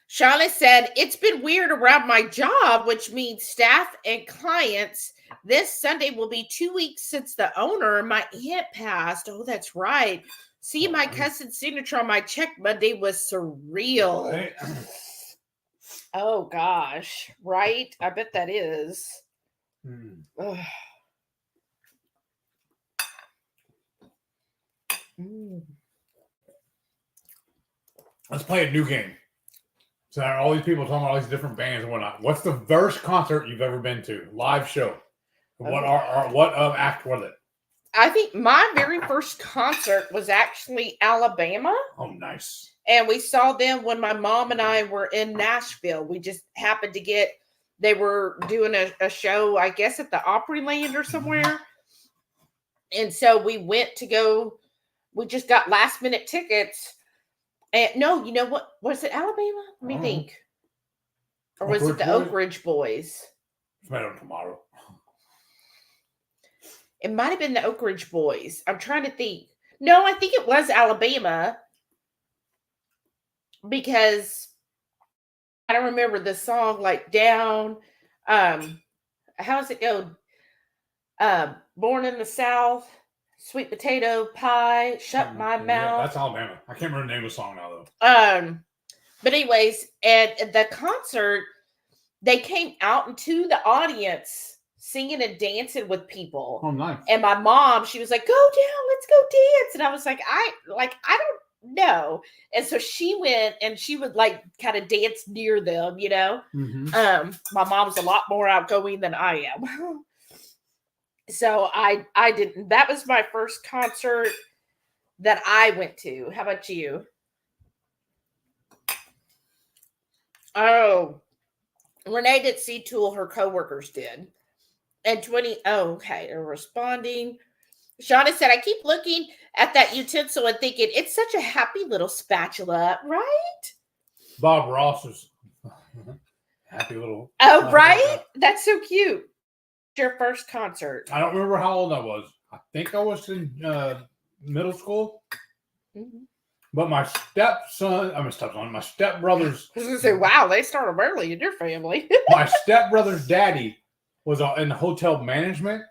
Speaker 1: Shauna said, it's been weird around my job, which means staff and clients. This Sunday will be 2 weeks since the owner, my aunt, passed. Oh, that's right. See, my cousin's signature on my check Monday was surreal. Right. Oh, gosh. Right? I bet that is.
Speaker 2: Let's play a new game. So all these people talking about all these different bands and whatnot. What's the first concert you've ever been to? Live show. What act was it?
Speaker 1: I think my very first concert was actually Alabama.
Speaker 2: Oh, nice.
Speaker 1: And we saw them when my mom and I were in Nashville. We just happened to they were doing a show, I guess, at the Opryland or somewhere. And so we went to go, we just got last minute tickets. And no, you know what? Was it Alabama? Let me think. Or was it the Oak Ridge Boys?
Speaker 2: It's better tomorrow.
Speaker 1: It might have been the Oak Ridge Boys. I'm trying to think. No, I think it was Alabama. Because I don't remember the song like down. How's it go? Born in the South. Sweet potato pie, shut my mouth.
Speaker 2: Yeah, that's Alabama. I can't remember the name of the song now, though.
Speaker 1: But anyways, at the concert, they came out into the audience singing and dancing with people.
Speaker 2: Oh, nice.
Speaker 1: And my mom, she was like, go down, let's go dance. And I was like, I don't know. And so she went and she would like kind of dance near them, you know. My mom's a lot more outgoing than I am. So I didn't. That was my first concert that I went to. How about you? Oh, Renee didn't see Tool. Her coworkers did. And okay, they're responding. Shauna said, I keep looking at that utensil and thinking, it's such a happy little spatula, right?
Speaker 2: Bob Ross's happy little.
Speaker 1: Oh, right? That's so cute. Your first concert?
Speaker 2: I don't remember how old I was. I think I was in middle school. But my stepbrothers.
Speaker 1: I was going to say, wow, they started early in your family.
Speaker 2: My stepbrother's daddy was in hotel management,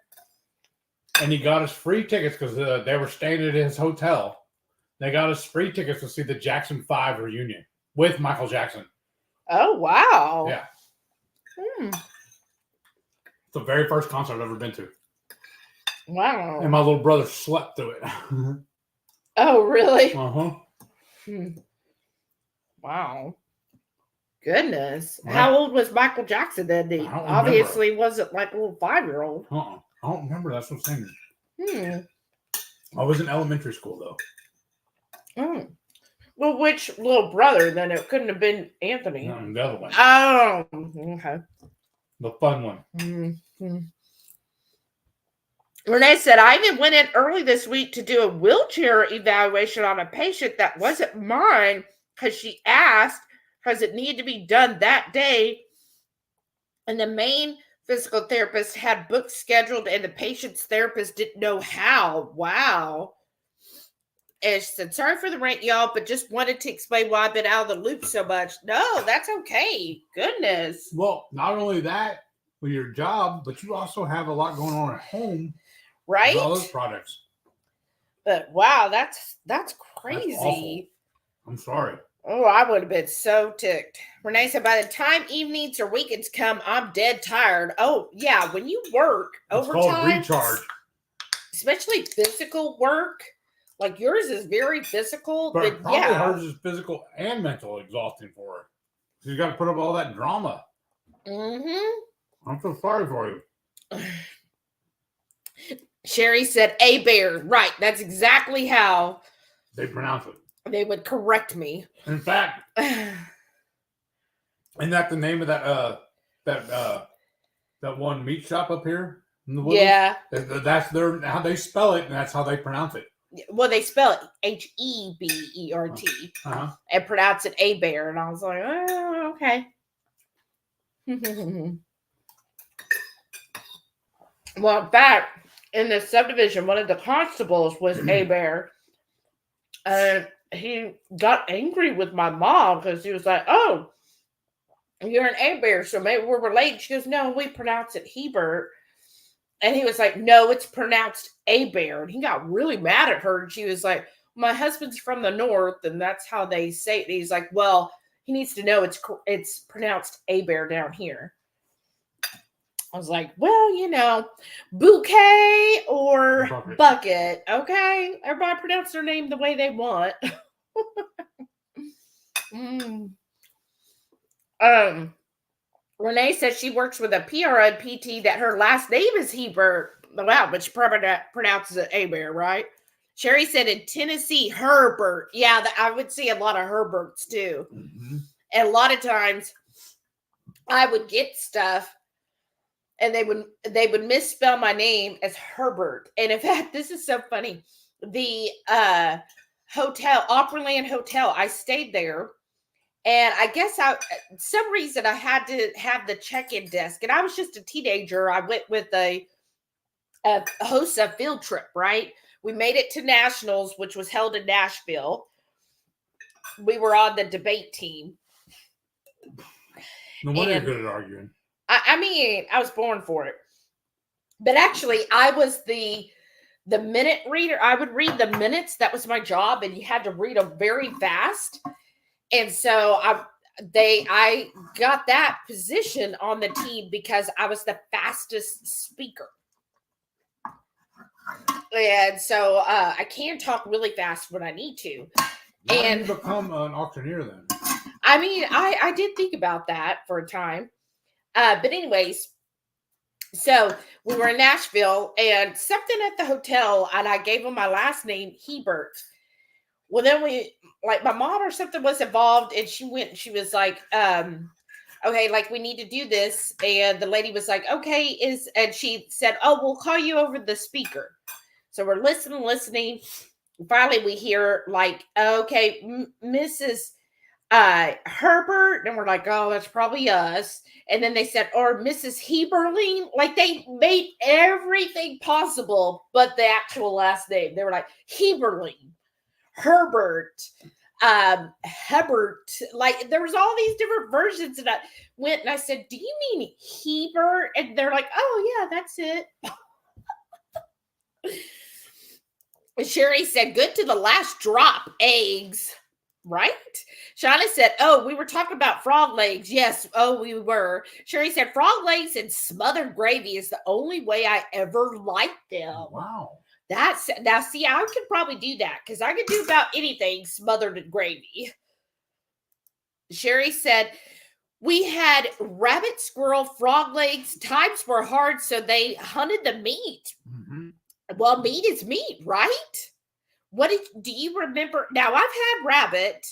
Speaker 2: and he got us free tickets because they were staying at his hotel. They got us free tickets to see the Jackson 5 reunion with Michael Jackson.
Speaker 1: Oh, wow.
Speaker 2: Yeah. It's the very first concert I've ever been to.
Speaker 1: Wow.
Speaker 2: And my little brother slept through it.
Speaker 1: Oh, really?
Speaker 2: Uh-huh.
Speaker 1: Wow. Goodness. Right. How old was Michael Jackson then? He obviously wasn't like a little 5-year-old.
Speaker 2: I don't remember. That's what I'm saying. I was in elementary school, though.
Speaker 1: Well, which little brother then? It couldn't have been Anthony.
Speaker 2: No, the other one.
Speaker 1: Oh, okay.
Speaker 2: The fun one.
Speaker 1: Renee said, I even went in early this week to do a wheelchair evaluation on a patient that wasn't mine because she asked, because it needed to be done that day. And the main physical therapist had books scheduled and the patient's therapist didn't know how. Wow. And she said, sorry for the rant, y'all, but just wanted to explain why I've been out of the loop so much. No, that's okay. Goodness.
Speaker 2: Well, not only that with your job, but you also have a lot going on at home.
Speaker 1: Right?
Speaker 2: With all those projects.
Speaker 1: But wow, that's crazy.
Speaker 2: That's I'm sorry.
Speaker 1: Oh, I would have been so ticked. Renee said, by the time evenings or weekends come, I'm dead tired. Oh, yeah. When you work overtime,
Speaker 2: called recharge.
Speaker 1: Especially physical work, like yours is very physical.
Speaker 2: But probably hers is physical and mental exhausting for her. She's got to put up all that drama. I'm so sorry for you.
Speaker 1: Sherry said, A bear. Right. That's exactly how
Speaker 2: they pronounce it.
Speaker 1: they would correct me.
Speaker 2: In fact, isn't that the name of that one meat shop up here in the Woodlands?
Speaker 1: Yeah.
Speaker 2: That's how they spell it, and that's how they pronounce it.
Speaker 1: Well, they spell it Hebert and pronounce it Abear, and I was like, oh, okay. Well, in fact, in the subdivision, one of the constables was Abear, and he got angry with my mom because he was like, oh, you're an Abear, so maybe we're related. She goes, no, we pronounce it Hebert. And he was like, no, it's pronounced Abear. And he got really mad at her. And she was like, my husband's from the north, and that's how they say it. And he's like, well, he needs to know it's pronounced Abear down here. I was like, well, you know, bouquet or bucket. Okay. Everybody pronounce their name the way they want. Renee says she works with a PRN PT that her last name is Hebert. Wow, but she pronounces it Abear, right? Sherry said in Tennessee, Herbert. Yeah, I would see a lot of Herberts too. Mm-hmm. And a lot of times I would get stuff and they would misspell my name as Herbert. And in fact, this is so funny. The hotel, Opryland Hotel, I stayed there. And I guess some reason I had to have the check-in desk. And I was just a teenager. I went with a host a field trip, right? We made it to Nationals, which was held in Nashville. We were on the debate team.
Speaker 2: No wonder you're good at arguing.
Speaker 1: I mean, I was born for it. But actually, I was the minute reader. I would read the minutes. That was my job. And you had to read them very fast. And so I got that position on the team because I was the fastest speaker. And so I can talk really fast when I need to.
Speaker 2: Why did you become an auctioneer then?
Speaker 1: I mean, I did think about that for a time. But anyways, so we were in Nashville and something at the hotel, and I gave him my last name, Hebert. Well, then my mom or something was involved, and she was like, okay, like we need to do this. And the lady was like, okay, and she said, oh, we'll call you over the speaker. So we're listening. Finally, we hear like, okay, Mrs. Herbert. And we're like, oh, that's probably us. And then they said, or Mrs. Heberling. Like they made everything possible, but the actual last name. They were like, Heberling. Herbert, Hebert, like there was all these different versions, and I went and I said, do you mean Hebert? And they're like, oh yeah, that's it. Sherry said, good to the last drop, eggs, right? Shauna said, oh, we were talking about frog legs. Yes, oh, we were. Sherry said, frog legs and smothered gravy is the only way I ever liked them.
Speaker 2: Wow.
Speaker 1: Now, see, I could probably do that because I could do about anything smothered in gravy. Sherry said, we had rabbit, squirrel, frog legs. Times were hard, so they hunted the meat. Mm-hmm. Well, meat is meat, right? Do you remember? Now, I've had rabbit.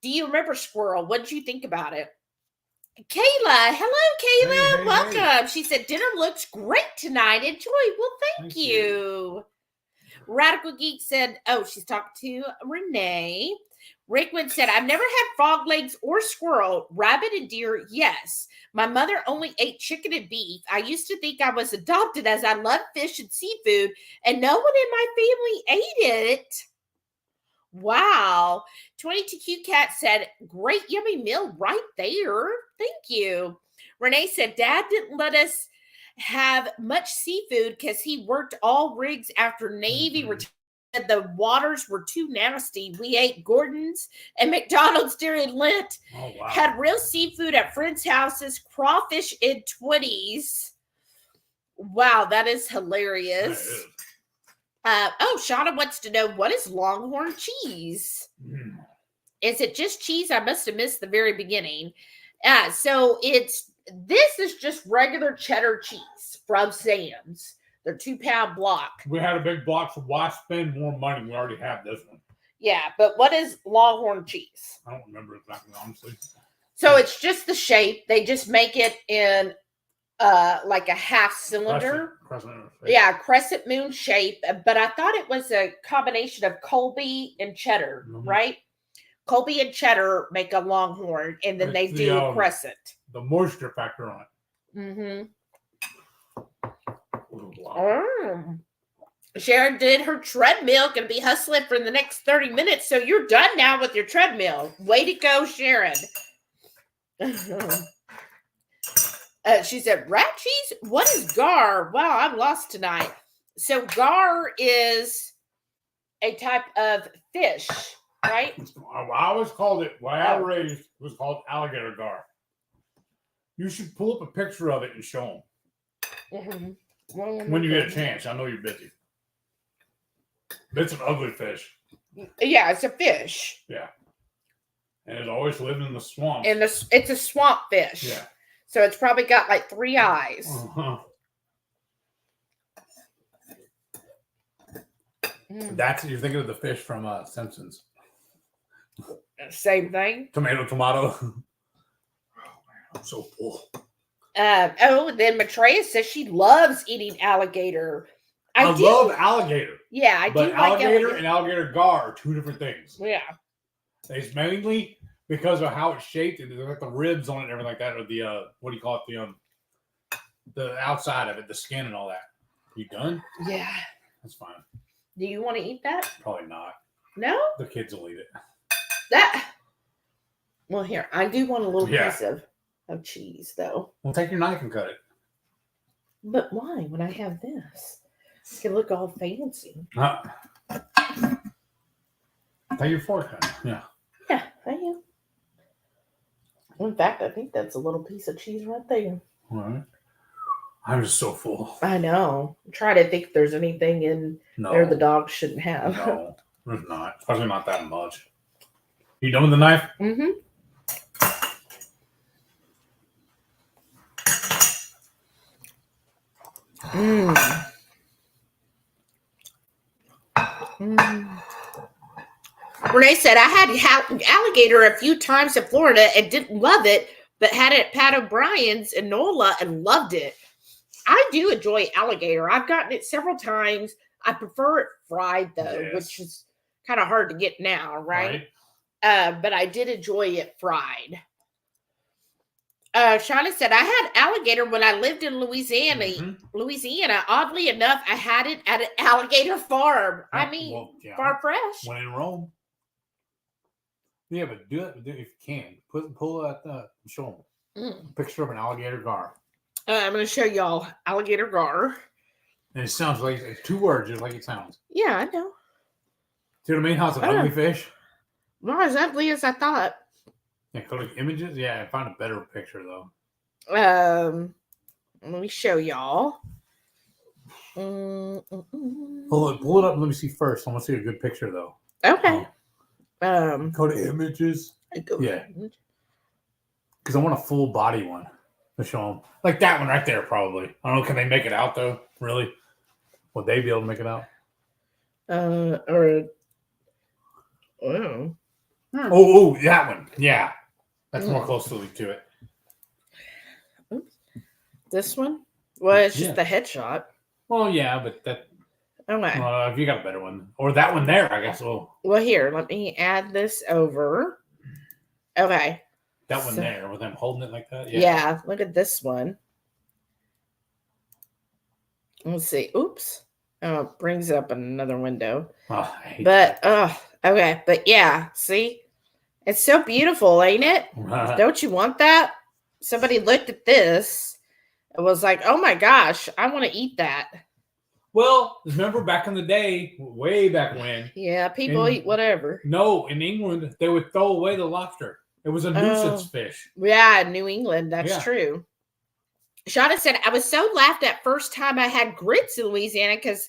Speaker 1: Do you remember squirrel? What did you think about it? Kayla. Hello, Kayla. Welcome. Hey. She said, dinner looks great tonight. Enjoy. Well, thank you. Radical Geek said, oh, she's talking to Renee. Rickwood said, I've never had frog legs or squirrel. Rabbit and deer, yes. My mother only ate chicken and beef. I used to think I was adopted as I love fish and seafood, and no one in my family ate it. Wow. 22Q Cat said, great yummy meal right there. Thank you. Renee said, Dad didn't let us have much seafood because he worked all rigs after Navy retired. The waters were too nasty. We ate Gordon's and McDonald's during Lent. Oh, wow. Had real seafood at friends' houses, crawfish in 20s. Wow, that is hilarious. Shauna wants to know, what is Longhorn cheese? Is it just cheese? I must have missed the very beginning. So this is just regular cheddar cheese from Sam's. They're 2-pound block.
Speaker 2: We had a big block, so why spend more money? We already have this one.
Speaker 1: Yeah, but what is Longhorn cheese?
Speaker 2: I don't remember exactly, honestly.
Speaker 1: So it's just the shape. They just make it in like a half cylinder.
Speaker 2: Crescent.
Speaker 1: Yeah, crescent moon shape. But I thought it was a combination of Colby and cheddar, right? Colby and cheddar make a Longhorn, and then they do crescent.
Speaker 2: The moisture factor on it.
Speaker 1: Wow. Sharon did her treadmill. Going to be hustling for the next 30 minutes. So you're done now with your treadmill. Way to go, Sharon. She said, rat cheese? What is gar? Wow, I'm lost tonight. So gar is a type of fish, right?
Speaker 2: I always called it, why I raised was called alligator gar. You should pull up a picture of it and show them. When you get a chance. I know you're busy. It's an ugly fish.
Speaker 1: Yeah, it's a fish.
Speaker 2: Yeah. And it's always lived in the swamp.
Speaker 1: And it's a swamp fish.
Speaker 2: Yeah.
Speaker 1: So it's probably got like 3 eyes.
Speaker 2: That's, you're thinking of the fish from Simpsons.
Speaker 1: Same thing.
Speaker 2: Tomato. I'm so full.
Speaker 1: Then Matreya says she loves eating alligator. I
Speaker 2: love alligator.
Speaker 1: Yeah, I do like
Speaker 2: alligator and alligator gar are 2 different things.
Speaker 1: Yeah.
Speaker 2: It's mainly because of how it's shaped and like the ribs on it and everything like that, or the what do you call it? The outside of it, the skin and all that. You done?
Speaker 1: Yeah.
Speaker 2: That's fine.
Speaker 1: Do you want to eat that?
Speaker 2: Probably not.
Speaker 1: No?
Speaker 2: The kids will eat it.
Speaker 1: Well, here, I do want a little piece of cheese, though.
Speaker 2: Well, take your knife and cut it.
Speaker 1: But why? When I have this, it can look all fancy.
Speaker 2: Take your fork, honey. Yeah.
Speaker 1: Yeah, thank you. In fact, I think that's a little piece of cheese right there.
Speaker 2: All right. I'm just so full.
Speaker 1: I know. I'm trying to think if there's anything in there the dog shouldn't have.
Speaker 2: No, there's not. Especially not that much. You done with the knife?
Speaker 1: Mm-hmm. Renee said, I had alligator a few times in Florida and didn't love it, but had it at Pat O'Brien's in NOLA and loved it. I do enjoy alligator. I've gotten it several times. I prefer it fried, though, which is kind of hard to get now, right? But I did enjoy it fried. Shauna said, I had alligator when I lived in Louisiana. Louisiana. Oddly enough, I had it at an alligator farm. Farm fresh.
Speaker 2: When in Rome. Yeah, but do it if you can. Pull that, show them. A picture of an alligator gar.
Speaker 1: I'm going to show y'all alligator gar.
Speaker 2: And it sounds like it's 2 words, just like it sounds.
Speaker 1: Yeah, I know.
Speaker 2: See what I mean? How it's an ugly fish?
Speaker 1: Not as ugly as I thought.
Speaker 2: Yeah, click images. Yeah, I found a better picture though.
Speaker 1: Let me show y'all.
Speaker 2: Pull it up. Let me see first. I want to see a good picture though.
Speaker 1: Okay.
Speaker 2: Go to images. Yeah. Because I want a full body one to show them. Like that one right there, probably. I don't know. Can they make it out though? Really? Would they be able to make it out? Oh, that one. Yeah. That's more closely to it.
Speaker 1: Oops. This one? Well, it's just the headshot.
Speaker 2: Well, yeah, but that.
Speaker 1: Okay.
Speaker 2: If you got a better one. Or that one there, I guess. Well,
Speaker 1: here, let me add this over. Okay.
Speaker 2: That one there, with them holding it like that?
Speaker 1: Yeah, look at this one. Let's see. Oops. Oh, it brings up another window.
Speaker 2: Oh, I hate that.
Speaker 1: Okay. But yeah, see? It's so beautiful, ain't it? Don't you want that? Somebody looked at this and was like, oh my gosh, I want to eat that.
Speaker 2: Well, remember back in the day, way back when.
Speaker 1: Yeah, people eat whatever.
Speaker 2: No, in England, they would throw away the lobster. It was a nuisance fish.
Speaker 1: Yeah, in New England, that's true. Shauna said, I was so laughed at first time I had grits in Louisiana because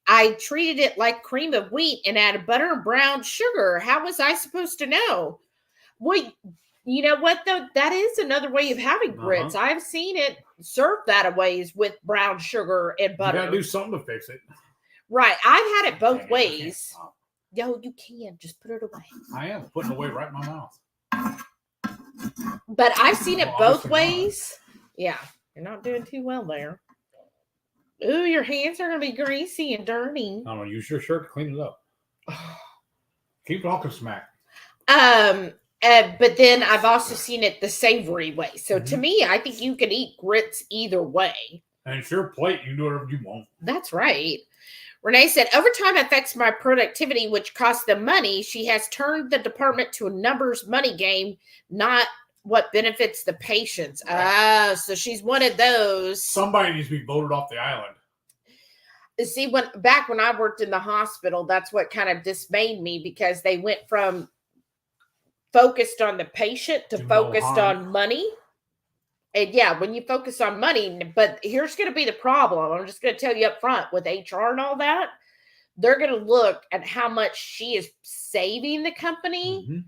Speaker 1: I treated it like cream of wheat and added butter and brown sugar. How was I supposed to know? Well, you know what, though? That is another way of having grits. I've seen it served that ways with brown sugar and butter.
Speaker 2: You got to do something to fix it.
Speaker 1: Right. I've had it both ways. Yo, you can. Just put it away.
Speaker 2: I am putting it away right in my mouth.
Speaker 1: But I've seen it both
Speaker 2: obviously
Speaker 1: ways. Yeah, you're not doing too well there. Ooh, your hands are going to be greasy and dirty.
Speaker 2: I'm going to use your shirt to clean it up. Keep talking smack.
Speaker 1: But then I've also seen it the savory way. So to me, I think you can eat grits either way.
Speaker 2: And it's your plate. You can do whatever you want.
Speaker 1: That's right. Renee said, overtime affects my productivity, which costs them money. She has turned the department to a numbers money game, not what benefits the patients.
Speaker 2: Right.
Speaker 1: So she's one of those.
Speaker 2: Somebody needs to be voted off the island.
Speaker 1: See, back when I worked in the hospital, that's what kind of dismayed me, because they went from focused on the patient to focused on money. And yeah, when you focus on money, but here's going to be the problem. I'm just going to tell you up front with HR and all that. They're going to look at how much she is saving the company.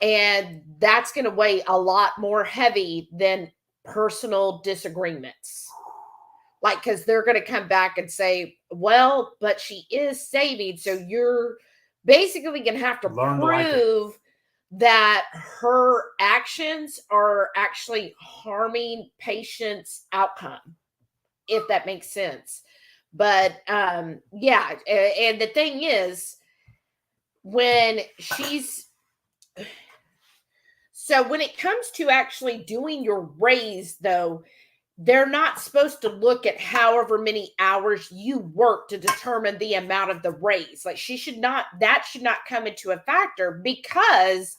Speaker 1: And that's going to weigh a lot more heavy than personal disagreements. Like, because they're going to come back and say, well, but she is saving. So you're basically going to have to prove that her actions are actually harming patients' outcome, if that makes sense. But yeah, and the thing is, when it comes to actually doing your raise, though, they're not supposed to look at however many hours you work to determine the amount of the raise. Like, that should not come into a factor, because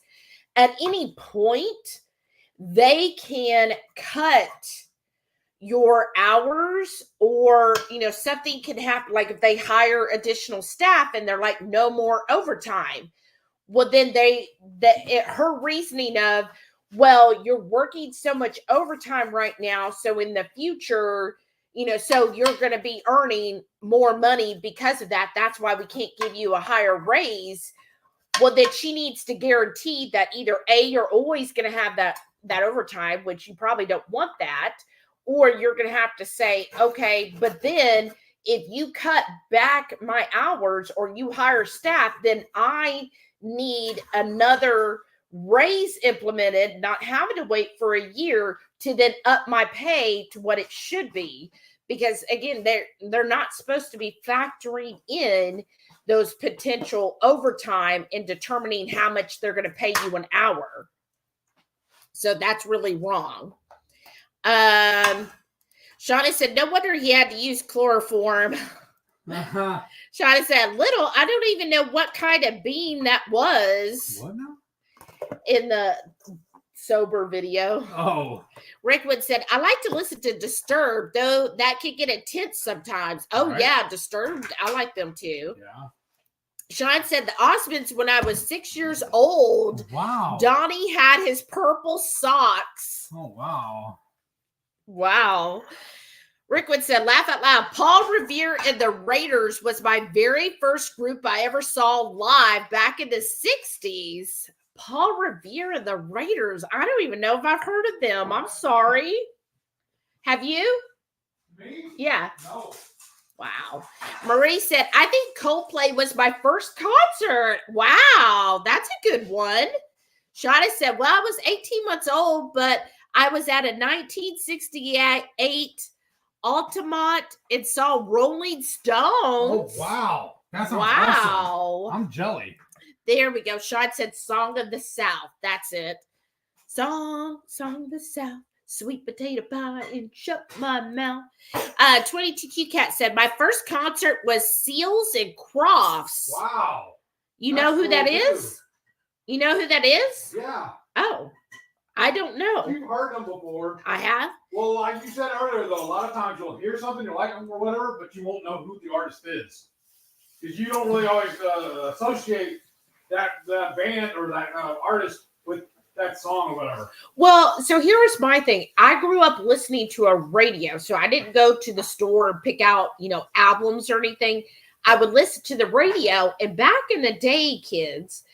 Speaker 1: at any point they can cut your hours, or, something can happen. Like if they hire additional staff and they're like, no more overtime. Well, then her reasoning of, well, you're working so much overtime right now, so in the future, so you're going to be earning more money because of that. That's why we can't give you a higher raise. Well, then she needs to guarantee that either A, you're always going to have that overtime, which you probably don't want that, or you're going to have to say, okay, but then if you cut back my hours or you hire staff, then I need another raise implemented, not having to wait for a year to then up my pay to what it should be. Because again, they're not supposed to be factoring in those potential overtime in determining how much they're going to pay you an hour. So that's really wrong. Shauna said, no wonder he had to use chloroform. Shauna said, I don't even know what kind of bean that was.
Speaker 2: What now?
Speaker 1: In the sober video.
Speaker 2: Oh.
Speaker 1: Rickwood said, I like to listen to Disturbed, though that can get intense sometimes. Oh, right. Yeah, Disturbed. I like them too.
Speaker 2: Yeah.
Speaker 1: Sean said, the Osmonds, when I was 6 years old.
Speaker 2: Wow.
Speaker 1: Donnie had his purple socks.
Speaker 2: Oh, wow.
Speaker 1: Wow. Rickwood said, laugh out loud. Paul Revere and the Raiders was my very first group I ever saw live back in the 60s. Paul Revere and the Raiders. I don't even know if I've heard of them. I'm sorry. Have you?
Speaker 2: Me?
Speaker 1: Yeah.
Speaker 2: No.
Speaker 1: Wow. Marie said, I think Coldplay was my first concert. Wow. That's a good one. Shauna said, well, I was 18 months old, but I was at a 1968 Ultima and saw Rolling Stones.
Speaker 2: Oh, wow. That sounds awesome. I'm jelly.
Speaker 1: There we go. Sean said Song of the South. That's it. Song of the South. Sweet potato pie and shut my mouth. 22Q Cat said, my first concert was Seals and Crofts.
Speaker 2: Wow.
Speaker 1: You know who that is? You know who that is?
Speaker 2: Yeah.
Speaker 1: Oh, I don't know.
Speaker 2: You've heard them before.
Speaker 1: I have?
Speaker 2: Well, like you said earlier, though, a lot of times you'll hear something, you like them or whatever, but you won't know who the artist is. Because you don't really always associate that band or that artist with that song or whatever.
Speaker 1: Well, so here's my thing. I grew up listening to a radio, so I didn't go to the store and pick out, albums or anything. I would listen to the radio, and back in the day, kids,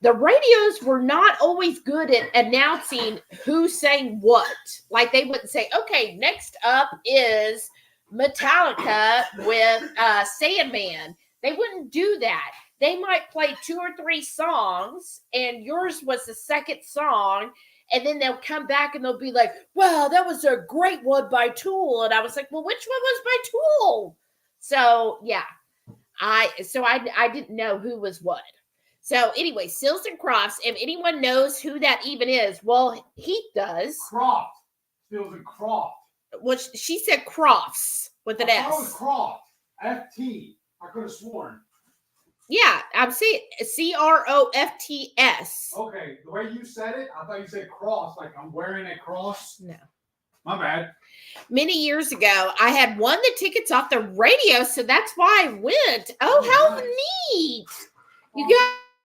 Speaker 1: the radios were not always good at announcing who sang what. Like, they wouldn't say, okay, next up is Metallica with Sandman. They wouldn't do that. they might play 2 or 3 songs, and yours was the second song. And then they'll come back and they'll be like, wow, that was a great one by Tool. And I was like, well, which one was by Tool? So, yeah, I didn't know who was what. So, anyway, Sills and Crofts, if anyone knows who that even is, well, Heath does.
Speaker 2: Croft. Sills and Croft.
Speaker 1: Which she said Crofts with an S.
Speaker 2: I thought it was Croft. FT. I could have sworn.
Speaker 1: Yeah, I'm seeing CROFTS.
Speaker 2: Okay, the way you said it, I thought you said cross, like I'm wearing a cross.
Speaker 1: No.
Speaker 2: My bad.
Speaker 1: Many years ago, I had won the tickets off the radio, so that's why I went. Oh, how neat. You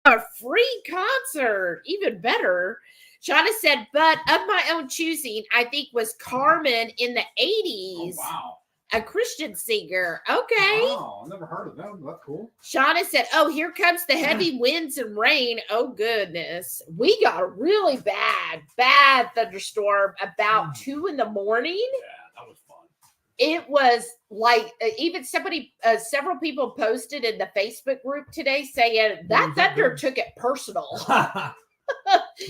Speaker 1: got a free concert. Even better. Shauna said, but of my own choosing, I think was Carmen in the 80s.
Speaker 2: Oh, wow.
Speaker 1: A Christian singer. Okay.
Speaker 2: Wow, I've never heard of them. That's cool.
Speaker 1: Shauna said, oh, here comes the heavy winds and rain. Oh, goodness. We got a really bad thunderstorm about 2 in the morning.
Speaker 2: Yeah, that was fun.
Speaker 1: It was like, even several people posted in the Facebook group today saying that thunder took it personal.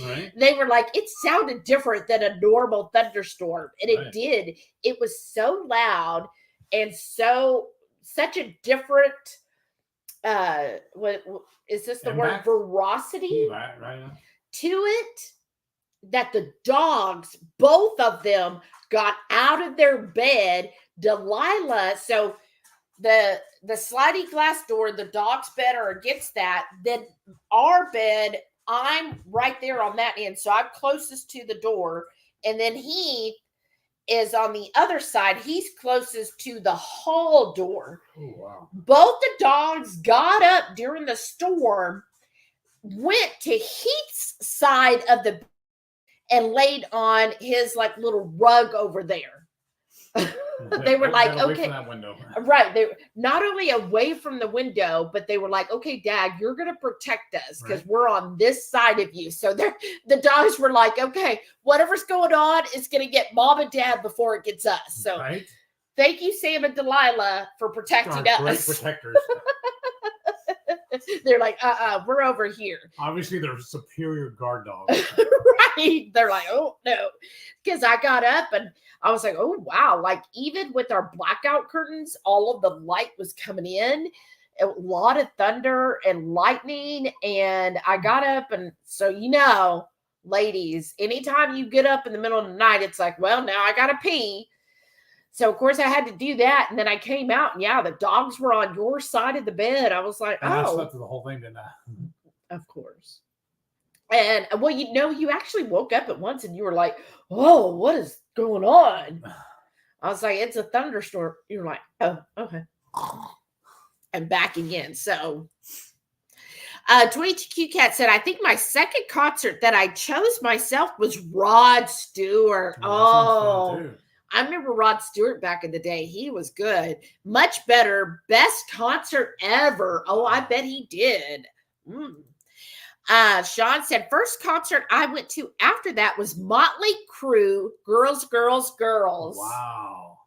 Speaker 2: Right.
Speaker 1: They were like, it sounded different than a normal thunderstorm. And it did. It was so loud and such a different, what is this the word? Veracity
Speaker 2: right.
Speaker 1: To it, that the dogs, both of them, got out of their bed. Delilah, so the sliding glass door, the dog's bed are against that. Then our bed, I'm right there on that end. So I'm closest to the door. And then he is on the other side. He's closest to the hall door.
Speaker 2: Oh, wow.
Speaker 1: Both the dogs got up during the storm, went to Heath's side of the bed, and laid on his like little rug over there. They were like, okay, right. They were not only away from the window, but they were like, okay, Dad, you're going to protect us because we're on this side of you. So the dogs were like, okay, whatever's going on is going to get Mom and Dad before it gets us. So thank you, Sam and Delilah, for protecting us. Great protectors. They're like, we're over here.
Speaker 2: Obviously, they're superior guard dogs.
Speaker 1: Right. They're like, oh, no. Because I got up and I was like, oh, wow. Like, even with our blackout curtains, all of the light was coming in. A lot of thunder and lightning. And I got up. And so, ladies, anytime you get up in the middle of the night, it's like, well, now I got to pee. So, of course, I had to do that. And then I came out and, the dogs were on your side of the bed. I was like,
Speaker 2: I slept through the whole thing, didn't I?
Speaker 1: Of course. And, well, you actually woke up at once and you were like, oh, what is going on? I was like, it's a thunderstorm. You were like, oh, okay. And back again. So, 22Q Cat said, I think my second concert that I chose myself was Rod Stewart. Oh, I remember Rod Stewart back in the day. He was good. Much better. Best concert ever. Oh, I bet he did. Sean said, first concert I went to after that was Motley Crue, Girls, Girls, Girls.
Speaker 2: Wow.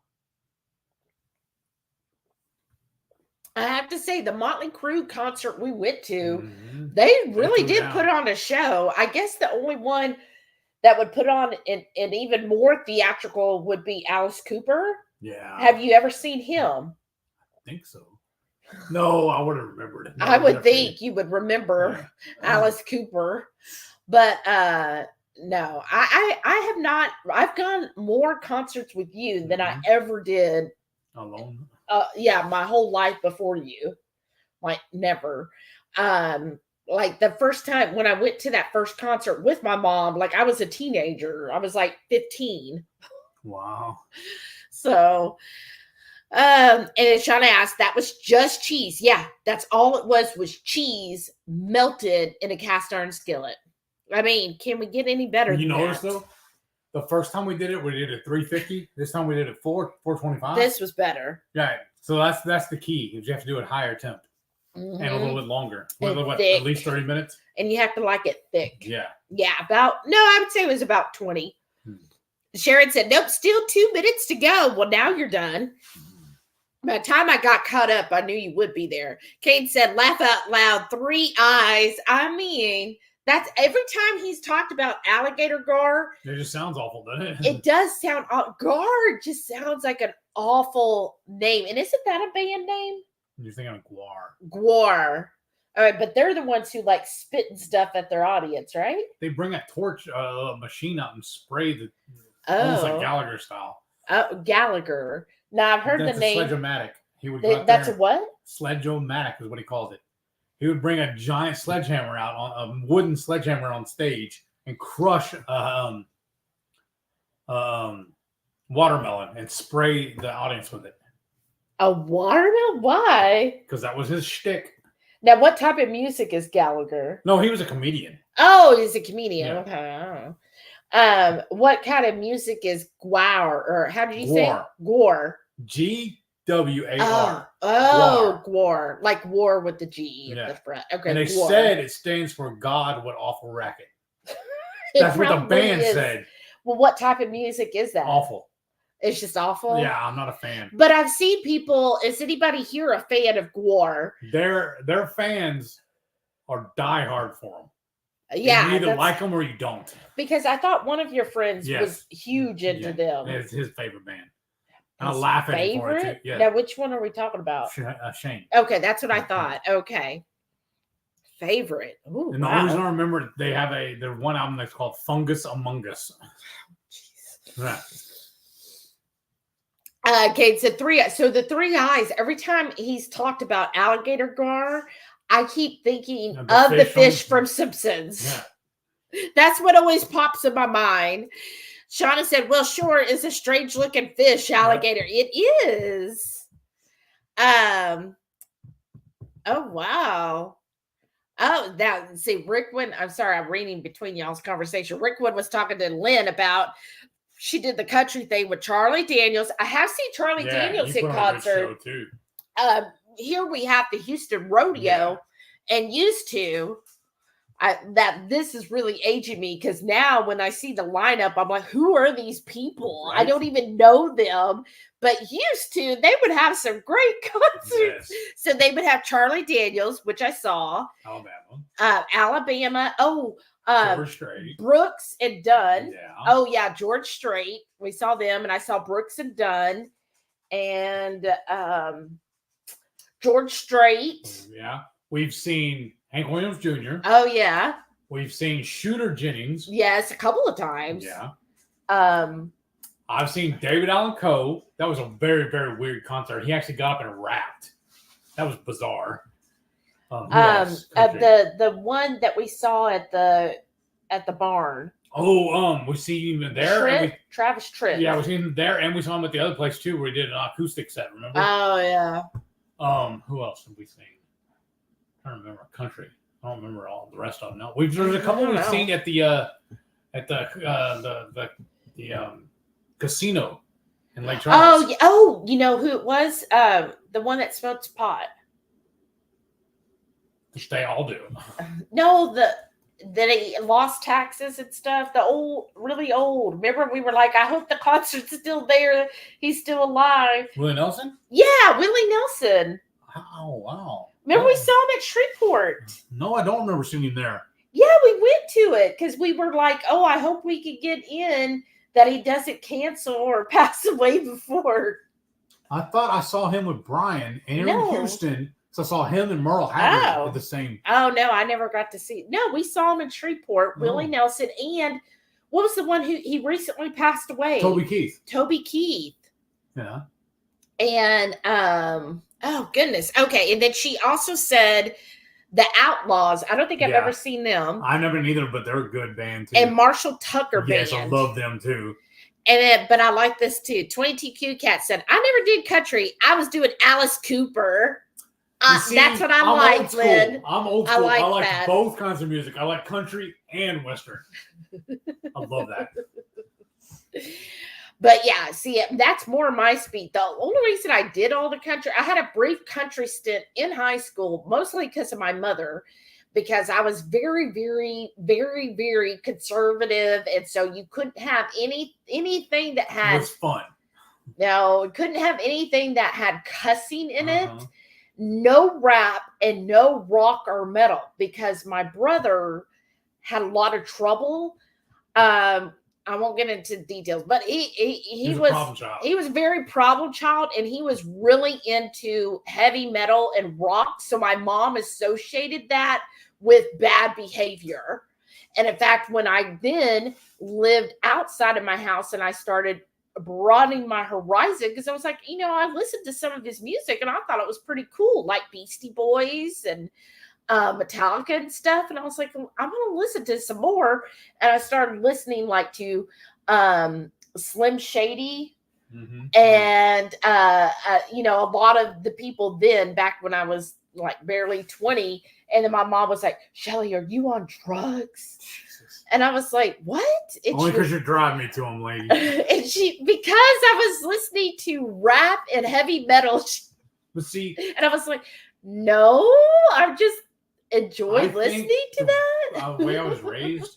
Speaker 1: I have to say, the Motley Crue concert we went to, they really did put on a show. I guess the only one that would put on an even more theatrical would be Alice Cooper.
Speaker 2: Yeah.
Speaker 1: Have you ever seen him?
Speaker 2: I think so. No, I would have remembered it. No,
Speaker 1: I would think you would remember Alice Cooper. But no, I have not. I've gone more concerts with you than I ever did.
Speaker 2: Alone?
Speaker 1: My whole life before you. Like, never. Like the first time when I went to that first concert with my mom, like I was a teenager. I was like 15.
Speaker 2: Wow.
Speaker 1: So, and then Shauna asked, that was just cheese. Yeah, that's all it was cheese melted in a cast iron skillet. I mean, can we get any better than
Speaker 2: notice
Speaker 1: that?
Speaker 2: Though, the first time we did it at 350. This time we did it 425.
Speaker 1: This was better.
Speaker 2: Yeah. So that's the key. Is you have to do it higher temp. And a little bit longer. What, at least 30 minutes?
Speaker 1: And you have to like it thick.
Speaker 2: Yeah.
Speaker 1: Yeah, I would say it was about 20. Sharon said, nope, still 2 minutes to go. Well, now you're done. By the time I got caught up, I knew you would be there. Kate said, laugh out loud, 3 eyes. I mean, that's every time he's talked about alligator gar.
Speaker 2: It just sounds awful, doesn't it?
Speaker 1: It does sound, gar just sounds like an awful name. And isn't that a band name?
Speaker 2: You're thinking of Guar.
Speaker 1: Guar. All right, but they're the ones who like spitting stuff at their audience, right?
Speaker 2: They bring a torch machine out and spray the almost like Gallagher style.
Speaker 1: Gallagher. Now I've heard
Speaker 2: that's
Speaker 1: the name.
Speaker 2: Sledge-o-matic. He would.
Speaker 1: That's a what?
Speaker 2: Sledge-o-matic is what he called it. He would bring a giant sledgehammer out on a wooden sledgehammer on stage and crush watermelon and spray the audience with it.
Speaker 1: A watermelon? Why?
Speaker 2: Because that was his shtick.
Speaker 1: Now, what type of music is Gallagher?
Speaker 2: No, he was a comedian.
Speaker 1: Oh, he's a comedian.
Speaker 2: Yeah.
Speaker 1: Okay. What kind of music is Gwar? Or how did you say? Gwar.
Speaker 2: G-W-A-R.
Speaker 1: Oh, Gwar. Like war with the G.
Speaker 2: Yeah.
Speaker 1: The front. Okay.
Speaker 2: And they
Speaker 1: Gwar.
Speaker 2: said it stands for God, what awful racket. That's what the band said.
Speaker 1: Well, what type of music is that?
Speaker 2: Awful.
Speaker 1: It's just awful?
Speaker 2: Yeah, I'm not a fan.
Speaker 1: But I've seen people, is anybody here a fan of Gwar?
Speaker 2: Their fans are diehard for them.
Speaker 1: Yeah.
Speaker 2: You either like them or you don't.
Speaker 1: Because I thought one of your friends was huge into them.
Speaker 2: It's his favorite band. And I laugh at him for it too. Yeah.
Speaker 1: Now, which one are we talking about?
Speaker 2: Shane.
Speaker 1: Okay, that's what I thought. Okay. Favorite. Ooh,
Speaker 2: and the only reason I remember they have their one album that's called Fungus Among Us. Yeah.
Speaker 1: Kate said 3 eyes. So the 3 eyes, every time he's talked about alligator gar, I keep thinking of the fish from Simpsons.
Speaker 2: Yeah.
Speaker 1: That's what always pops in my mind. Shauna said, well, sure, it's a strange looking fish, alligator. Yep. It is. Oh, wow. Oh, that, see, Rickwood, I'm sorry, I'm reading between y'all's conversation. Rickwood was talking to Lynn about, she did the country thing with Charlie Daniels. I have seen Charlie Daniels in concert.
Speaker 2: Too.
Speaker 1: Here we have the Houston Rodeo, and used to, that this is really aging me because now when I see the lineup, I'm like, who are these people? Right. I don't even know them. But used to, they would have some great concerts. Yes. So they would have Charlie Daniels, which I saw. Alabama. Oh,
Speaker 2: George Strait.
Speaker 1: Brooks and Dunn.
Speaker 2: Yeah.
Speaker 1: Oh, yeah, George Strait. We saw them, and I saw Brooks and Dunn. And George Strait.
Speaker 2: Yeah. We've seen Hank Williams Jr.
Speaker 1: Oh, yeah.
Speaker 2: We've seen Shooter Jennings.
Speaker 1: Yes, a couple of times.
Speaker 2: Yeah.
Speaker 1: I've
Speaker 2: seen David Allan Coe. That was a very, very weird concert. He actually got up and rapped. That was bizarre.
Speaker 1: The one that we saw at the barn.
Speaker 2: Oh, we see him there.
Speaker 1: Travis Tritt.
Speaker 2: Yeah, we seen him there, and we saw him at the other place too, where he did an acoustic set. Remember?
Speaker 1: Oh yeah.
Speaker 2: Who else have we seen? I don't remember. Country. I don't remember all the rest of them. No, there's a couple we've seen at the casino in Lake Charles.
Speaker 1: Oh, you know who it was? The one that smokes pot.
Speaker 2: Which they all do.
Speaker 1: No, that he lost taxes and stuff. The old, really old. Remember, we were like, I hope the concert's still there. He's still alive.
Speaker 2: Willie Nelson?
Speaker 1: Yeah, Willie Nelson.
Speaker 2: Oh, wow.
Speaker 1: Remember we saw him at Shreveport?
Speaker 2: No, I don't remember seeing him there.
Speaker 1: Yeah, we went to it because we were like, oh, I hope we could get in, that he doesn't cancel or pass away before.
Speaker 2: I thought I saw him with Brian and in Houston. So I saw him and Merle Haggard at the same.
Speaker 1: Oh, no, I never got to see. No, we saw him in Shreveport, Willie Nelson, and what was the one who he recently passed away?
Speaker 2: Toby Keith.
Speaker 1: Yeah. And, oh, goodness. Okay, and then she also said the Outlaws. I don't think I've ever seen them.
Speaker 2: I never either, but they're a good band, too.
Speaker 1: And Marshall Tucker Band.
Speaker 2: Yes, I love them, too.
Speaker 1: And but I like this, too. 22Q Cat said, I never did country. I was doing Alice Cooper. That's what I like, Lynn.
Speaker 2: I'm old school. I like both kinds of music. I like country and Western. I love that.
Speaker 1: But yeah, see, that's more my speed. The only reason I did all the country, I had a brief country stint in high school, mostly because of my mother, because I was very, very, very, very conservative. And so you couldn't have anything that had.
Speaker 2: It was fun.
Speaker 1: No, it couldn't have anything that had cussing in it. No rap and no rock or metal, because my brother had a lot of trouble. I won't get into details, but he was a very problem child, and he was really into heavy metal and rock. So my mom associated that with bad behavior. And in fact, when I then lived outside of my house and I started broadening my horizon, because I was like, I listened to some of his music and I thought it was pretty cool, like Beastie Boys and Metallica and stuff. And I was like, I'm going to listen to some more. And I started listening like to Slim Shady and, a lot of the people then, back when I was like barely 20. And then my mom was like, Shelly, are you on drugs? Jesus. And I was like, what?
Speaker 2: Only because you're driving me to him, lady.
Speaker 1: And because I was listening to rap and heavy metal.
Speaker 2: But see.
Speaker 1: And I was like, no, I just enjoy listening to that.
Speaker 2: The way I was raised,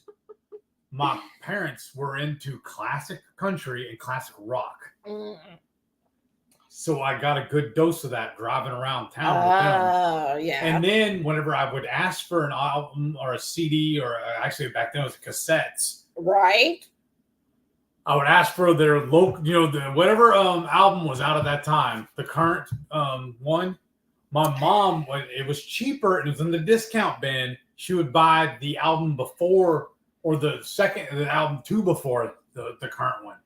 Speaker 2: my parents were into classic country and classic rock. So I got a good dose of that driving around town with them.
Speaker 1: Yeah.
Speaker 2: And then whenever I would ask for an album or a CD, or actually back then it was cassettes.
Speaker 1: Right.
Speaker 2: I would ask for their local, whatever album was out at that time, the current one. My mom, when it was cheaper and it was in the discount bin, she would buy the album before, or the album two before the current one.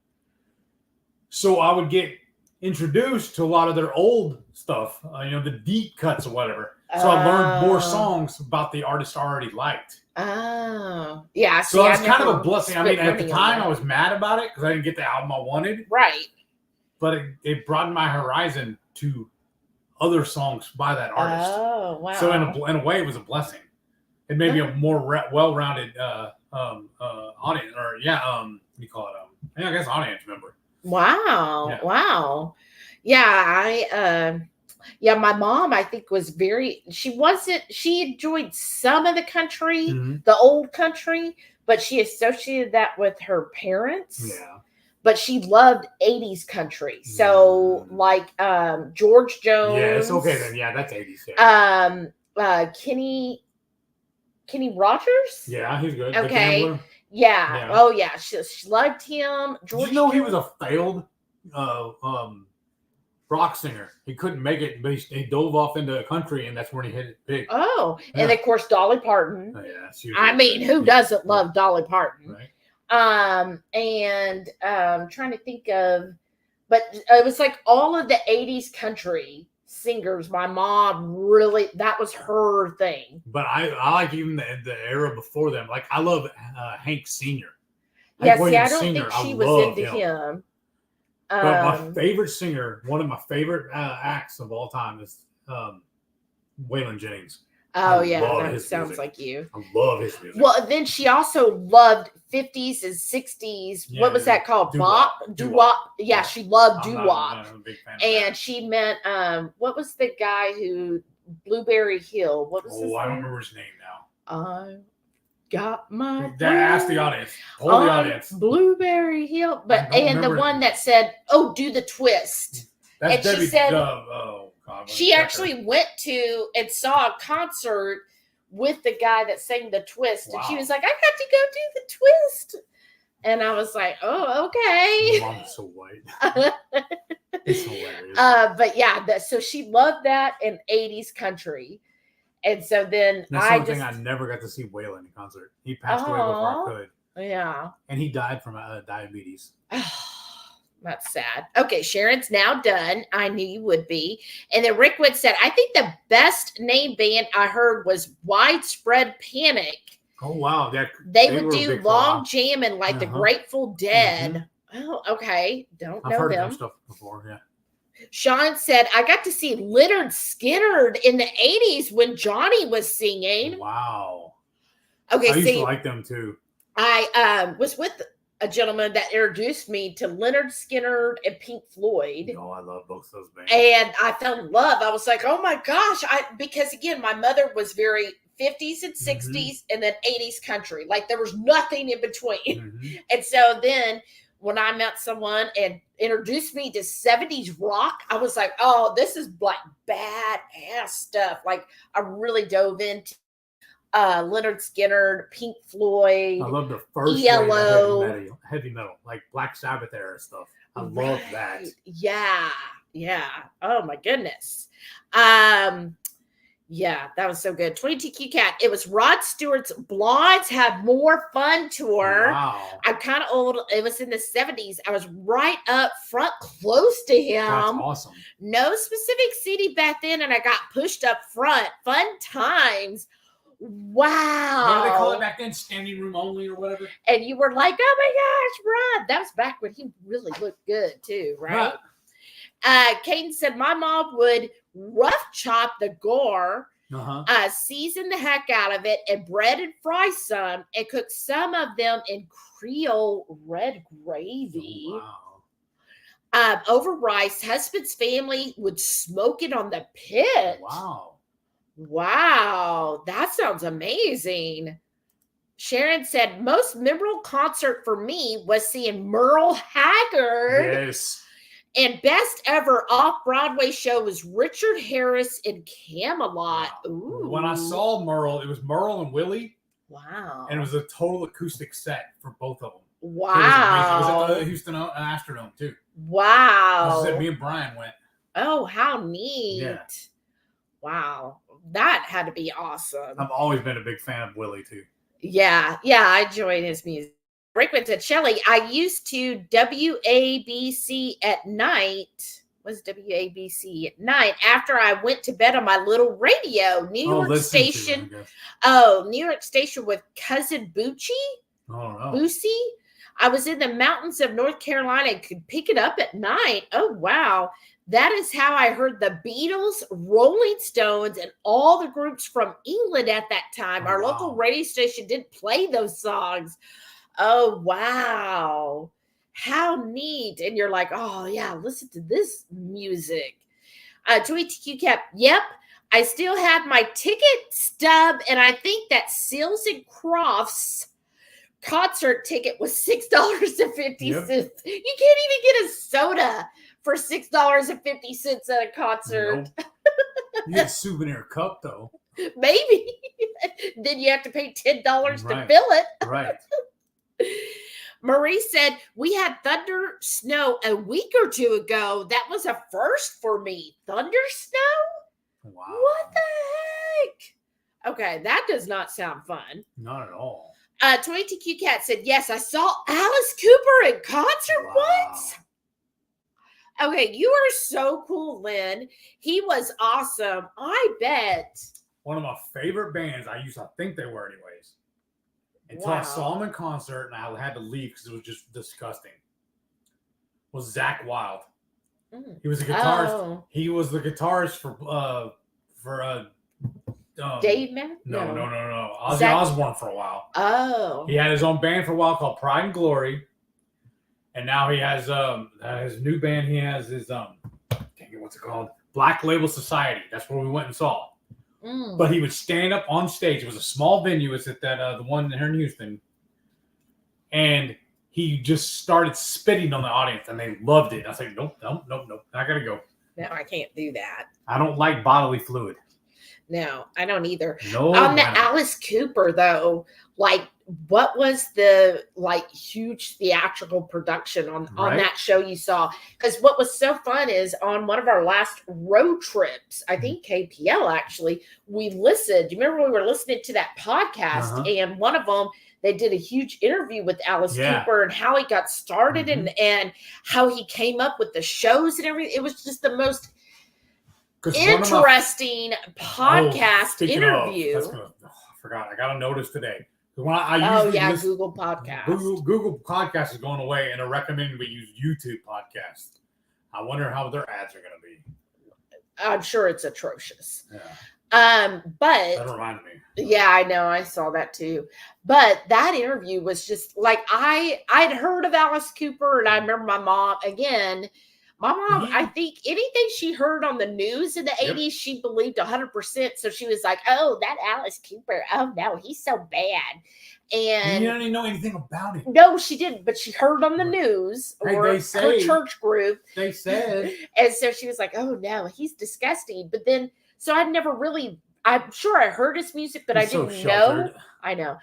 Speaker 2: So I would get introduced to a lot of their old stuff, the deep cuts or whatever. So I learned more songs about the artist I already liked.
Speaker 1: Oh, yeah.
Speaker 2: So it was kind of a blessing. I mean, at the time I was mad about it because I didn't get the album I wanted.
Speaker 1: Right.
Speaker 2: But it broadened my horizon to other songs by that artist.
Speaker 1: Oh, wow.
Speaker 2: So in a way, it was a blessing. It made me a more well-rounded audience, or what do you call it? I guess audience member.
Speaker 1: Wow.
Speaker 2: Yeah.
Speaker 1: Wow. Yeah, my mom, I think, was she enjoyed some of the country, the old country, but she associated that with her parents. Yeah. But she loved 80s country. So like George Jones.
Speaker 2: Yeah, it's okay then. Yeah, that's 80s. Yeah.
Speaker 1: Kenny Rogers?
Speaker 2: Yeah, he's good.
Speaker 1: Okay. Yeah. Oh, yeah. She loved him.
Speaker 2: Did you know he was a failed rock singer? He couldn't make it, but he dove off into the country, and that's when he hit it big.
Speaker 1: Oh, yeah. And of course, Dolly Parton.
Speaker 2: Oh, yeah.
Speaker 1: I mean, who doesn't love Dolly Parton?
Speaker 2: Right.
Speaker 1: And trying to think of, but it was like all of the 80s country singers. My mom really, that was her thing.
Speaker 2: But I like even the era before them. Like I love Hank Sr.
Speaker 1: Yeah, see, I don't think she was into him.
Speaker 2: But my favorite singer, one of my favorite acts of all time, is Waylon Jennings.
Speaker 1: Oh, yeah, that sounds like you.
Speaker 2: I love his music.
Speaker 1: Well, then she also loved 50s and 60s. Yeah, what was that called? Doo-wop. Yeah, she loved doo-wop.
Speaker 2: I'm a big fan of
Speaker 1: and
Speaker 2: that.
Speaker 1: she met, what was the guy who, Blueberry Hill? What was his name?
Speaker 2: I don't remember his name now.
Speaker 1: I got my...
Speaker 2: Ask the audience. Hold the audience.
Speaker 1: Blueberry Hill. And the one that said, oh, do the twist.
Speaker 2: That's
Speaker 1: and
Speaker 2: Debbie,
Speaker 1: she said...
Speaker 2: God,
Speaker 1: she actually went to and saw a concert with the guy that sang the twist. Wow. And she was like, I got to go do the twist. And I was like, oh, okay.
Speaker 2: Mom's so white. It's hilarious.
Speaker 1: But yeah, so she loved that in 80s country. And so then
Speaker 2: that's something I never got to see Waylon in concert. He passed away before I could.
Speaker 1: Yeah.
Speaker 2: And he died from diabetes.
Speaker 1: That's sad. Okay, Sharon's now done. I knew you would be. And then Rickwood said, I think the best name band I heard was Widespread Panic.
Speaker 2: Oh, wow.
Speaker 1: They would do Long Jammin' like the Grateful Dead. Oh, okay. I've heard them.
Speaker 2: Stuff before, yeah.
Speaker 1: Sean said, I got to see Lynyrd Skynyrd in the 80s when Johnny was singing.
Speaker 2: Wow.
Speaker 1: Okay,
Speaker 2: I used to like them too.
Speaker 1: I was with a gentleman that introduced me to Lynyrd Skynyrd and Pink Floyd.
Speaker 2: Oh, I love both those bands.
Speaker 1: And I fell in love. I was like, oh my gosh. Because again, my mother was very 50s and 60s and then 80s country. Like there was nothing in between. And so then when I met someone and introduced me to 70s rock, I was like, oh, this is like badass stuff. Like I really dove into Leonard Skinner, Pink Floyd.
Speaker 2: I love the first
Speaker 1: ELO.
Speaker 2: wave of heavy metal, like Black Sabbath era stuff. I love that.
Speaker 1: Yeah. Oh my goodness. Yeah, that was so good. 22Q Cat. It was Rod Stewart's Blondes Have More Fun tour.
Speaker 2: Wow.
Speaker 1: I'm kind of old. It was in the 70s. I was right up front, close to him.
Speaker 2: That's awesome.
Speaker 1: No specific seating back then, and I got pushed up front. Fun times. Wow.
Speaker 2: What do they call it back then? Standing room only or whatever?
Speaker 1: And you were like, oh my gosh, Rod. That was back when he really looked good too, right? Caden said, my mom would rough chop the gore, season the heck out of it, and bread and fry some, and cook some of them in Creole red gravy.
Speaker 2: Wow.
Speaker 1: Over rice. Husband's family would smoke it on the pit. Wow. That sounds amazing. Sharon said, most memorable concert for me was seeing Merle Haggard.
Speaker 2: Yes.
Speaker 1: And best ever off-Broadway show was Richard Harris in Camelot. Ooh.
Speaker 2: When I saw Merle, it was Merle and Willie.
Speaker 1: Wow.
Speaker 2: And it was a total acoustic set for both of them.
Speaker 1: Wow.
Speaker 2: It was at the Houston Astrodome, too.
Speaker 1: Wow.
Speaker 2: Me and Brian went.
Speaker 1: Oh, how neat.
Speaker 2: Yeah.
Speaker 1: Wow. That had to be awesome.
Speaker 2: I've always been a big fan of Willie, too.
Speaker 1: Yeah, I enjoyed his music. Breakman said, Shelly, I used to WABC at night. Was WABC at night after I went to bed on my little radio, New York station. New York station with cousin Bucci.
Speaker 2: Oh, no.
Speaker 1: Boosie. I was in the mountains of North Carolina and could pick it up at night. Oh, wow. That is how I heard the Beatles, Rolling Stones, and all the groups from England at that time. Our local radio station didn't play those songs. Oh, wow. How neat. And you're like, oh, yeah, listen to this music. 22Q Cap, yep. I still have my ticket stub, and I think that Seals and Crofts concert ticket was $6.50. Yep. You can't even get a soda for $6.50 at a concert.
Speaker 2: Nope. You get a souvenir cup, though.
Speaker 1: Maybe. Then you have to pay $10 to fill it.
Speaker 2: Right.
Speaker 1: Marie said, we had thunder snow a week or two ago. That was a first for me. Thunder snow?
Speaker 2: Wow.
Speaker 1: What the heck? Okay, that does not sound fun.
Speaker 2: Not at all.
Speaker 1: 22Q Cat said, yes, I saw Alice Cooper in concert once. Okay, you are so cool, Lynn. He was awesome. I bet.
Speaker 2: One of my favorite bands. I think they were anyways. Until I saw him in concert and I had to leave because it was just disgusting. Was Zakk Wylde. He was a guitarist. Oh. He was the guitarist for
Speaker 1: Dave Man?
Speaker 2: No. Ozzy Osbourne for a while.
Speaker 1: Oh.
Speaker 2: He had his own band for a while called Pride and Glory. And now he has his new band. He has his what's it called? Black Label Society. That's where we went and saw. But he would stand up on stage. It was a small venue. It's at that the one here in Houston. And he just started spitting on the audience, and they loved it. I was like, nope. I gotta go.
Speaker 1: No, I can't do that.
Speaker 2: I don't like bodily fluid.
Speaker 1: No, I don't either.
Speaker 2: No.
Speaker 1: On the Alice Cooper, though, like, what was the huge theatrical production on that show you saw? Because what was so fun is on one of our last road trips, I think KPL actually, we listened. Do you remember we were listening to that podcast? And one of them, they did a huge interview with Alice Cooper and how he got started and how he came up with the shows and everything. It was just the most interesting podcast interview.
Speaker 2: I forgot. I got a notice today. When I usually
Speaker 1: Google Podcast.
Speaker 2: Google Podcast is going away, and they're recommending we use YouTube Podcast. I wonder how their ads are going to be.
Speaker 1: I'm sure it's atrocious.
Speaker 2: Yeah.
Speaker 1: But
Speaker 2: that reminded me.
Speaker 1: Yeah, I know. I saw that too. But that interview was just like I'd heard of Alice Cooper, and I remember my mom again. My mom,
Speaker 2: Yeah.
Speaker 1: I think anything she heard on the news in the
Speaker 2: Yep.
Speaker 1: 80s, she believed 100%. So she was like, oh, that Alice Cooper. Oh, no, he's so bad. And
Speaker 2: you don't even know anything about it.
Speaker 1: no, she didn't, but she heard on the news
Speaker 2: Hey,
Speaker 1: or
Speaker 2: they say-
Speaker 1: her church group.
Speaker 2: They said.
Speaker 1: And so she was like, oh, no, he's disgusting. But then, so I'd never really, I'm sure I heard his music, but I
Speaker 2: He's so
Speaker 1: didn't
Speaker 2: sheltered.
Speaker 1: know. I know.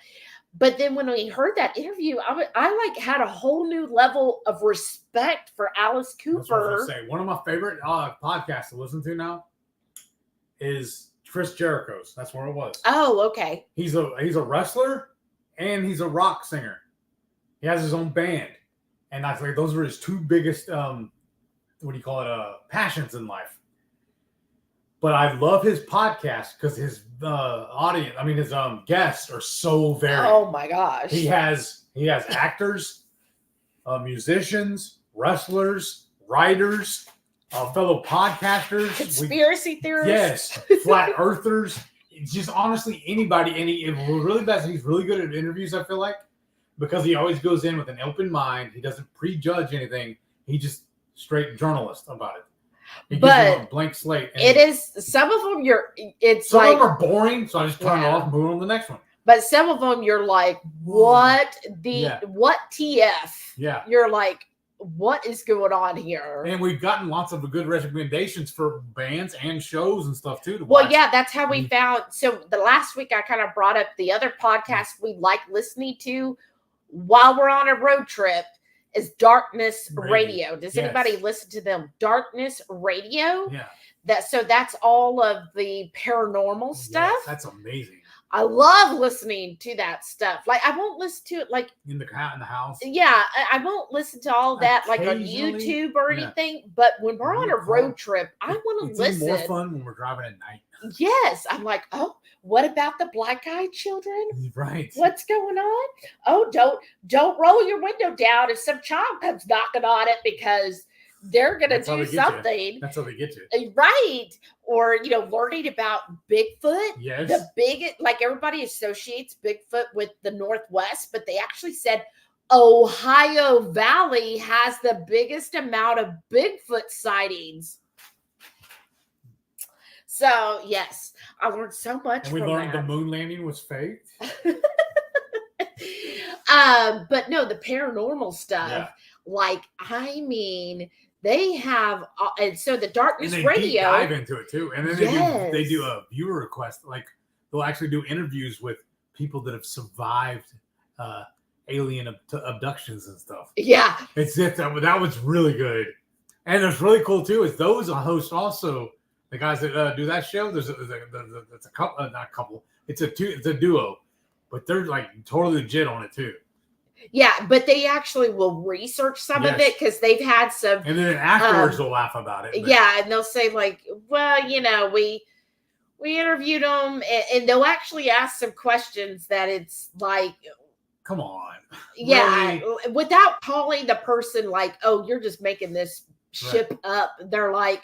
Speaker 1: But then when we heard that interview, I like had a whole new level of respect for Alice
Speaker 2: That's what I was
Speaker 1: Cooper.
Speaker 2: gonna say. One of my favorite podcasts to listen to now is Chris Jericho's. That's where it was.
Speaker 1: Oh, okay.
Speaker 2: He's a wrestler and he's a rock singer. He has his own band, and I think those were his two biggest passions in life. But I love his podcast because his his guests are so varied.
Speaker 1: Oh my gosh.
Speaker 2: He has actors, musicians, wrestlers, writers, fellow podcasters,
Speaker 1: Conspiracy theorists.
Speaker 2: yes, flat earthers. It's just honestly anybody. And he's really good at interviews. I feel like because he always goes in with an open mind. He doesn't prejudge anything. He just straight journalist about it. He gives them a blank slate.
Speaker 1: It is some of them.
Speaker 2: Some of them are boring, so I just turn it off and move on to the next one.
Speaker 1: But some of them you're like, what TF?
Speaker 2: Yeah.
Speaker 1: You're like, what is going on here?
Speaker 2: And we've gotten lots of good recommendations for bands and shows and stuff too.
Speaker 1: Well, yeah, that's how we found. So the last week I kind of brought up the other podcast we like listening to while we're on a road trip is Darkness Radio. Does anybody listen to them? Darkness Radio?
Speaker 2: Yeah.
Speaker 1: That's all of the paranormal stuff.
Speaker 2: Yes, that's amazing.
Speaker 1: I love listening to that stuff. Like I won't listen to it like
Speaker 2: in the house.
Speaker 1: Yeah, I won't listen to all that like on
Speaker 2: Occasionally,
Speaker 1: YouTube or anything. But when we're on a road trip, I want to listen.
Speaker 2: It's more fun when we're driving at night.
Speaker 1: Yes, I'm like, oh, what about the black-eyed children?
Speaker 2: Right.
Speaker 1: What's going on? Oh, don't roll your window down if some child comes knocking on it because they're gonna do something.
Speaker 2: That's how they get you.
Speaker 1: Right. Or learning about Bigfoot.
Speaker 2: Yes.
Speaker 1: Like everybody associates Bigfoot with the Northwest, but they actually said Ohio Valley has the biggest amount of Bigfoot sightings. So yes, I learned so much.
Speaker 2: And we learned the moon landing was fake.
Speaker 1: But no, the paranormal stuff. Yeah. Like, I mean, they have, and so the Darkness
Speaker 2: and they
Speaker 1: Radio
Speaker 2: deep dive into it too, and then they do a viewer request. Like they'll actually do interviews with people that have survived alien abductions and stuff.
Speaker 1: Yeah,
Speaker 2: that was really good, and it's really cool too. Is those host also the guys that do that show? There's a couple, not a couple. It's a duo, but they're like totally legit on it too.
Speaker 1: Yeah, but they actually will research some of it because they've had some.
Speaker 2: And then afterwards they'll laugh about it.
Speaker 1: Yeah, and they'll say like, well, we interviewed them, and they'll actually ask some questions that it's like,
Speaker 2: come on.
Speaker 1: Yeah,
Speaker 2: really?
Speaker 1: Without calling the person like, oh, you're just making this ship up. They're like,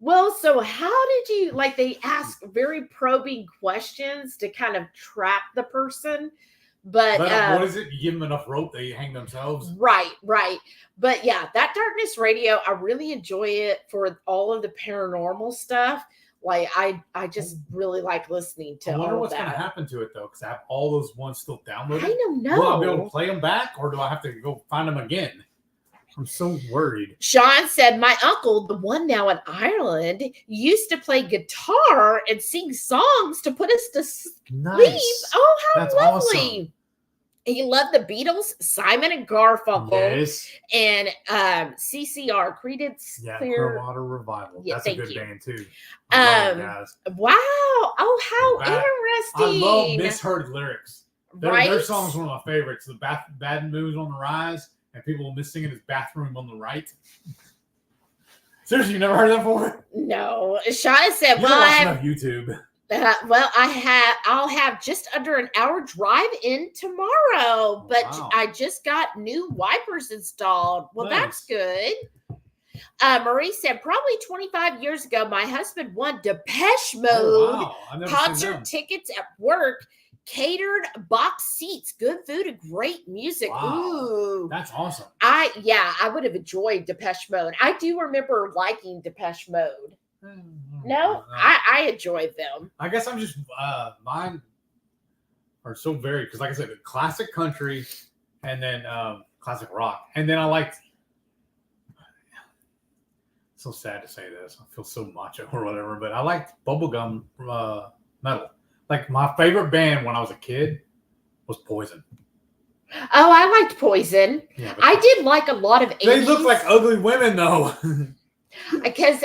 Speaker 1: well, so how did you, like, they ask very probing questions to kind of trap the person. But
Speaker 2: what is it? You give them enough rope, they hang themselves.
Speaker 1: Right. But yeah, that Darkness Radio, I really enjoy it for all of the paranormal stuff. Like I just really like listening to.
Speaker 2: I wonder what's
Speaker 1: going
Speaker 2: to happen to it though, because I have all those ones still downloaded.
Speaker 1: I don't know.
Speaker 2: Will I be able to play them back, or do I have to go find them again? I'm so worried.
Speaker 1: Sean said, my uncle, the one now in Ireland, used to play guitar and sing songs to put us to sleep.
Speaker 2: Nice.
Speaker 1: Oh, how
Speaker 2: That's
Speaker 1: lovely.
Speaker 2: Awesome.
Speaker 1: He loved the Beatles, Simon and Garfunkel, and CCR, Creedence
Speaker 2: Clearwater Revival.
Speaker 1: Yeah,
Speaker 2: that's a good band too.
Speaker 1: Wow. Oh, how interesting.
Speaker 2: I love misheard lyrics. Their song's one of my favorites. The Bad News on the Rise. And people miss singing his bathroom on the right. Seriously, you never heard that before?
Speaker 1: No. Shauna said,
Speaker 2: "Well, I have YouTube."
Speaker 1: I'll have just under an hour drive in tomorrow, but I just got new wipers installed. Well, that's good. Marie said, probably 25 years ago, my husband won Depeche Mode concert tickets at work. catered box seats, good food, and great music.
Speaker 2: Wow.
Speaker 1: Ooh.
Speaker 2: That's awesome.
Speaker 1: I would have enjoyed Depeche Mode. I do remember liking Depeche Mode. No, I enjoyed them.
Speaker 2: I guess I'm just mine are so varied because, like I said, classic country, and then classic rock, and then I liked. So sad to say this. I feel so macho or whatever, but I liked bubblegum metal. Like my favorite band when I was a kid was Poison.
Speaker 1: Oh, I liked Poison. Yeah, I did like a lot of 80s.
Speaker 2: They look like ugly women though.
Speaker 1: Because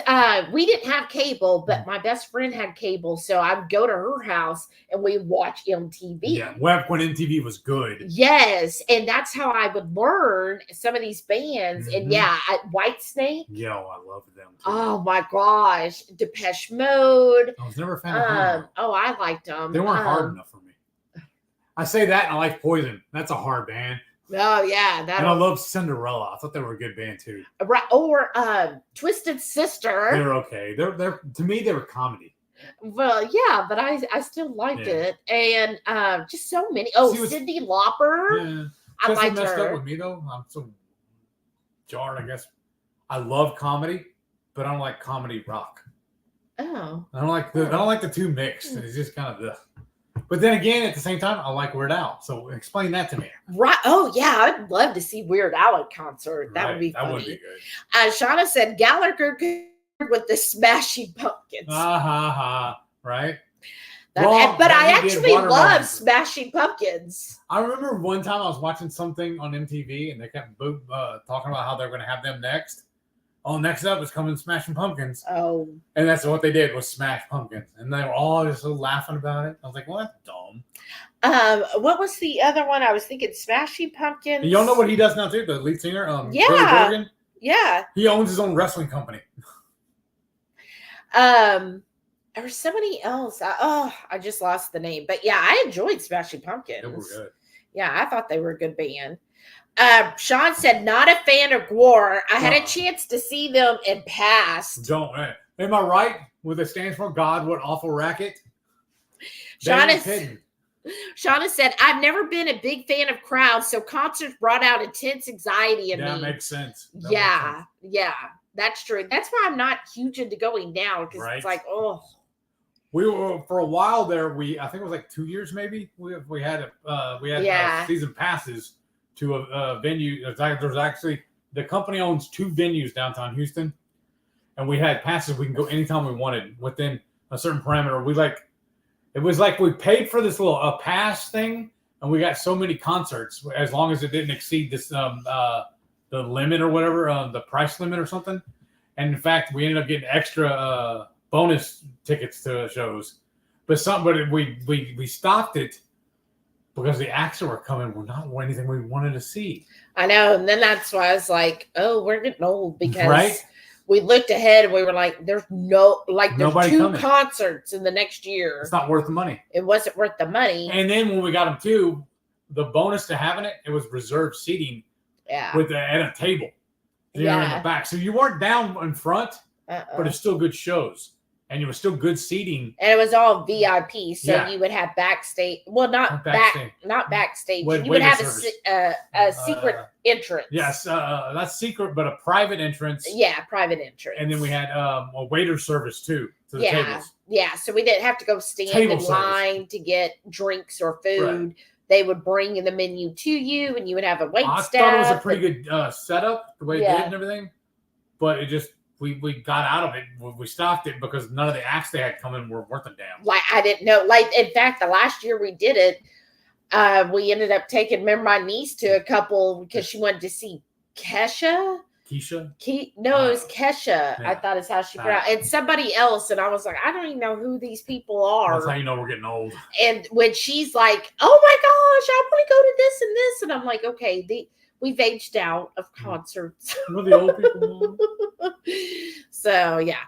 Speaker 1: we didn't have cable, but my best friend had cable, so I'd go to her house and we'd watch MTV.
Speaker 2: Yeah, when MTV was good.
Speaker 1: Yes, and that's how I would learn some of these bands. Mm-hmm. And yeah, Whitesnake.
Speaker 2: Yo, I love them too.
Speaker 1: Oh my gosh, Depeche Mode.
Speaker 2: I was never a fan of them.
Speaker 1: Oh, I liked them.
Speaker 2: They weren't hard enough for me. I say that, and I like Poison. That's a hard band.
Speaker 1: Oh yeah,
Speaker 2: and I love Cinderella. I thought they were a good band too.
Speaker 1: Right, or Twisted Sister.
Speaker 2: They're okay. They're to me they were comedy.
Speaker 1: Well, yeah, but I still liked it, and just so many. Oh, Cyndi Lauper.
Speaker 2: Yeah,
Speaker 1: I liked
Speaker 2: messed
Speaker 1: her.
Speaker 2: Up with me though. I'm so jarred. I guess I love comedy, but I don't like comedy rock.
Speaker 1: Oh,
Speaker 2: I don't like the two mixed. It's just kind of the. But then again, at the same time, I like Weird Al. So explain that to me.
Speaker 1: Right. Oh, yeah. I'd love to see Weird Al at concert. That would be funny. That would be good. Shauna said Gallagher with the Smashing Pumpkins.
Speaker 2: Right?
Speaker 1: But I actually love Smashing Pumpkins.
Speaker 2: I remember one time I was watching something on MTV and they kept talking about how they're going to have them next. Oh, next up is coming Smashing Pumpkins.
Speaker 1: Oh.
Speaker 2: And that's what they did was smash pumpkins. And they were all just so laughing about it. I was like, well, that's dumb.
Speaker 1: What was the other one? I was thinking Smashing Pumpkins.
Speaker 2: And y'all know what he does now too, the lead singer?
Speaker 1: Yeah.
Speaker 2: Billy Corgan?
Speaker 1: Yeah.
Speaker 2: He owns his own wrestling company.
Speaker 1: There was somebody else. I just lost the name. But yeah, I enjoyed Smashing Pumpkins.
Speaker 2: They were good.
Speaker 1: Yeah, I thought they were a good band. Sean said, not a fan of Gwar. I had a chance to see them and passed.
Speaker 2: Am I right? What it stands for? God, what awful racket?
Speaker 1: Shauna said, I've never been a big fan of crowds, so concerts brought out intense anxiety in me.
Speaker 2: Yeah, that makes sense.
Speaker 1: Yeah, that's true. That's why I'm not huge into going now, because it's like, oh.
Speaker 2: We were for a while there. I think it was like 2 years, maybe. We had season passes to a venue. There's actually the company owns 2 venues downtown Houston, and we had passes. We can go anytime we wanted within a certain parameter. It was like we paid for this little pass thing, and we got so many concerts as long as it didn't exceed this the limit or whatever, the price limit or something. And in fact, we ended up getting extra bonus tickets to shows, but we stopped it. Because the acts that were coming were not anything we wanted to see. I
Speaker 1: know. And then that's why I was like, oh, we're getting old because we looked ahead and we were like, there's 2 concerts in the next year.
Speaker 2: It's not worth the money.
Speaker 1: It wasn't worth the money.
Speaker 2: And then when we got them too, the bonus to having it was reserved seating at a table in the back. So you weren't down in front, but it's still good shows. And it was still good seating.
Speaker 1: And it was all VIP, so you would have backstage. Well, not backstage. You would have a secret entrance.
Speaker 2: Yes, not secret, but a private entrance.
Speaker 1: Yeah, private entrance.
Speaker 2: And then we had a waiter service too to the tables.
Speaker 1: Yeah, so we didn't have to go stand in line to get drinks or food. Right. They would bring the menu to you, and you would have a wait staff.
Speaker 2: I thought it was a pretty good setup, the way it did and everything. But it just... We got out of it. We stopped it because none of the acts they had coming were worth a damn.
Speaker 1: Like, I didn't know. Like, in fact, the last year we did it, we ended up taking my niece to a couple because she wanted to see Kesha.
Speaker 2: Keisha?
Speaker 1: It was Kesha. Yeah. I thought is how she pronounced it. And somebody else. And I was like, I don't even know who these people are.
Speaker 2: That's how you know we're getting old.
Speaker 1: And when she's like, oh my gosh, I want to go to this and this. And I'm like, okay, we've aged out of concerts.
Speaker 2: We're the old people.
Speaker 1: So, yeah.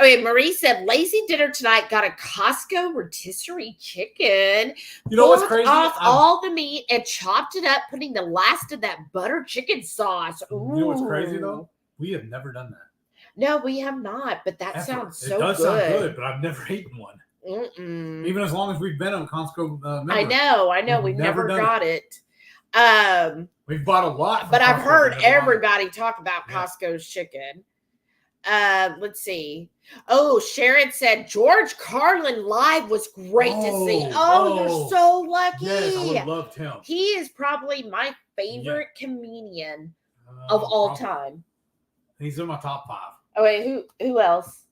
Speaker 1: Okay, Marie said, lazy dinner tonight. Got a Costco rotisserie chicken.
Speaker 2: You know what's crazy?
Speaker 1: Off all the meat and chopped it up, putting the last of that butter chicken sauce. Ooh.
Speaker 2: You know what's crazy, though? We have never done that.
Speaker 1: No, we have not, but that sounds so good.
Speaker 2: It does sound good, but I've never eaten one.
Speaker 1: Mm-mm.
Speaker 2: Even as long as we've been a Costco member.
Speaker 1: I know. We've never got it.
Speaker 2: We've bought a lot.
Speaker 1: But I've
Speaker 2: Costco,
Speaker 1: heard everybody talk about Costco's chicken. Let's see. Oh, Sharon said George Carlin live was great to see. Oh, you're so lucky.
Speaker 2: Yes, I would have loved him.
Speaker 1: He is probably my favorite comedian of all time.
Speaker 2: He's in my top 5.
Speaker 1: Oh wait, who else?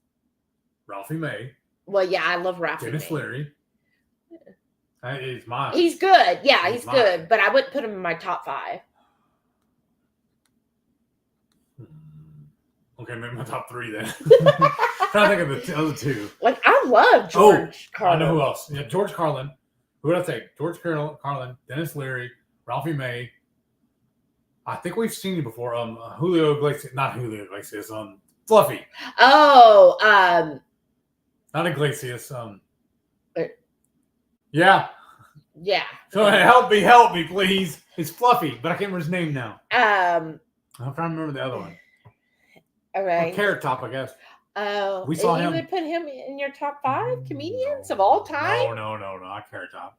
Speaker 2: Ralphie May.
Speaker 1: Well, yeah, I love Ralphie
Speaker 2: Dennis
Speaker 1: May.
Speaker 2: Leary. He's mine.
Speaker 1: He's good. Yeah, he's
Speaker 2: mine.
Speaker 1: good. But I wouldn't put him in my top 5.
Speaker 2: Okay, maybe my top 3 then. Trying to think of the other 2.
Speaker 1: Like, I love George Carlin.
Speaker 2: I know who else. Yeah, George Carlin. Who would I say? George Carlin, Dennis Leary, Ralphie May. I think we've seen you before. Julio Iglesias. Not Julio Iglesias. Fluffy.
Speaker 1: Oh,
Speaker 2: not Iglesias. Yeah.
Speaker 1: Yeah.
Speaker 2: So help me, please. It's Fluffy, but I can't remember his name now.
Speaker 1: I'm
Speaker 2: trying to remember the other one.
Speaker 1: Okay.
Speaker 2: Carrot Top, I guess.
Speaker 1: Oh,
Speaker 2: we saw
Speaker 1: you
Speaker 2: him.
Speaker 1: would put him in your top 5 comedians of all time?
Speaker 2: No, not Carrot Top.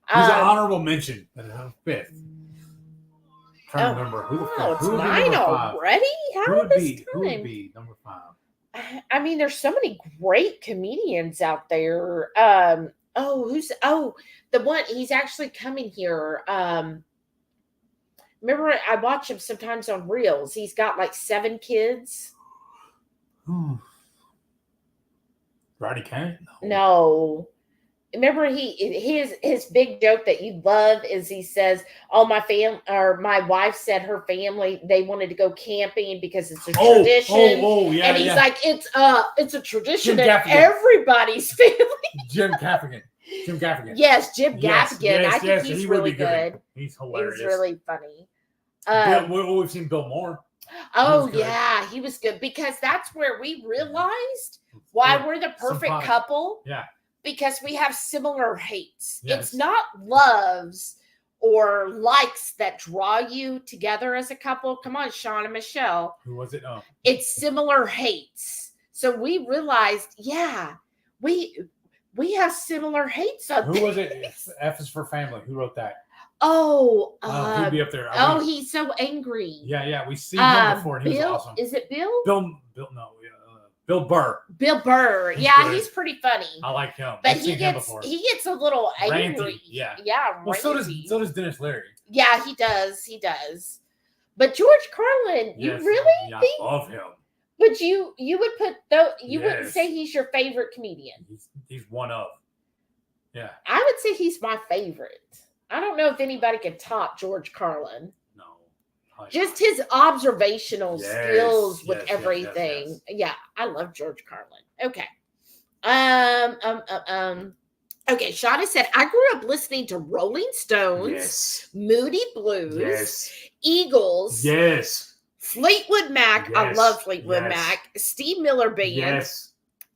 Speaker 2: He's an honorable mention. 5th. Trying to remember who the fuck.
Speaker 1: It's 9 already? How did this time?
Speaker 2: Who would be number 5?
Speaker 1: I mean, there's so many great comedians out there. The one, he's actually coming here. Remember, I watch him sometimes on Reels. He's got like 7 kids.
Speaker 2: Roddy Kane?
Speaker 1: No. Remember, his big joke that you love is he says, "Oh, my wife said her family, they wanted to go camping because it's a tradition."
Speaker 2: Yeah.
Speaker 1: And he's like, "It's a tradition in
Speaker 2: Gaffigan.
Speaker 1: Everybody's family."
Speaker 2: Jim Gaffigan.
Speaker 1: Yes, Jim Gaffigan.
Speaker 2: Yes,
Speaker 1: I think he's really good.
Speaker 2: He's hilarious.
Speaker 1: He's really funny.
Speaker 2: We've seen Bill Moore.
Speaker 1: Oh yeah, he was good because that's where we realized why we're the perfect couple.
Speaker 2: Yeah.
Speaker 1: Because we have similar hates.
Speaker 2: Yes.
Speaker 1: It's not loves or likes that draw you together as a couple. Come on, Sean and Michelle.
Speaker 2: Who was it? Oh.
Speaker 1: It's similar hates. So we realized, we have similar hates on
Speaker 2: Who was it? F is for family. Who wrote that?
Speaker 1: Oh,
Speaker 2: he'd be up there.
Speaker 1: He's so angry.
Speaker 2: Yeah. We see him before. And he
Speaker 1: Bill,
Speaker 2: was awesome.
Speaker 1: Is it Bill?
Speaker 2: Bill Burr.
Speaker 1: Bill Burr. He's pretty funny.
Speaker 2: I like him.
Speaker 1: But he gets a little angry.
Speaker 2: Ranty, yeah.
Speaker 1: Yeah.
Speaker 2: Well, so does Dennis Leary.
Speaker 1: Yeah, he does. But George Carlin, you really think?
Speaker 2: I love him.
Speaker 1: But you would put wouldn't say he's your favorite comedian.
Speaker 2: He's one of. Yeah.
Speaker 1: I would say he's my favorite. I don't know if anybody can top George Carlin.
Speaker 2: No.
Speaker 1: Just his observational skills with everything. Yes. Yeah, I love George Carlin. Okay. Okay, Shauna said, I grew up listening to Rolling Stones, Moody Blues, Eagles, Fleetwood Mac. I love Fleetwood Mac, Steve Miller Band,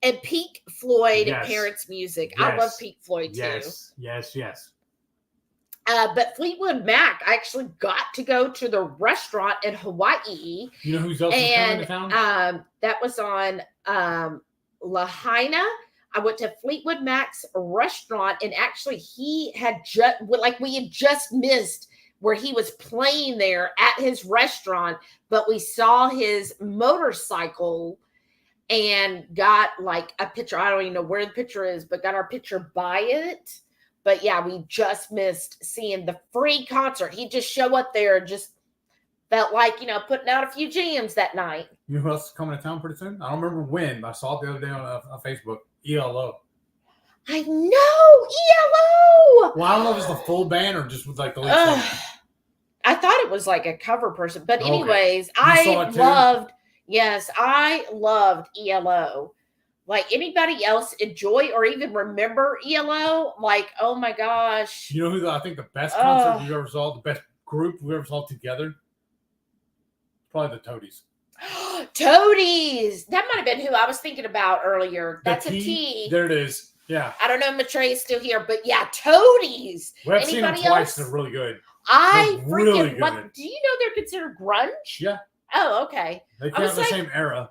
Speaker 1: and Pink Floyd Parents Music. I love Pink Floyd too.
Speaker 2: Yes.
Speaker 1: But Fleetwood Mac, I actually got to go to the restaurant in Hawaii.
Speaker 2: You know who's else is coming to town?
Speaker 1: That was on Lahaina. I went to Fleetwood Mac's restaurant, and actually we had just missed where he was playing there at his restaurant, but we saw his motorcycle and got like a picture. I don't even know where the picture is, but got our picture by it. But yeah, we just missed seeing the free concert. He'd just show up there and just felt like, putting out a few jams that night.
Speaker 2: You know who else is coming to town pretty soon? I don't remember when, but I saw it the other day on Facebook. ELO.
Speaker 1: I know! ELO!
Speaker 2: Well, I don't know if it's the full band or just with like the lead singer.
Speaker 1: I thought it was like a cover person. But anyways,
Speaker 2: I
Speaker 1: loved ELO. Like, anybody else enjoy or even remember ELO? Like, oh my gosh.
Speaker 2: You know who I think the best concert we ever saw, the best group we ever saw together? Probably the Toadies.
Speaker 1: Toadies! That might have been who I was thinking about earlier. That's a T.
Speaker 2: There it is. Yeah.
Speaker 1: I don't know if Matrey is still here, but yeah, Toadies.
Speaker 2: We've seen them twice. They're really good.
Speaker 1: Really good. Do you know they're considered grunge?
Speaker 2: Yeah.
Speaker 1: Oh, okay.
Speaker 2: They came out the same era.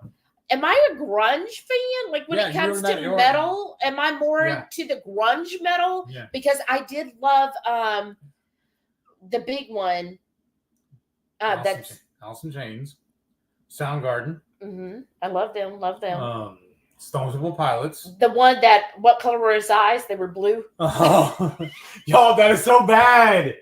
Speaker 1: am I a grunge fan? Like when it comes to metal, am I more into the grunge metal?
Speaker 2: Yeah.
Speaker 1: Because I did love the big one. That's
Speaker 2: Alice in Chains, Soundgarden.
Speaker 1: Mm-hmm. I love them.
Speaker 2: Stone Temple Pilots.
Speaker 1: The one that, what color were his eyes? They were blue.
Speaker 2: Oh, y'all, that is so bad.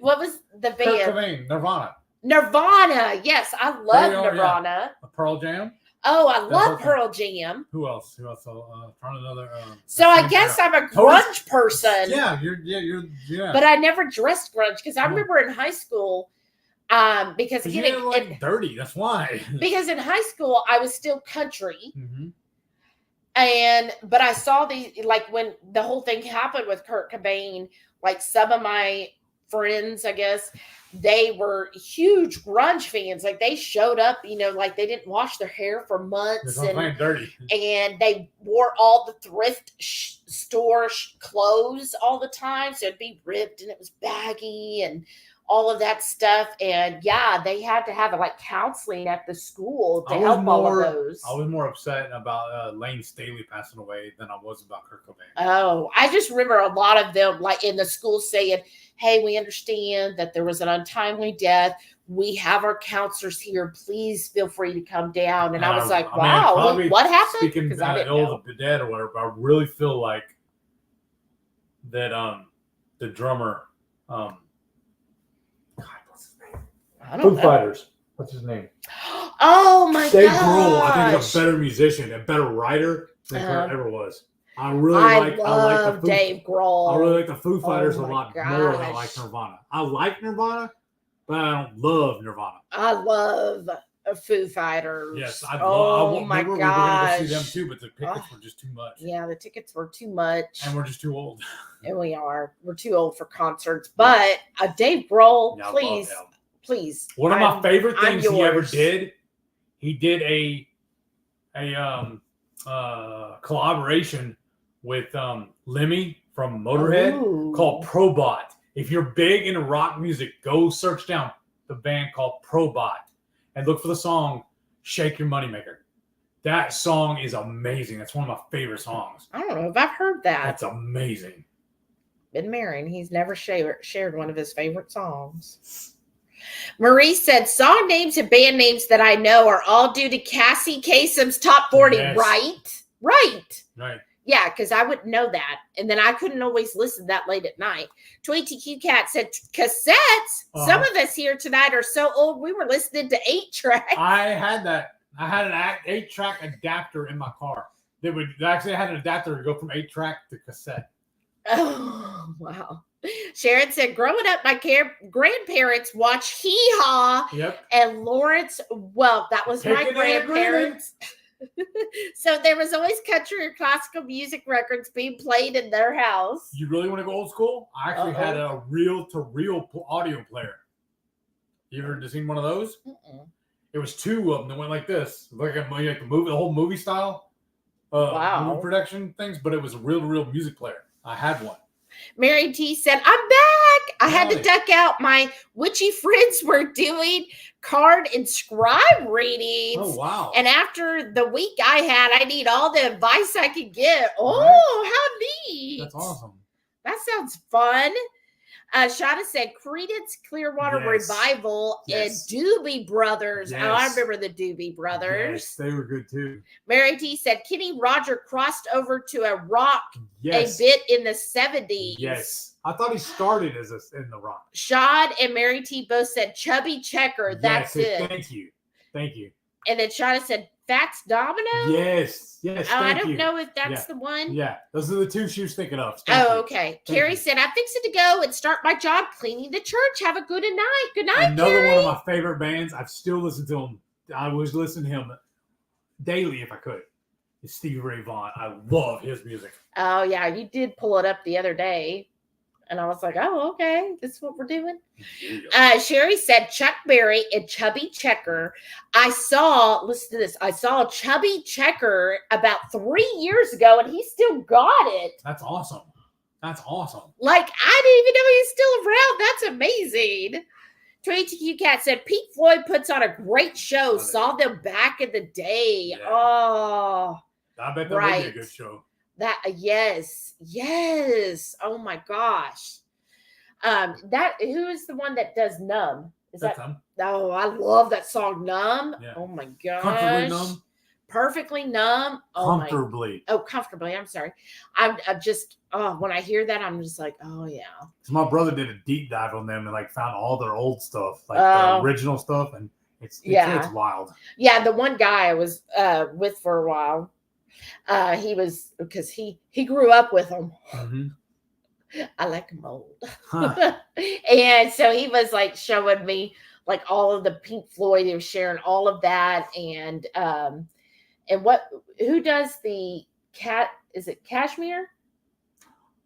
Speaker 1: What was the band?
Speaker 2: Kurt Cobain, Nirvana.
Speaker 1: Nirvana. Yes, I love Nirvana.
Speaker 2: Yeah. Pearl Jam.
Speaker 1: Oh, I love Pearl Jam.
Speaker 2: Who else? Trying another.
Speaker 1: So I guess I'm a grunge person.
Speaker 2: Yeah, you're.
Speaker 1: But I never dressed grunge because I remember in high school. Because
Speaker 2: you didn't like dirty. That's why.
Speaker 1: Because in high school I was still country,
Speaker 2: mm-hmm.
Speaker 1: But I saw like when the whole thing happened with Kurt Cobain, like some of my friends, I guess, they were huge grunge fans. Like they showed up, like they didn't wash their hair for months,
Speaker 2: and dirty,
Speaker 1: and they wore all the thrift store clothes all the time, so it'd be ripped and it was baggy and all of that stuff. And they had to have like counseling at the school to help all of those.
Speaker 2: I was more upset about Lane Staley passing away than I was about Kurt Cobain.
Speaker 1: Oh, I just remember a lot of them like in the school saying, hey, we understand that there was an untimely death. We have our counselors here. Please feel free to come down. And I was like, wow, what happened?
Speaker 2: Speaking of the dead or whatever, I really feel like that the drummer, Foo Fighters. What's his name?
Speaker 1: Oh my god!
Speaker 2: Dave Grohl, I think, is a better musician, a better writer than Kurt ever was. I like
Speaker 1: Dave Grohl.
Speaker 2: I really like the Foo Fighters a lot more than I like Nirvana. I like Nirvana, but I don't love Nirvana.
Speaker 1: I love Foo Fighters.
Speaker 2: Yes,
Speaker 1: my gosh!
Speaker 2: We were going to go see them too, but the tickets were just too much.
Speaker 1: Yeah, the tickets were too much,
Speaker 2: and we're just too old.
Speaker 1: And we're too old for concerts. But Dave Grohl, please.
Speaker 2: One of my favorite things he ever did, he did a collaboration with Lemmy from Motorhead called Probot. If you're big into rock music, go search down the band called Probot and look for the song Shake Your Moneymaker. That song is amazing. That's one of my favorite songs.
Speaker 1: I don't know if I've heard that.
Speaker 2: That's amazing.
Speaker 1: Been married. He's never shared one of his favorite songs. Marie said, song names and band names that I know are all due to Cassie Kasem's Top 40. Yes. Right. Yeah, because I wouldn't know that. And then I couldn't always listen that late at night. Toy TQ Cat said, cassettes? Some of us here tonight are so old, we were listening to 8-track.
Speaker 2: I had that. I had an 8-track adapter in my car. I had an adapter to go from 8-track to cassette.
Speaker 1: Oh, wow. Sharon said, growing up, my grandparents watched Hee Haw and Lawrence. Well, that was my grandparents. So there was always country or classical music records being played in their house.
Speaker 2: You really want to go old school? I actually had a reel-to-reel audio player. You ever seen one of those?
Speaker 1: Mm-mm.
Speaker 2: It was two of them that went like this, like the whole movie style, movie production things. But it was a reel-to-reel music player. I had one.
Speaker 1: Mary T said, I'm back. I had to duck out. My witchy friends were doing card and scribe readings.
Speaker 2: Oh, wow.
Speaker 1: And after the week I had, I need all the advice I could get. Oh, how neat.
Speaker 2: That's awesome.
Speaker 1: That sounds fun. Shauna said Creedence Clearwater Revival and Doobie Brothers.
Speaker 2: Yes.
Speaker 1: Oh, I remember the Doobie Brothers.
Speaker 2: Yes, they were good too.
Speaker 1: Mary T said Kenny Roger crossed over to a rock a bit in the 70s.
Speaker 2: Yes. I thought he started in the rock.
Speaker 1: Shad and Mary T both said Chubby Checker. That's it.
Speaker 2: Thank you.
Speaker 1: And then Shauna said Fats Domino?
Speaker 2: Yes.
Speaker 1: I don't know if that's the one.
Speaker 2: Yeah, those are the two she was thinking of.
Speaker 1: Okay. Carrie said, I'm fixing to go and start my job cleaning the church. Have a good night. Good night,
Speaker 2: Another
Speaker 1: Carrie.
Speaker 2: one of my favorite bands. I've still listened to him. I was listening to him daily if I could. It's Stevie Ray Vaughan. I love his music.
Speaker 1: Oh, yeah. You did pull it up the other day. And I was like, oh, okay. This is what we're doing. Sherry said Chuck Berry and Chubby Checker. Listen to this. I saw Chubby Checker about 3 years ago, and he still got it.
Speaker 2: That's awesome. Like,
Speaker 1: I didn't even know he's still around. That's amazing. 22Q Cat said Pete Floyd puts on a great show. Saw them back in the day.
Speaker 2: Yeah.
Speaker 1: Oh,
Speaker 2: I bet that would be a good show.
Speaker 1: That yes. Oh my gosh. That who is the one that does Numb? Is
Speaker 2: That's
Speaker 1: that
Speaker 2: them.
Speaker 1: Oh, I love that song Numb.
Speaker 2: Yeah.
Speaker 1: Oh my gosh.
Speaker 2: Comfortably Numb.
Speaker 1: Perfectly Numb. Oh
Speaker 2: Comfortably.
Speaker 1: Comfortably. I'm sorry. I'm just when I hear that, I'm just like, oh yeah.
Speaker 2: So my brother did a deep dive on them and like found all their old stuff, like the original stuff, and it's wild.
Speaker 1: Yeah, the one guy I was with for a while, he was because he grew up with them.
Speaker 2: Mm-hmm.
Speaker 1: I like them old. Huh. And so he was like showing me like all of the Pink Floyd. He was sharing all of that, and who does the cat? Is it Kashmir?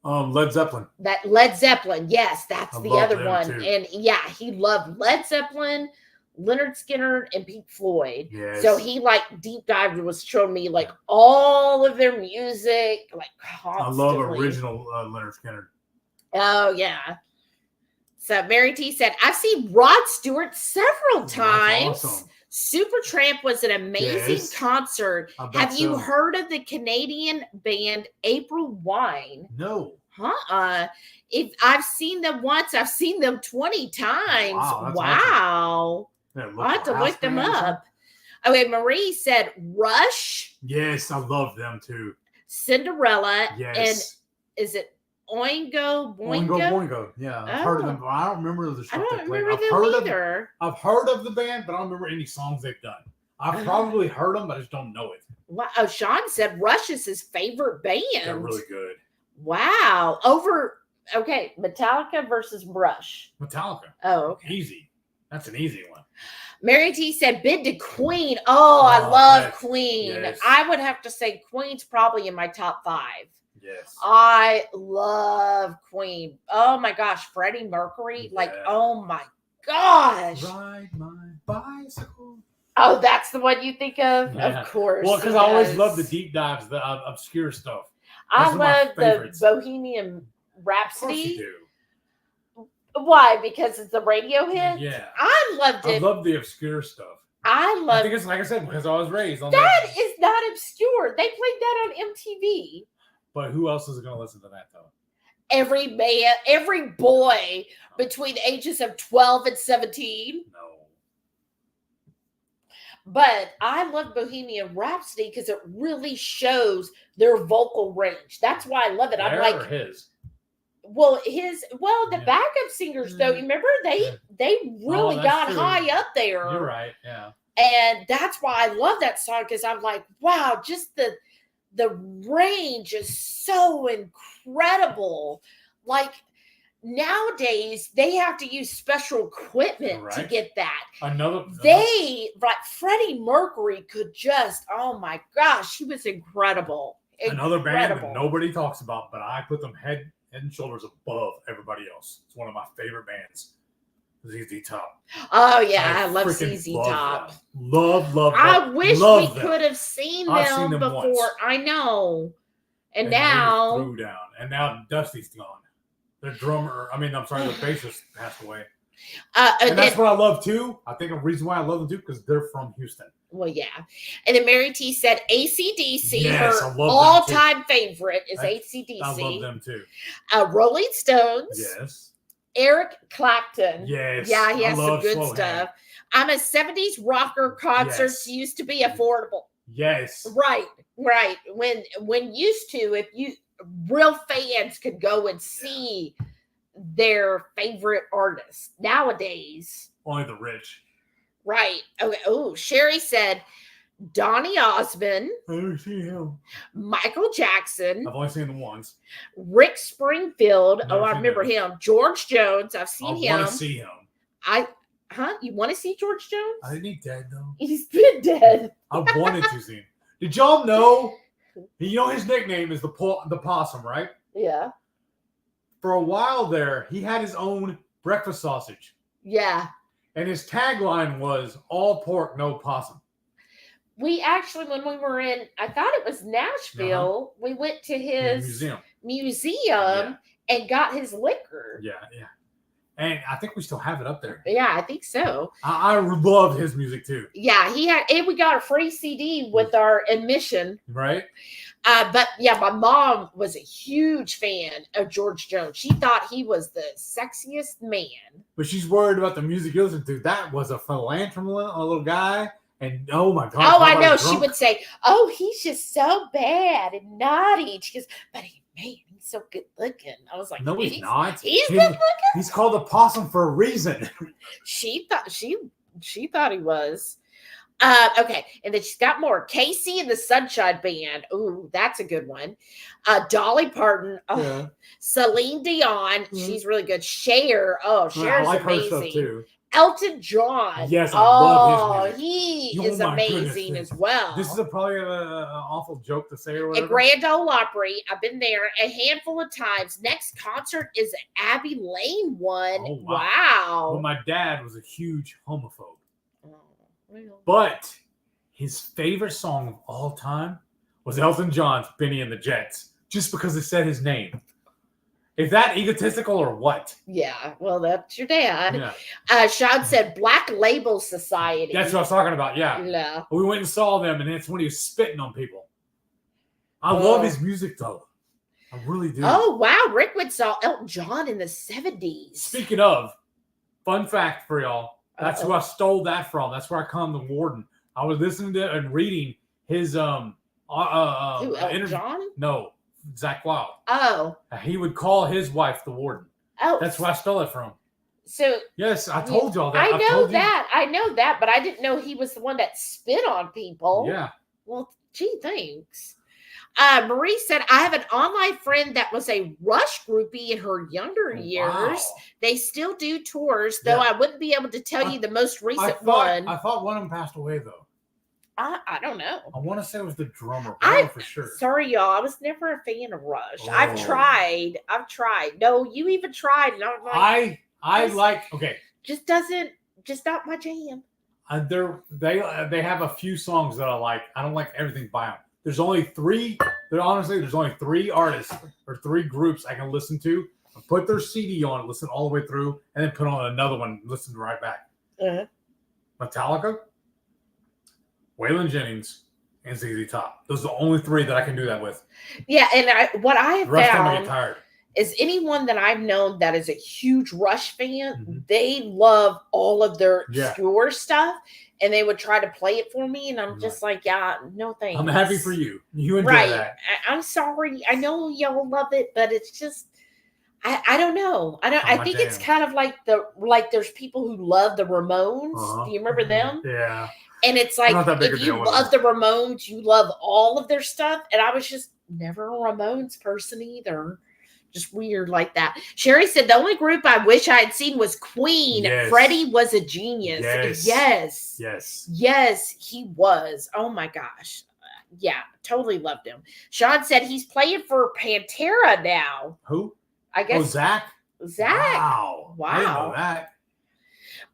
Speaker 2: Led Zeppelin.
Speaker 1: That Led Zeppelin, yes, that's the other one. Too. And yeah, he loved Led Zeppelin, Leonard Skinner, and Pink Floyd.
Speaker 2: Yes.
Speaker 1: So he like deep dived and was showing me like all of their music, like constantly.
Speaker 2: I love original Leonard Skinner.
Speaker 1: Oh yeah. So Mary T said, I've seen Rod Stewart several times. That's awesome. Supertramp was an amazing concert. Have you heard of the Canadian band April Wine?
Speaker 2: No.
Speaker 1: If I've seen them once, I've seen them 20 times. Wow.
Speaker 2: Awesome.
Speaker 1: I'll have to look them up. Okay, Marie said Rush.
Speaker 2: Yes, I love them too.
Speaker 1: Cinderella.
Speaker 2: Yes.
Speaker 1: And is it Oingo Boingo?
Speaker 2: Oingo Boingo. Yeah, I've heard of them, but I don't remember the stuff they played.
Speaker 1: I've
Speaker 2: heard of the band, but I don't remember any songs they've done. I've probably heard them, but I just don't know it.
Speaker 1: Wow. Oh, Sean said Rush is his favorite band.
Speaker 2: They're really good.
Speaker 1: Wow. Metallica versus Rush.
Speaker 2: Metallica.
Speaker 1: Oh, okay.
Speaker 2: Easy. That's an easy one.
Speaker 1: Mary T said bid to Queen. Oh, I love Queen.
Speaker 2: Yes.
Speaker 1: I would have to say Queen's probably in my top 5.
Speaker 2: Yes.
Speaker 1: I love Queen. Oh my gosh, Freddie Mercury. Yeah. Like, oh my gosh.
Speaker 2: Ride my bicycle.
Speaker 1: Oh, that's the one you think of? Yeah. Of course.
Speaker 2: Well, because I always love the deep dives, the obscure stuff.
Speaker 1: I love the Bohemian Rhapsody.
Speaker 2: Of course you do.
Speaker 1: Why? Because it's a radio hit?
Speaker 2: Yeah.
Speaker 1: I loved it.
Speaker 2: I love the obscure stuff.
Speaker 1: I
Speaker 2: think it's like I said, because I was raised on
Speaker 1: that. Is not obscure. They played that on MTV.
Speaker 2: But who else is going to listen to that, though?
Speaker 1: Every man, every boy between the ages of 12 and 17.
Speaker 2: No.
Speaker 1: But I love Bohemian Rhapsody because it really shows their vocal range. That's why I love it. I'm like,
Speaker 2: his.
Speaker 1: Well, the backup singers, though, you remember they really got high up there.
Speaker 2: You're right, yeah.
Speaker 1: And that's why I love that song, because I'm like, wow, just the range is so incredible. Like nowadays, they have to use special equipment to get that. Freddie Mercury could just, oh my gosh, he was incredible.
Speaker 2: Another band that nobody talks about, but I put them head and shoulders above everybody else. It's one of my favorite bands. ZZ Top.
Speaker 1: Oh yeah, I love ZZ Top.
Speaker 2: Love.
Speaker 1: I wish we could have seen them before. Once. I know. And now
Speaker 2: threw down. And now Dusty's gone. The bassist passed away. And that's what I love too. I think the reason why I love them too, because they're from Houston.
Speaker 1: Well, yeah. And then Mary T said AC/DC, yes, her all-time favorite is AC/DC.
Speaker 2: I love them too.
Speaker 1: Rolling Stones.
Speaker 2: Yes.
Speaker 1: Eric Clapton.
Speaker 2: Yes.
Speaker 1: Yeah, he has some good stuff. I'm a 70s rocker. Concerts used to be affordable.
Speaker 2: Yes.
Speaker 1: Right. When used to, if you real fans could go and see their favorite artists. Nowadays,
Speaker 2: only the rich.
Speaker 1: Right. Okay. Oh, Sherry said Donny Osmond.
Speaker 2: I've never seen him.
Speaker 1: Michael Jackson.
Speaker 2: I've only seen him once.
Speaker 1: Rick Springfield. I remember him. George Jones. I've seen him.
Speaker 2: I want to see him.
Speaker 1: You want to see George Jones?
Speaker 2: I think he's dead though.
Speaker 1: He's been dead.
Speaker 2: I wanted to see him. Did y'all know? You know his nickname is the possum, right?
Speaker 1: Yeah.
Speaker 2: For a while there, he had his own breakfast sausage.
Speaker 1: Yeah.
Speaker 2: And his tagline was all pork, no possum.
Speaker 1: We actually, when we were in, I thought it was Nashville, we went to his museum and got his liquor.
Speaker 2: Yeah. And I think we still have it up there.
Speaker 1: Yeah, I think so.
Speaker 2: I loved his music too.
Speaker 1: Yeah, and we got a free CD with our admission.
Speaker 2: Right.
Speaker 1: But yeah, my mom was a huge fan of George Jones. She thought he was the sexiest man.
Speaker 2: But she's worried about the music you listen to. That was a philanthropist, a little guy. And oh my God.
Speaker 1: Oh, I know. She would say, "Oh, he's just so bad and naughty." She goes, "But man, he's so good looking." I was like,
Speaker 2: "No, he's not.
Speaker 1: He's good looking.
Speaker 2: He's called a possum for a reason."
Speaker 1: She thought he was. Okay, and then she's got more. Casey and the Sunshine Band. Ooh, that's a good one. Dolly Parton. Oh, yeah. Celine Dion. Mm-hmm. She's really good. Cher. Oh, Cher's
Speaker 2: I like
Speaker 1: amazing.
Speaker 2: Her stuff too.
Speaker 1: Elton John.
Speaker 2: Yes, I love his music.
Speaker 1: He is amazing as well.
Speaker 2: This is probably an awful joke to say or whatever.
Speaker 1: At Grand Ole Opry, I've been there a handful of times. Next concert is an Abbey Lane one. Oh, wow.
Speaker 2: Well, my dad was a huge homophobe. But his favorite song of all time was Elton John's Benny and the Jets, just because it said his name. Is that egotistical or what?
Speaker 1: Yeah, well, that's your dad. Yeah. Sean said Black Label Society.
Speaker 2: That's what I was talking about, yeah. We went and saw them, and that's when he was spitting on people. I love his music, though. I really do.
Speaker 1: Oh, wow. Rickwood saw Elton John in the 70s.
Speaker 2: Speaking of, fun fact for y'all. That's who I stole that from. That's where I come the Warden. I was listening to and reading his
Speaker 1: who, Elton John?
Speaker 2: No, Zach Wild.
Speaker 1: Oh.
Speaker 2: He would call his wife the Warden.
Speaker 1: Oh.
Speaker 2: That's where I stole it from.
Speaker 1: So
Speaker 2: yes, I told y'all that.
Speaker 1: I know that, but I didn't know he was the one that spit on people.
Speaker 2: Yeah.
Speaker 1: Well, gee, thanks. Marie said, I have an online friend that was a Rush groupie in her younger years. Wow. They still do tours, though I wouldn't be able to tell you the most recent one.
Speaker 2: I thought one of them passed away, though.
Speaker 1: I don't know.
Speaker 2: I want to say it was the drummer. I don't know for sure.
Speaker 1: Sorry, y'all. I was never a fan of Rush. Oh. I've tried. No, you even tried. And
Speaker 2: I like, okay.
Speaker 1: Just not my jam.
Speaker 2: They have a few songs that I like. I don't like everything by them. There's only three artists or three groups I can listen to, put their CD on, listen all the way through, and then put on another one, listen right back. Uh-huh. Metallica, Waylon Jennings, and ZZ Top. Those are the only three that I can do that with.
Speaker 1: Yeah, and what I have found
Speaker 2: I get tired.
Speaker 1: Is anyone that I've known that is a huge Rush fan, mm-hmm. They love all of their obscure stuff. And they would try to play it for me, and I'm just like, yeah, no thanks.
Speaker 2: I'm happy for you. You enjoy that.
Speaker 1: I'm sorry. I know y'all love it, but it's just, I don't know. I think it's kind of like there's people who love the Ramones. Uh-huh. Do you remember them?
Speaker 2: Yeah.
Speaker 1: And it's like, if you love the Ramones, you love all of their stuff. And I was just never a Ramones person either. Just weird like that. Sherry said the only group I wish I had seen was Queen. Yes. Freddie was a genius. Yes, he was. Oh my gosh. Yeah, totally loved him. Sean said he's playing for Pantera now.
Speaker 2: Who?
Speaker 1: I guess.
Speaker 2: Oh, Zach. Wow. I didn't know that.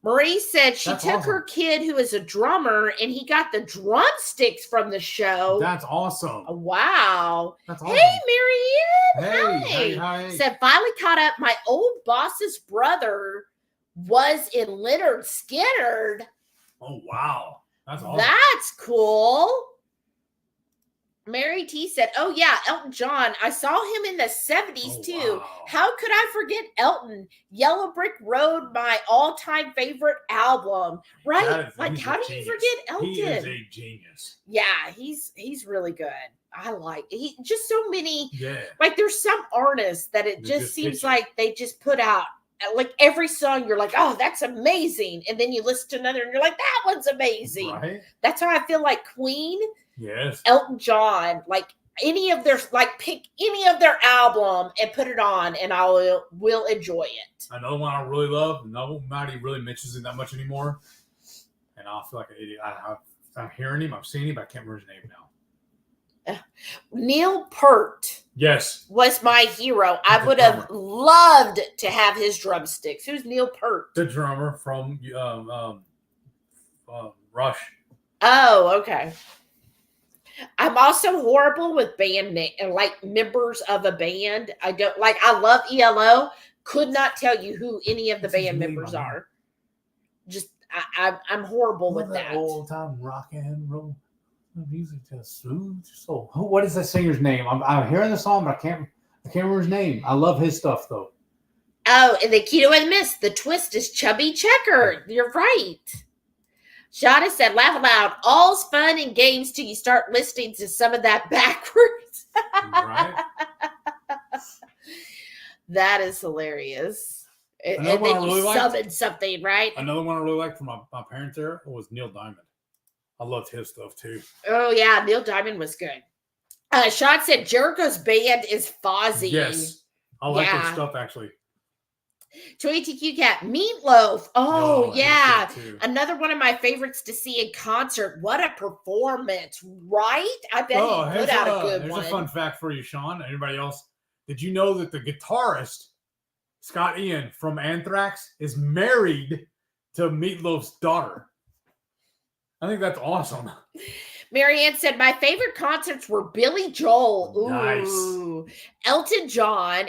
Speaker 1: Marie said she took her kid who is a drummer and he got the drumsticks from the show.
Speaker 2: That's awesome.
Speaker 1: Wow.
Speaker 2: That's awesome.
Speaker 1: Hey, Marianne.
Speaker 2: Hi.
Speaker 1: Said finally caught up. My old boss's brother was in Lynyrd Skynyrd.
Speaker 2: Oh, wow. That's awesome.
Speaker 1: That's cool. Mary T said, oh, yeah, Elton John. I saw him in the 70s, too. Wow. How could I forget Elton? Yellow Brick Road, my all-time favorite album. Right? How do you forget Elton?
Speaker 2: He is a genius.
Speaker 1: Yeah, he's really good. I like he just so many. Yeah. Like there's some artists that it just seems like they just put out like every song. You're like, oh, that's amazing. And then you listen to another and you're like, that one's amazing. Right? That's how I feel like Queen.
Speaker 2: Yes.
Speaker 1: Elton John, like pick any of their album and put it on and I will enjoy it.
Speaker 2: Another one I really love, nobody really mentions it that much anymore. And I feel like an idiot. I'm hearing him, I've seen him, but I can't remember his name now.
Speaker 1: Neil Peart.
Speaker 2: Yes.
Speaker 1: Was my hero. I would have loved to have his drumsticks. Who's Neil Peart?
Speaker 2: The drummer from Rush.
Speaker 1: Oh, okay. I'm also horrible with band members of a band. I love ELO. could not tell you who any of the
Speaker 2: What's his
Speaker 1: band
Speaker 2: name,
Speaker 1: members
Speaker 2: man?
Speaker 1: are. Just I'm horrible with that.
Speaker 2: Old time rock and roll music just soothes your soul. What is that singer's name? I'm hearing the song, but I can't remember his name. I love his stuff though.
Speaker 1: Oh, and the Keto and Miss. The twist is Chubby Checker. You're right. Shauna said, laugh aloud. All's fun and games till you start listening to some of that backwards.
Speaker 2: Right?
Speaker 1: That is hilarious. And
Speaker 2: Another one
Speaker 1: then
Speaker 2: I
Speaker 1: you
Speaker 2: really
Speaker 1: summon
Speaker 2: liked-
Speaker 1: something, right?
Speaker 2: Another one I really liked from my parents' era was Neil Diamond. I loved his stuff too.
Speaker 1: Oh, yeah. Neil Diamond was good. Sean said Jericho's band is Fozzy.
Speaker 2: Yes. I like
Speaker 1: Yeah.
Speaker 2: his stuff actually.
Speaker 1: 22Q Cat, Meatloaf. Oh,
Speaker 2: his
Speaker 1: yeah.
Speaker 2: stuff, too.
Speaker 1: Another one of my favorites to see in concert. What a performance, right? I bet he put out a good
Speaker 2: here's
Speaker 1: one.
Speaker 2: a fun fact for you, Sean. Anybody else? Did you know that the guitarist, Scott Ian from Anthrax, is married to Meatloaf's daughter? I think that's awesome.
Speaker 1: Marianne said, my favorite concerts were Billy Joel. Ooh.
Speaker 2: Nice.
Speaker 1: Elton John.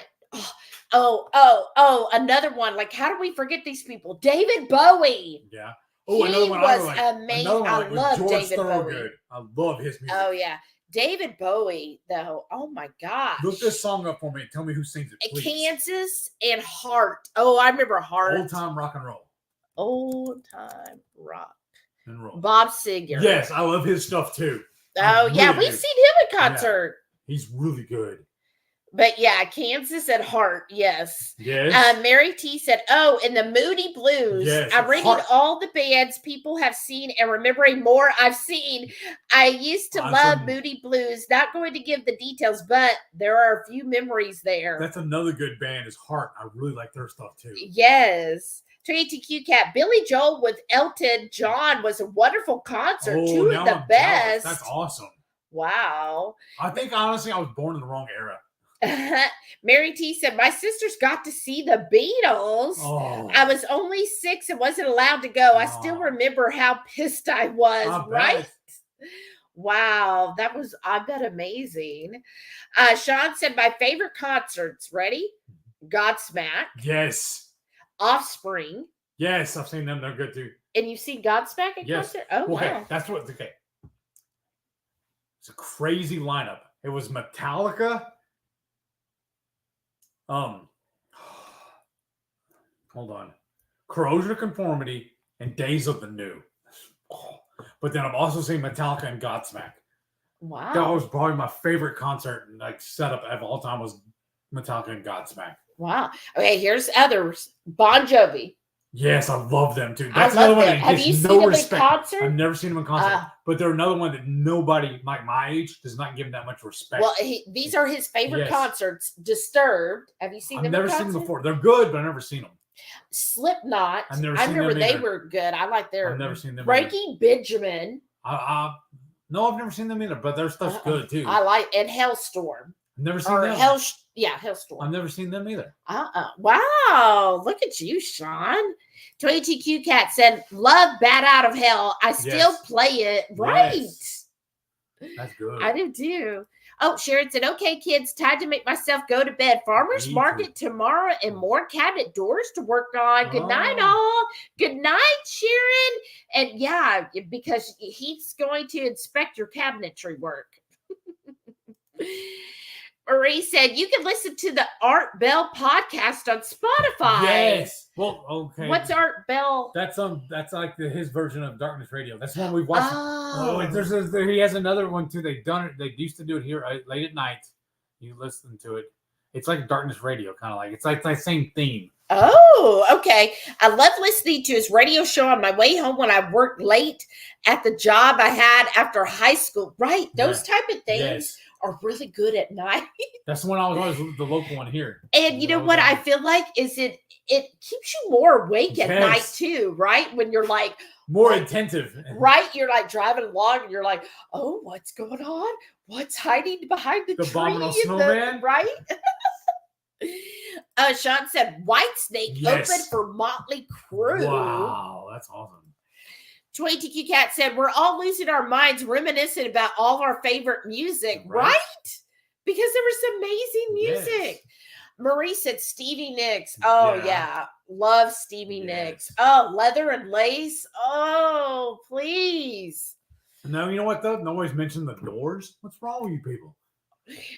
Speaker 1: Oh, another one. Like, how do we forget these people? David Bowie.
Speaker 2: Yeah.
Speaker 1: He
Speaker 2: another one
Speaker 1: was
Speaker 2: like.
Speaker 1: amazing.
Speaker 2: Another one
Speaker 1: I
Speaker 2: like
Speaker 1: love
Speaker 2: with George
Speaker 1: David Bowie.
Speaker 2: Thorogood. I love his music.
Speaker 1: Oh, yeah. David Bowie, though. Oh, my gosh.
Speaker 2: Look this song up for me and tell me who sings it, please.
Speaker 1: Kansas and Heart. Oh, I remember Heart.
Speaker 2: Old time rock and roll.
Speaker 1: Old time rock.
Speaker 2: And roll.
Speaker 1: Bob Seger.
Speaker 2: Yes, I love his stuff too.
Speaker 1: Oh, yeah.
Speaker 2: really
Speaker 1: We've
Speaker 2: do.
Speaker 1: seen him in concert.
Speaker 2: He's really good.
Speaker 1: But yeah, Kansas and Heart. Yes.
Speaker 2: Yes.
Speaker 1: Mary T said, oh, and the Moody Blues.
Speaker 2: Yes,
Speaker 1: I'm reading
Speaker 2: Heart.
Speaker 1: all the bands people have seen and remembering more I've seen. I used to love
Speaker 2: Awesome.
Speaker 1: Moody Blues. Not going to give the details, but there are a few memories there.
Speaker 2: That's another good band is Heart. I really like their stuff too.
Speaker 1: Yes. 22Q Cat, Billy Joel with Elton John was a wonderful concert. Two
Speaker 2: now
Speaker 1: of the
Speaker 2: I'm jealous.
Speaker 1: best.
Speaker 2: That's awesome.
Speaker 1: Wow.
Speaker 2: I think honestly I was born in the wrong era.
Speaker 1: Mary T said, my sisters got to see the Beatles.
Speaker 2: Oh,
Speaker 1: I was only 6 and wasn't allowed to go. I still
Speaker 2: Oh.
Speaker 1: remember how pissed I was,
Speaker 2: I
Speaker 1: right?
Speaker 2: bet.
Speaker 1: Wow, that was, I bet, amazing. Sean said, my favorite concerts, ready? Godsmack,
Speaker 2: Yes.
Speaker 1: Offspring,
Speaker 2: Yes, I've seen them. They're good too.
Speaker 1: and you've seen Godsmack in
Speaker 2: Yes.
Speaker 1: concert? Oh,
Speaker 2: Okay,
Speaker 1: wow.
Speaker 2: that's what. Okay, it's a crazy lineup. It was Metallica. Hold on, Corrosion of Conformity and Days of the New. But then I've also seen Metallica and Godsmack.
Speaker 1: Wow.
Speaker 2: That was probably my favorite concert like setup of all time was Metallica and Godsmack.
Speaker 1: Wow. Okay, here's others. Bon Jovi.
Speaker 2: Yes, I love them too.
Speaker 1: I
Speaker 2: That's
Speaker 1: love
Speaker 2: another one
Speaker 1: them.
Speaker 2: that
Speaker 1: Have
Speaker 2: gets
Speaker 1: you seen
Speaker 2: no
Speaker 1: them
Speaker 2: respect.
Speaker 1: in concert?
Speaker 2: I've never seen them in concert,
Speaker 1: Uh,
Speaker 2: but they're another one that nobody like my age does not give them that much respect.
Speaker 1: Well, these are his favorite
Speaker 2: Yes.
Speaker 1: concerts. Disturbed. Have you seen
Speaker 2: I've
Speaker 1: them
Speaker 2: never
Speaker 1: in
Speaker 2: seen
Speaker 1: concert?
Speaker 2: them before. They're good, but I've never seen them.
Speaker 1: Slipknot.
Speaker 2: I've never
Speaker 1: I
Speaker 2: seen
Speaker 1: remember
Speaker 2: them
Speaker 1: they
Speaker 2: either.
Speaker 1: were good. I like their
Speaker 2: I've never seen them.
Speaker 1: Breaking Benjamin.
Speaker 2: No, I've never seen them either, but their stuff's good too.
Speaker 1: I like and Hellstorm.
Speaker 2: I've never seen
Speaker 1: Or
Speaker 2: them.
Speaker 1: Hellstorm.
Speaker 2: I've never seen them either.
Speaker 1: Wow. Look at you, Sean. 22Q Cat said, love Bat Out of Hell. I still
Speaker 2: Yes.
Speaker 1: play it. Right.
Speaker 2: Yes. That's good.
Speaker 1: I do too. Oh, Sharon said, okay, kids, time to make myself go to bed. Farmers
Speaker 2: Me
Speaker 1: market tomorrow and more cabinet doors to work on. Good night,
Speaker 2: Oh.
Speaker 1: all. Good night, Sharon. And yeah, because he's going to inspect your cabinetry work. Marie said, you can listen to the Art Bell podcast on Spotify.
Speaker 2: Yes. Well, okay.
Speaker 1: What's Art Bell?
Speaker 2: That's like his version of Darkness Radio. That's the one we've watched.
Speaker 1: Oh,
Speaker 2: He has another one too. They've done it. They used to do it here late at night. You listen to it. It's like Darkness Radio, kind of like it's like the same theme.
Speaker 1: Oh, okay. I love listening to his radio show on my way home when I worked late at the job I had after high school. Right. Those type of things
Speaker 2: Yes.
Speaker 1: are really good at night.
Speaker 2: That's the one I was always the local one here.
Speaker 1: And you know what I feel like is it keeps you more awake at
Speaker 2: Yes.
Speaker 1: night too, right? When you're like,
Speaker 2: More attentive.
Speaker 1: right, you're like driving along and you're like, oh, what's going on? What's hiding behind the tree?
Speaker 2: abominable
Speaker 1: in the-
Speaker 2: snowman?
Speaker 1: right? Sean said Whitesnake
Speaker 2: Yes.
Speaker 1: open for Motley Crue.
Speaker 2: Wow, that's awesome.
Speaker 1: 22Q Cat said, we're all losing our minds reminiscing about all our favorite music, right? Because there was amazing music.
Speaker 2: Yes.
Speaker 1: Marie said Stevie Nicks. Oh yeah. Love Stevie Nicks. Oh, leather and lace. Oh, please.
Speaker 2: No, you know what though? Nobody's mentioned the Doors. What's wrong with you people?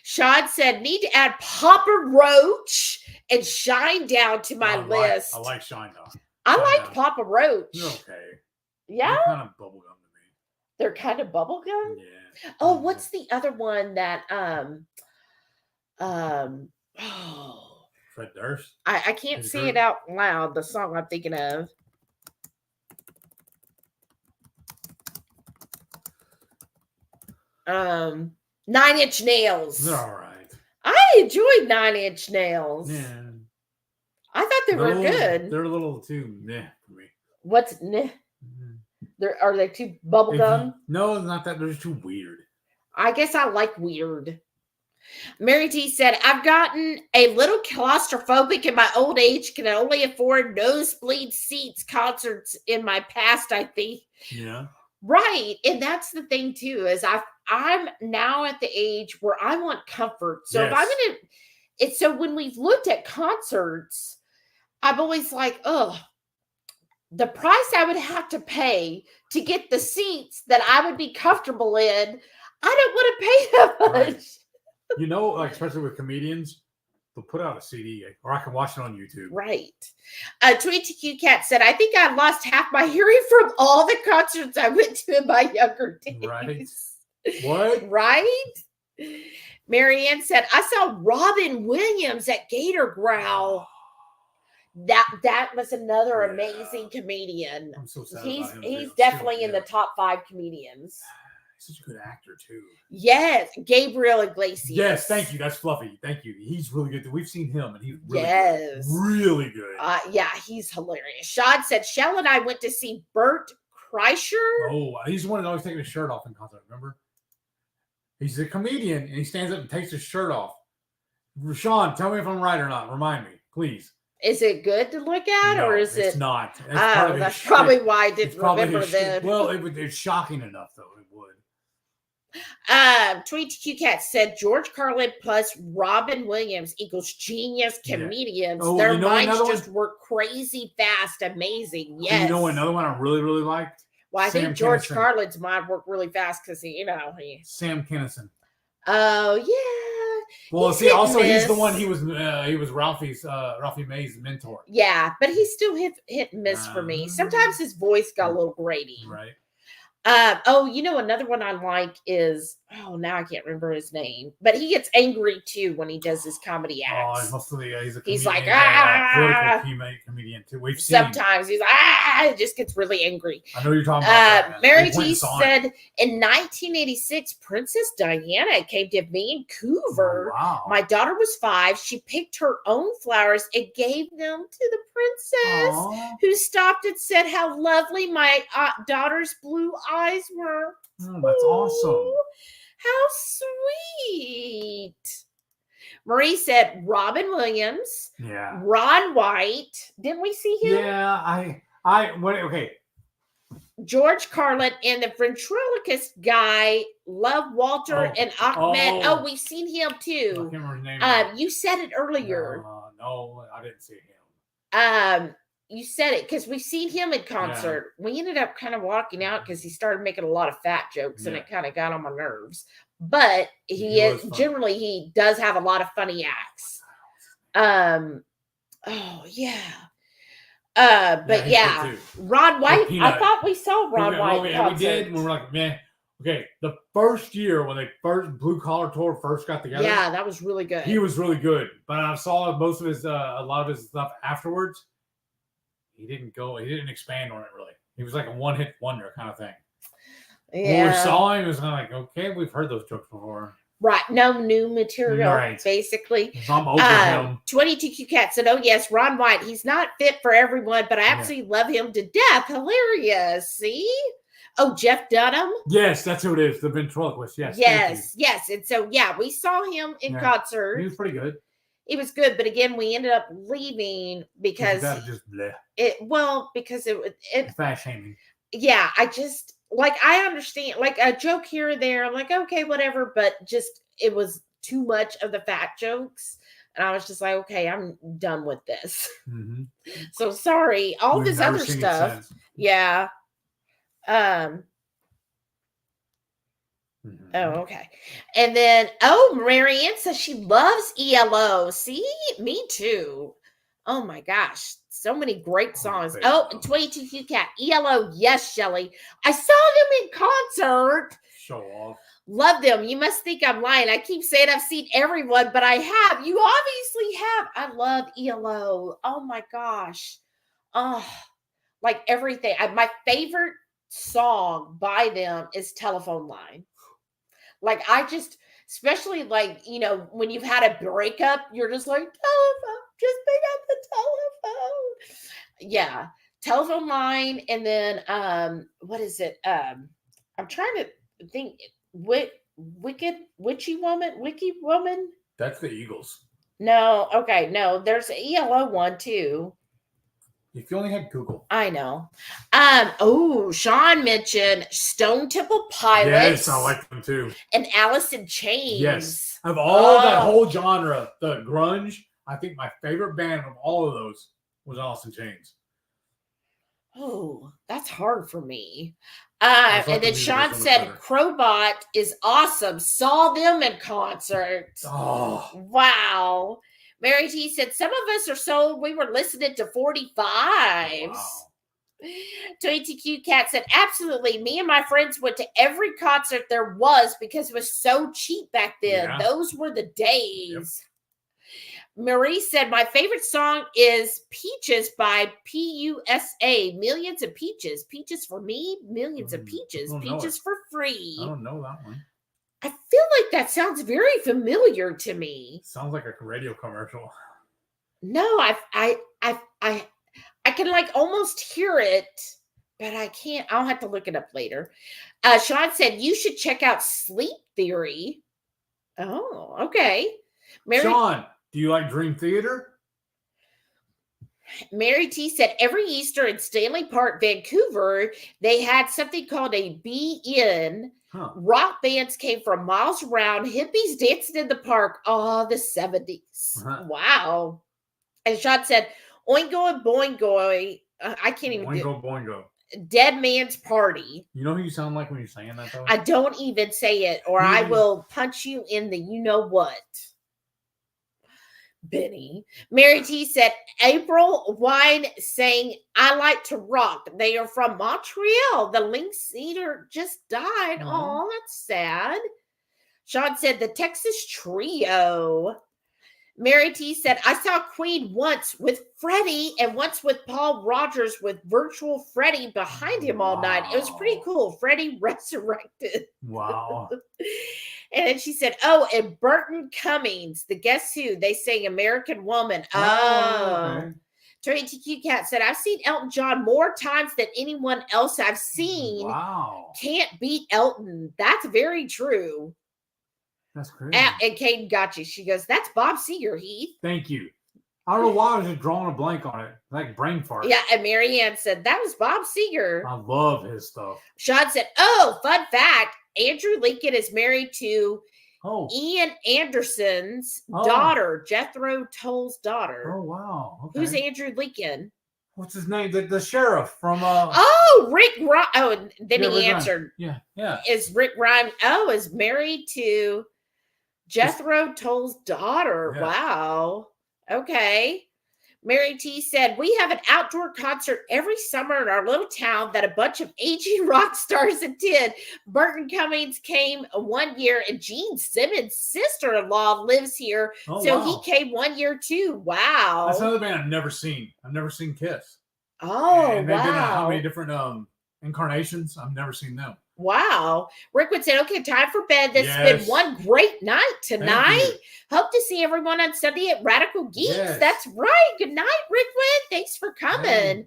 Speaker 1: Sean said, need to add Papa Roach and Shine Down to my list.
Speaker 2: I like Shine Down.
Speaker 1: I like Papa Roach.
Speaker 2: They're okay.
Speaker 1: Yeah.
Speaker 2: They're kind of bubblegum to me.
Speaker 1: They're kind of bubblegum?
Speaker 2: Yeah.
Speaker 1: Oh, what's the other one that
Speaker 2: Fred Durst?
Speaker 1: I can't say it out loud, the song I'm thinking of. Nine Inch Nails.
Speaker 2: They're all right. I
Speaker 1: enjoyed 9 Inch Nails.
Speaker 2: Yeah.
Speaker 1: I thought they were good.
Speaker 2: They're a little too meh for me.
Speaker 1: What's meh? Are they too bubblegum?
Speaker 2: No, not that. They're just too weird.
Speaker 1: I guess I like weird. Mary T said, I've gotten a little claustrophobic in my old age, can only afford nosebleed seats concerts in my past, I think.
Speaker 2: Yeah.
Speaker 1: Right. And that's the thing too, is I'm now at the age where I want comfort. So if I'm going to, so when we've looked at concerts, I'm always like, oh, the price I would have to pay to get the seats that I would be comfortable in, I don't want to pay that much.
Speaker 2: Right. You know, like especially with comedians, they'll put out a CD, or I can watch it on YouTube.
Speaker 1: Right. TweetQ Cat said, I think I lost half my hearing from all the concerts I went to in my younger days.
Speaker 2: Right. What?
Speaker 1: Right? Marianne said, I saw Robin Williams at Gator Growl. That was another amazing comedian.
Speaker 2: I'm so sad.
Speaker 1: He's definitely in the top 5 comedians.
Speaker 2: He's such a good actor too.
Speaker 1: Yes, Gabriel Iglesias.
Speaker 2: Yes, thank you. That's Fluffy. Thank you. He's really good. We've seen him, and he's really good. Really good.
Speaker 1: Yeah, he's hilarious. Sean said, Shell and I went to see Bert Kreischer.
Speaker 2: Oh, he's the one that always taking his shirt off in concert. Remember? He's a comedian, and he stands up and takes his shirt off. Sean, tell me if I'm right or not. Remind me, please.
Speaker 1: Is it good to look at, or is it?
Speaker 2: It's not.
Speaker 1: That's probably why I didn't remember then.
Speaker 2: Well, it's shocking enough, though. It would.
Speaker 1: TweetQ Cat said George Carlin plus Robin Williams equals genius comedians.
Speaker 2: Oh,
Speaker 1: their minds just work crazy fast, amazing. Yes.
Speaker 2: You know another one I really, really liked?
Speaker 1: Well, I think George Carlin's mind worked really fast because he.
Speaker 2: Sam Kinison.
Speaker 1: Oh yeah.
Speaker 2: Well, he's the one. He was Ralphie May's mentor.
Speaker 1: Yeah, but he's still hit and miss for me. Sometimes his voice got a little grating.
Speaker 2: Right.
Speaker 1: Another one I like is now I can't remember his name, but he gets angry too when he does his comedy acts.
Speaker 2: He's
Speaker 1: like
Speaker 2: political comedian too. We've seen
Speaker 1: sometimes he's it just gets really angry.
Speaker 2: I know you're talking about.
Speaker 1: Mary T said in 1986, Princess Diana came to Vancouver.
Speaker 2: Oh, wow.
Speaker 1: My daughter was 5. She picked her own flowers and gave them to the princess, who stopped and said how lovely my daughter's blue eyes were.
Speaker 2: Oh, that's awesome.
Speaker 1: How sweet. Marie said Robin Williams.
Speaker 2: Yeah.
Speaker 1: Ron White. Didn't we see him?
Speaker 2: Yeah, okay.
Speaker 1: George Carlin and the ventriloquist guy, Love Walter and Ahmed. Oh, we've seen him too.
Speaker 2: I can't remember his name.
Speaker 1: You said it earlier.
Speaker 2: No, I didn't see him.
Speaker 1: You said it because we've seen him in concert. Yeah. We ended up kind of walking out because he started making a lot of fat jokes and it kind of got on my nerves. But he does have a lot of funny acts. Ron White. I thought we saw Ron White.
Speaker 2: Yeah, we did. We were like, man. Okay, the first year when they blue collar tour first got together.
Speaker 1: Yeah, that was really good.
Speaker 2: He was really good, but I saw most of his a lot of his stuff afterwards. He didn't expand on it really. He was like a one-hit wonder kind of thing. Yeah. When we saw him, it was kind of like, okay, we've heard those jokes before.
Speaker 1: Right. No new material, basically.
Speaker 2: So I'm over him.
Speaker 1: 22Q Cat said, oh, yes, Ron White. He's not fit for everyone, but I absolutely love him to death. Hilarious. See? Oh, Jeff Dunham?
Speaker 2: Yes, that's who it is. The ventriloquist. Yes.
Speaker 1: Yes. And so, we saw him in concert.
Speaker 2: He was pretty good.
Speaker 1: It was good, but again, we ended up leaving because because it
Speaker 2: fat shaming.
Speaker 1: Yeah, I understand, like a joke here or there. I'm like, okay, whatever, but just it was too much of the fat jokes. And I was just like, okay, I'm done with this.
Speaker 2: Mm-hmm.
Speaker 1: So sorry. All
Speaker 2: We've
Speaker 1: this
Speaker 2: never
Speaker 1: other
Speaker 2: seen it
Speaker 1: stuff.
Speaker 2: since.
Speaker 1: Yeah.
Speaker 2: Mm-hmm.
Speaker 1: Oh, okay. And then, Marianne says she loves ELO. See, me too. Oh my gosh. So many great songs. Oh, and 22 Cat. ELO. Yes, Shelly. I saw them in concert.
Speaker 2: Show off.
Speaker 1: Love them. You must think I'm lying. I keep saying I've seen everyone, but I have. You obviously have. I love ELO. Oh my gosh. Oh, like everything. My favorite song by them is Telephone Line. Like I just, especially like, when you've had a breakup, you're just like, telephone, just pick up the telephone. Yeah. Telephone Line. And then, what is it? I'm trying to think. Witchy Woman.
Speaker 2: That's the Eagles.
Speaker 1: No. Okay. No, there's an ELO one too.
Speaker 2: If you only had Google.
Speaker 1: I know. Sean mentioned Stone Temple Pilots.
Speaker 2: Yes, I like them too.
Speaker 1: And Alice in Chains.
Speaker 2: Yes. Of all that whole genre, the grunge, I think my favorite band of all of those was Alice in Chains.
Speaker 1: Oh, that's hard for me. And then Sean said Crowbot is awesome. Saw them in concert.
Speaker 2: Oh.
Speaker 1: Wow. Mary T said, some of us are sold. We were listening to 45s. Wow. 22Q Cat said, absolutely. Me and my friends went to every concert there was because it was so cheap back then. Yeah. Those were the days. Yep. Marie said, my favorite song is Peaches by PUSA. Millions of Peaches. Peaches for me, millions of peaches. Peaches for free.
Speaker 2: I don't know that one.
Speaker 1: I feel like that sounds very familiar to me.
Speaker 2: Sounds like a radio commercial.
Speaker 1: No, I can like almost hear it, but I can't. I'll have to look it up later. Sean said you should check out Sleep Theory. Oh, okay.
Speaker 2: Sean, do you like Dream Theater?
Speaker 1: Mary T said every Easter in Stanley Park, Vancouver, they had something called a BN. Huh. Rock bands came from miles around, hippies dancing in the park. Oh, the 70s. Uh-huh. Wow. And Sean said, Oingo and Boingo. I can't even
Speaker 2: Oingo Boingo.
Speaker 1: Dead Man's Party.
Speaker 2: You know who you sound like when you're saying that, though?
Speaker 1: I don't even say it, or I will punch you in the you-know-what. Benny. Mary T said, April Wine saying, I like to rock. They are from Montreal. The lead singer just died. Oh, that's sad. Sean said, the Texas Trio. Mary T said, I saw Queen once with Freddie and once with Paul Rogers with virtual Freddie behind him all night. It was pretty cool. Freddie resurrected.
Speaker 2: Wow.
Speaker 1: And then she said, and Burton Cummings, the Guess Who, they sang American Woman. Okay. Terry TQ Cat said, I've seen Elton John more times than anyone else I've seen.
Speaker 2: Wow.
Speaker 1: Can't beat Elton. That's very true.
Speaker 2: That's crazy.
Speaker 1: And Kaden got you. She goes, that's Bob Seger, Heath.
Speaker 2: Thank you. I don't know why I was just drawing a blank on it. Like brain fart.
Speaker 1: Yeah, and Marianne said, that was Bob Seger.
Speaker 2: I love his stuff.
Speaker 1: Sean said, fun fact. Andrew Lincoln is married to Ian Anderson's daughter, Jethro Tull's daughter.
Speaker 2: Oh, wow. Okay.
Speaker 1: Who's Andrew Lincoln?
Speaker 2: What's his name? The sheriff from...
Speaker 1: Rick Ryan. Oh, then he answered.
Speaker 2: Ryan. Yeah.
Speaker 1: Is Rick Ryan... is married to Jethro Tull's daughter. Yeah. Wow. Okay. Mary T said, we have an outdoor concert every summer in our little town that a bunch of aging rock stars attend. Burton Cummings came one year, and Gene Simmons' sister-in-law lives here. He came 1 year too. Wow.
Speaker 2: That's another band I've never seen. I've never seen Kiss.
Speaker 1: And
Speaker 2: they've been in how many different incarnations? I've never seen them.
Speaker 1: Wow. Rick would say, okay, time for bed. This has been one great night tonight. Hope to see everyone on Sunday at Radical Geeks. Yes. That's right. Good night, Rickwood. Thanks for coming.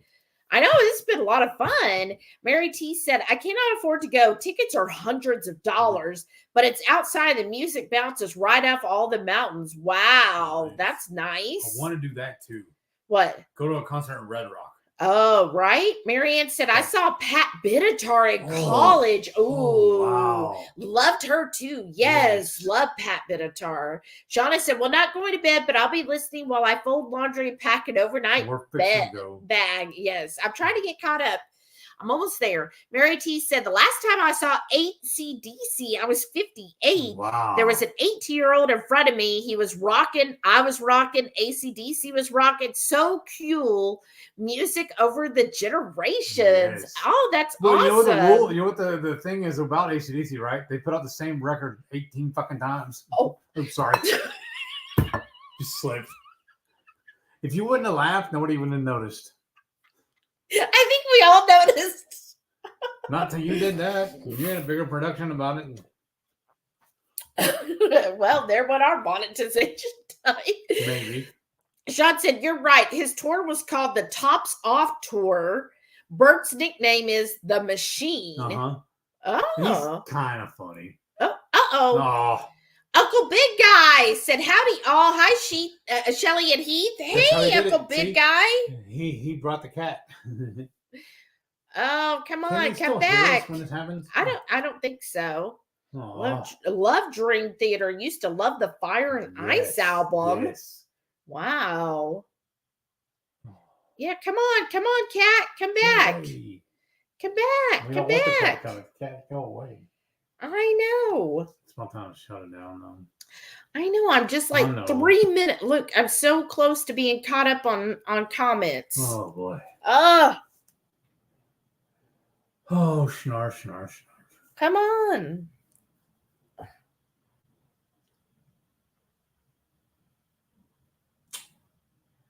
Speaker 1: I know this has been a lot of fun. Mary T said, I cannot afford to go. Tickets are hundreds of dollars, but it's outside. The music bounces right off all the mountains. Wow. That's nice.
Speaker 2: I want to do that too.
Speaker 1: What?
Speaker 2: Go to a concert in Red Rock.
Speaker 1: Oh, right. Marianne said, I saw Pat Benatar in college. Ooh,
Speaker 2: wow.
Speaker 1: Loved her too. Yes, love Pat Benatar. Shauna said, well, not going to bed, but I'll be listening while I fold laundry and pack an overnight bag. Yes, I'm trying to get caught up. I'm almost there. Mary T said, the last time I saw AC/DC, I was 58.
Speaker 2: Wow.
Speaker 1: There was an 18-year-old in front of me. He was rocking. I was rocking. AC/DC was rocking. So cool. Music over the generations.
Speaker 2: Yes.
Speaker 1: Oh, that's
Speaker 2: well,
Speaker 1: awesome.
Speaker 2: You know what the thing is about AC/DC, right? They put out the same record 18 fucking times.
Speaker 1: Oh.
Speaker 2: I'm sorry. Just slipped. If you wouldn't have laughed, nobody would have noticed.
Speaker 1: I think we all noticed.
Speaker 2: Not till you did that. You had a bigger production about it.
Speaker 1: Well, there went our monetization time.
Speaker 2: Maybe.
Speaker 1: Sean said, you're right. His tour was called the Tops Off Tour. Bert's nickname is The Machine.
Speaker 2: Uh-huh.
Speaker 1: Oh.
Speaker 2: He's kind of funny.
Speaker 1: Oh. Uncle Big Guy said, howdy all. Hi, Shelly and Heath. Hey, Uncle Big Guy.
Speaker 2: He brought the cat.
Speaker 1: Oh, come on, come back.
Speaker 2: When this happens?
Speaker 1: I don't think so. Love Dream Theater. Used to love the Fire and Ice album.
Speaker 2: Yes.
Speaker 1: Wow. Yeah, come on, cat. Come back.
Speaker 2: Hey.
Speaker 1: Come back. Come back.
Speaker 2: Cat, go away.
Speaker 1: I know.
Speaker 2: It's my time to shut it down though.
Speaker 1: I know. I'm just like 3 minutes. Look, I'm so close to being caught up on comments.
Speaker 2: Oh boy. Oh, snarf.
Speaker 1: Come on.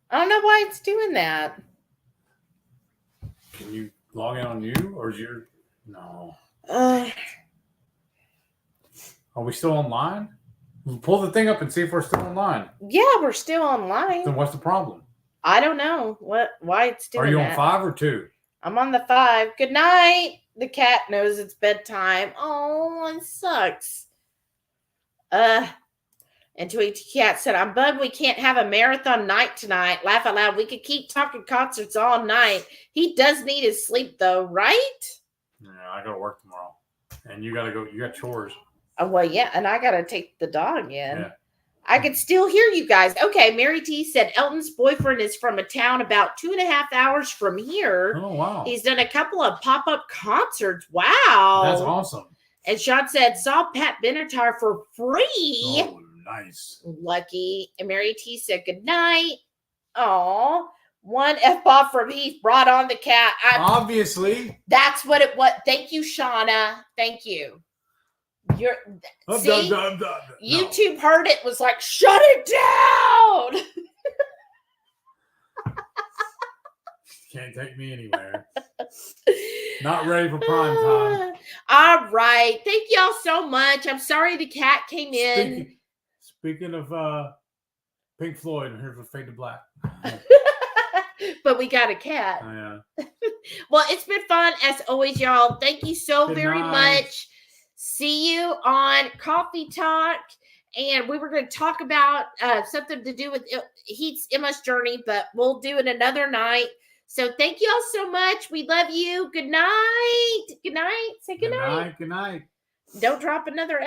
Speaker 1: I don't know why it's doing that.
Speaker 2: Can you log in on you, or is your no?
Speaker 1: Uh,
Speaker 2: Are we still online? Pull the thing up and see if we're still online.
Speaker 1: Yeah, we're still online.
Speaker 2: Then what's the problem?
Speaker 1: I don't know why it's doing that.
Speaker 2: Are you on 5 or 2?
Speaker 1: I'm on the 5. Good night. The cat knows it's bedtime. Oh, it sucks. And Tweety Cat said, I'm bugged we can't have a marathon night tonight. Laugh out loud. We could keep talking concerts all night. He does need his sleep, though, right?
Speaker 2: Yeah, I got to work tomorrow. And you got to go. You got chores.
Speaker 1: Oh, well, yeah. And I got to take the dog in.
Speaker 2: Yeah.
Speaker 1: I can still hear you guys. Okay, Mary T said Elton's boyfriend is from a town about 2.5 hours from here.
Speaker 2: Oh, wow.
Speaker 1: He's done a couple of pop-up concerts. Wow.
Speaker 2: That's awesome.
Speaker 1: And Sean said, saw Pat Benatar for free.
Speaker 2: Oh, nice.
Speaker 1: Lucky. And Mary T said, good night. Oh, one F-bomb from Heath brought on the cat.
Speaker 2: Obviously.
Speaker 1: That's what it was. Thank you, Shauna. Thank you. YouTube heard it, was like, shut it down.
Speaker 2: Can't take me anywhere. Not ready for prime time.
Speaker 1: All right. Thank y'all so much. I'm sorry the cat came in.
Speaker 2: Speaking of Pink Floyd, here's a Fade to Black.
Speaker 1: But we got a cat.
Speaker 2: Oh, yeah.
Speaker 1: Well, it's been fun as always, y'all. Thank you so very much. See you on Coffee Talk. And we were going to talk about something to do with Heath's Emma's journey, but we'll do it another night. So thank you all so much. We love you. Good night. Good night. Say good night.
Speaker 2: Good night.
Speaker 1: Don't drop another